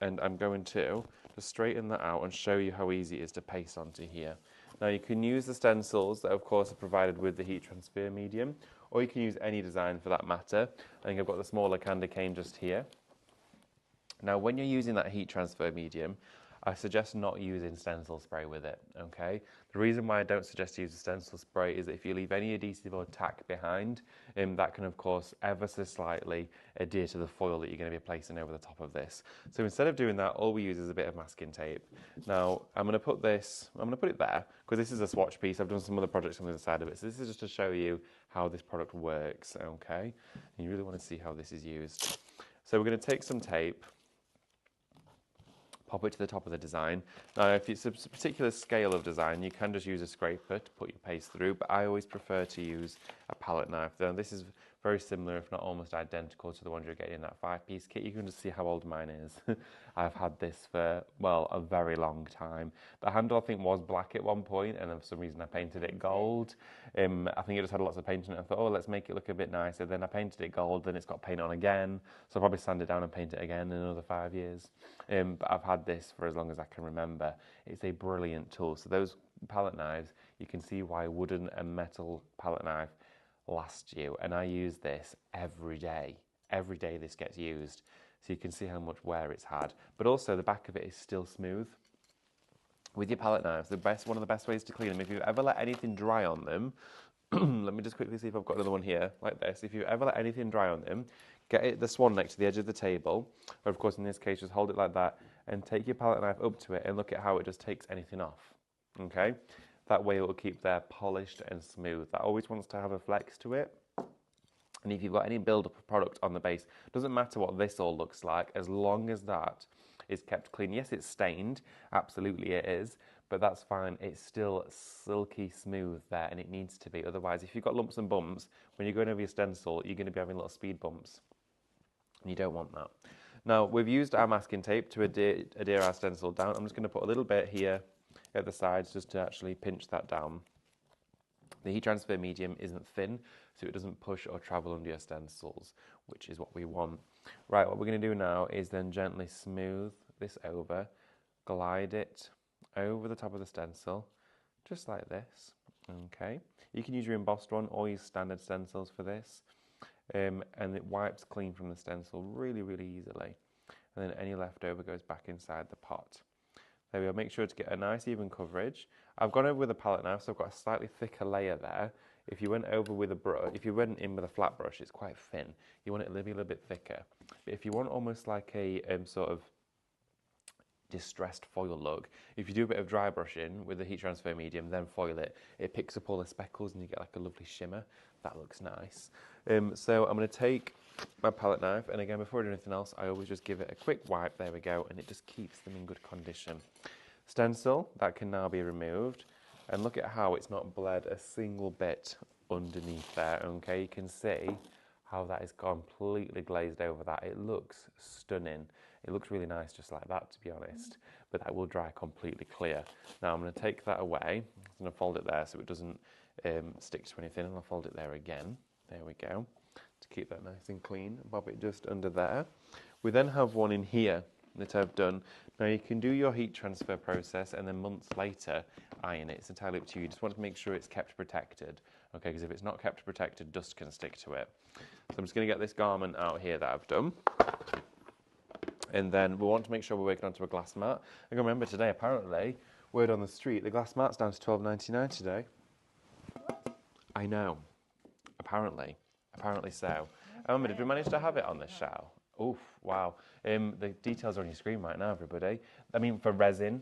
Speaker 2: And I'm going to just straighten that out and show you how easy it is to paste onto here. Now you can use the stencils that of course are provided with the heat transfer medium, or you can use any design for that matter. I think I've got the smaller candy cane just here. Now when you're using that heat transfer medium, I suggest not using stencil spray with it, okay? The reason why I don't suggest to use a stencil spray is that if you leave any adhesive or tack behind, that can of course ever so slightly adhere to the foil that you're going to be placing over the top of this. So instead of doing that, all we use is a bit of masking tape. Now I'm going to put it there because this is a swatch piece. I've done some other projects on the other side of it. So this is just to show you how this product works, okay? And you really want to see how this is used. So we're going to take some tape, pop it to the top of the design. Now, if it's a particular scale of design, you can just use a scraper to put your paste through, but I always prefer to use a palette knife. Now, this is very similar, if not almost identical to the ones you're getting in that 5-piece kit. You can just see how old mine is. I've had this for, well, a very long time. The handle, I think, was black at one point, and then for some reason I painted it gold. I think it just had lots of paint on it. I thought, oh, let's make it look a bit nicer. Then I painted it gold, then it's got paint on again. So I'll probably sand it down and paint it again in another 5 years. But I've had this for as long as I can remember. It's a brilliant tool. So those palette knives, you can see why wooden and metal palette knife last you, and I use this every day. Every day this gets used, so you can see how much wear it's had. But also the back of it is still smooth. With your palette knives, one of the best ways to clean them, if you've ever let anything dry on them, let me just quickly see if I've got another one here, like this. If you ever let anything dry on them, get the swan next to the edge of the table, or of course in this case just hold it like that, and take your palette knife up to it and look at how it just takes anything off, okay? That way it will keep there polished and smooth. That always wants to have a flex to it. And if you've got any build-up of product on the base, doesn't matter what this all looks like, as long as that is kept clean. Yes, it's stained, absolutely it is, but that's fine. It's still silky smooth there, and it needs to be. Otherwise, if you've got lumps and bumps, when you're going over your stencil, you're going to be having little speed bumps, and you don't want that. Now, we've used our masking tape to adhere our stencil down. I'm just going to put a little bit here at the sides just to actually pinch that down. The heat transfer medium isn't thin, so it doesn't push or travel under your stencils, which is what we want. Right, what we're going to do now is then gently smooth this over, glide it over the top of the stencil, just like this, okay? You can use your embossed one or use standard stencils for this, and it wipes clean from the stencil really, really easily. And then any leftover goes back inside the pot. There we go, make sure to get a nice even coverage. I've gone over with a palette knife, so I've got a slightly thicker layer there. If you went over with a brush, if you went in with a flat brush, it's quite thin. You want it a little bit thicker. But if you want almost like a sort of distressed foil look, if you do a bit of dry brushing with the heat transfer medium, then foil it, it picks up all the speckles and you get like a lovely shimmer. That looks nice. So I'm going to take my palette knife, and again, before I do anything else, I always just give it a quick wipe, there we go, and it just keeps them in good condition. Stencil, that can now be removed, and look at how it's not bled a single bit underneath there, okay? You can see how that is completely glazed over that. It looks stunning. It looks really nice just like that, to be honest, but that will dry completely clear. Now I'm going to take that away. I'm going to fold it there so it doesn't stick to anything, and I'll fold it there again. There we go, to keep that nice and clean. Bob it just under there. We then have one in here that I've done. Now you can do your heat transfer process and then months later iron it. It's entirely up to you. You just want to make sure it's kept protected, okay, because if it's not kept protected, dust can stick to it. So I'm just going to get this garment out here that I've done. And then we want to make sure we're working onto a glass mat. I can remember today, apparently, word on the street, the glass mat's down to $12.99 today. I know. Apparently so. Did we manage to have it on the show? Oof, wow. The details are on your screen right now, everybody. I mean, for resin.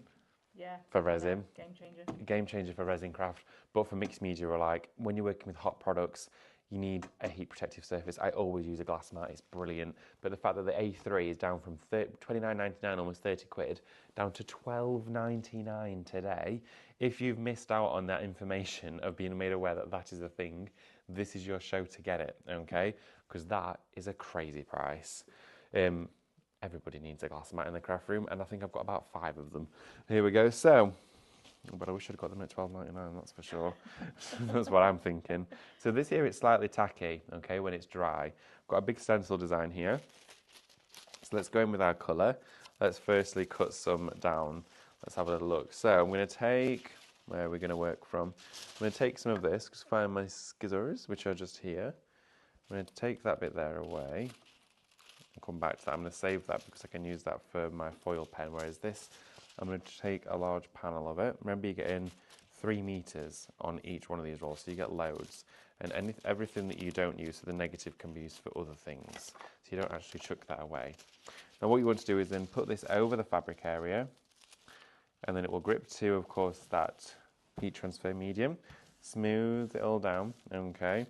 Speaker 4: Yeah.
Speaker 2: For resin.
Speaker 4: Game changer.
Speaker 2: Game changer for resin craft. But for mixed media, we're like, when you're working with hot products, you need a heat protective surface. I always use a glass mat, it's brilliant. But the fact that the A3 is down from $29.99, almost 30 quid, down to $12.99 today, if you've missed out on that information of being made aware that that is a thing, this is your show to get it, okay? Because that is a crazy price. Everybody needs a glass mat in the craft room, and I think I've got about 5 of them. Here we go. So, but I wish I'd got them at $12.99, that's for sure. That's what I'm thinking. So this here, it's slightly tacky, okay, when it's dry. I've got a big stencil design here. So let's go in with our colour. Let's firstly cut some down. Let's have a little look. So I'm going to take, where are we going to work from? I'm going to take some of this, because find my scissors, which are just here. I'm going to take that bit there away and come back to that. I'm going to save that because I can use that for my foil pen, whereas this, I'm going to take a large panel of it. Remember, you get in 3 meters on each one of these rolls, so you get loads. And everything that you don't use, so the negative can be used for other things. So you don't actually chuck that away. Now what you want to do is then put this over the fabric area, and then it will grip to, of course, that heat transfer medium. Smooth it all down, okay?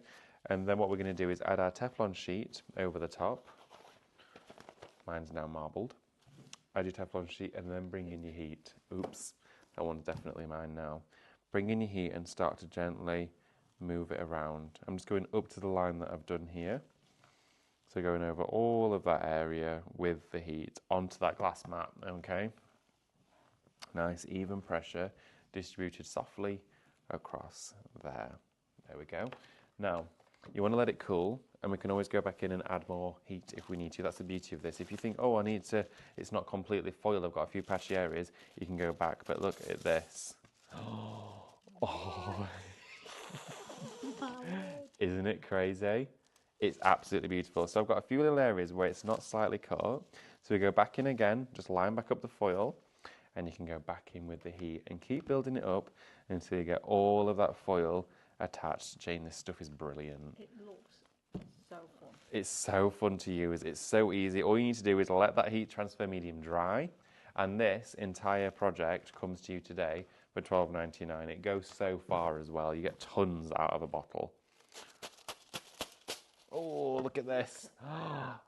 Speaker 2: And then what we're going to do is add our Teflon sheet over the top. Mine's now marbled. Add your Teflon sheet and then bring in your heat. Oops, that one's definitely mine now. Bring in your heat and start to gently move it around. I'm just going up to the line that I've done here. So going over all of that area with the heat onto that glass mat, okay? Nice even pressure distributed softly across there. There we go. Now, you want to let it cool, and we can always go back in and add more heat if we need to. That's the beauty of this. If you think, oh, I need to, it's not completely foiled, I've got a few patchy areas, you can go back. But look at this. Oh. Isn't it crazy? It's absolutely beautiful. So I've got a few little areas where it's not slightly cut. So we go back in again, just line back up the foil, and you can go back in with the heat and keep building it up until you get all of that foil attached. Jane, this stuff is brilliant.
Speaker 4: It looks so fun.
Speaker 2: It's so fun to use. It's so easy. All you need to do is let that heat transfer medium dry, and this entire project comes to you today for $12.99. It goes so far as well. You get tons out of a bottle. Oh, look at this.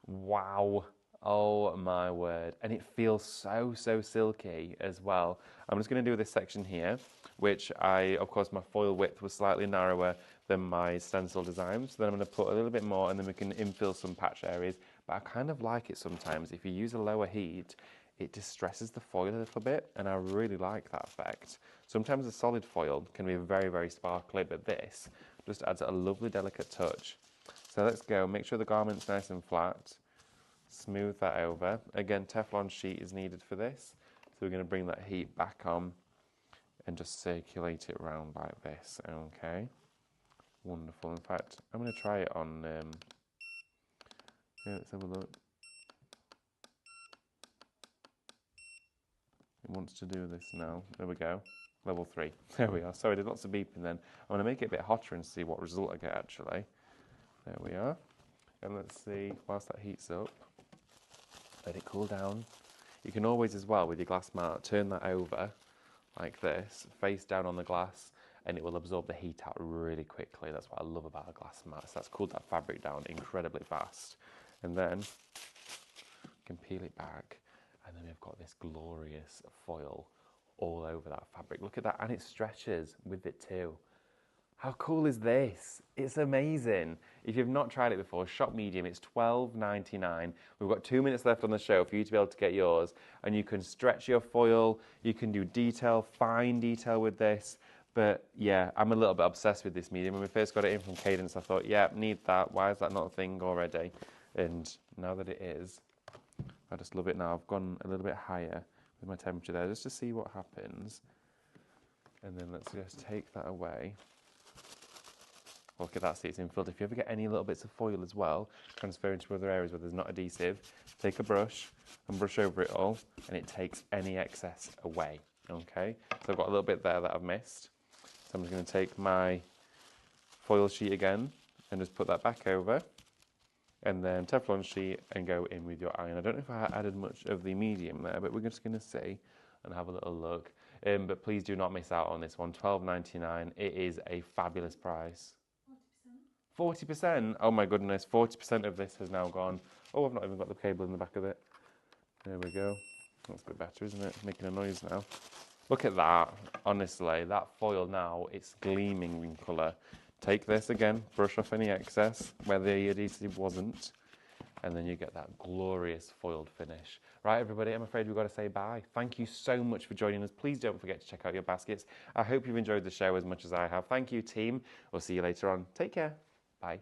Speaker 2: Wow. Oh my word. And it feels so silky as well. I'm just going to do this section here, which of course, my foil width was slightly narrower than my stencil design. So then I'm going to put a little bit more, and then we can infill some patch areas. But I kind of like it sometimes. If you use a lower heat, it distresses the foil a little bit, and I really like that effect. Sometimes a solid foil can be very sparkly, but this just adds a lovely delicate touch. So let's go, make sure the garment's nice and flat. Smooth that over. Again, Teflon sheet is needed for this. So we're going to bring that heat back on and just circulate it around like this, okay? Wonderful. In fact, I'm going to try it on, yeah, let's have a look. It wants to do this now. There we go. Level 3. There we are. Sorry, there's lots of beeping then. I'm going to make it a bit hotter and see what result I get actually. There we are. And let's see, whilst that heats up, let it cool down. You can always as well, with your glass mat, turn that over like this, face down on the glass, and it will absorb the heat out really quickly. That's what I love about a glass mat. So that's cooled that fabric down incredibly fast. And then you can peel it back, and then we've got this glorious foil all over that fabric. Look at that, and it stretches with it too. How cool is this? It's amazing. If you've not tried it before, shop medium, it's $12.99. We've got 2 minutes left on the show for you to be able to get yours. And you can stretch your foil, you can do detail, fine detail with this. But yeah, I'm a little bit obsessed with this medium. When we first got it in from Cadence, I thought, yeah, need that. Why is that not a thing already? And now that it is, I just love it now. I've gone a little bit higher with my temperature there just to see what happens. And then let's just take that away. Look at that, see it's infilled. If you ever get any little bits of foil as well, transfer into other areas where there's not adhesive, take a brush and brush over it all, and it takes any excess away, okay? So I've got a little bit there that I've missed. So I'm just going to take my foil sheet again and just put that back over, and then Teflon sheet and go in with your iron. I don't know if I added much of the medium there, but we're just going to see and have a little look. But please do not miss out on this one, $12.99. It is a fabulous price. 40%? Oh my goodness, 40% of this has now gone. Oh, I've not even got the cable in the back of it. There we go. That's a bit better, isn't it? Making a noise now. Look at that. Honestly, that foil now, it's gleaming in colour. Take this again, brush off any excess where the adhesive wasn't, and then you get that glorious foiled finish. Right, everybody, I'm afraid we've got to say bye. Thank you so much for joining us. Please don't forget to check out your baskets. I hope you've enjoyed the show as much as I have. Thank you, team. We'll see you later on. Take care. Bye.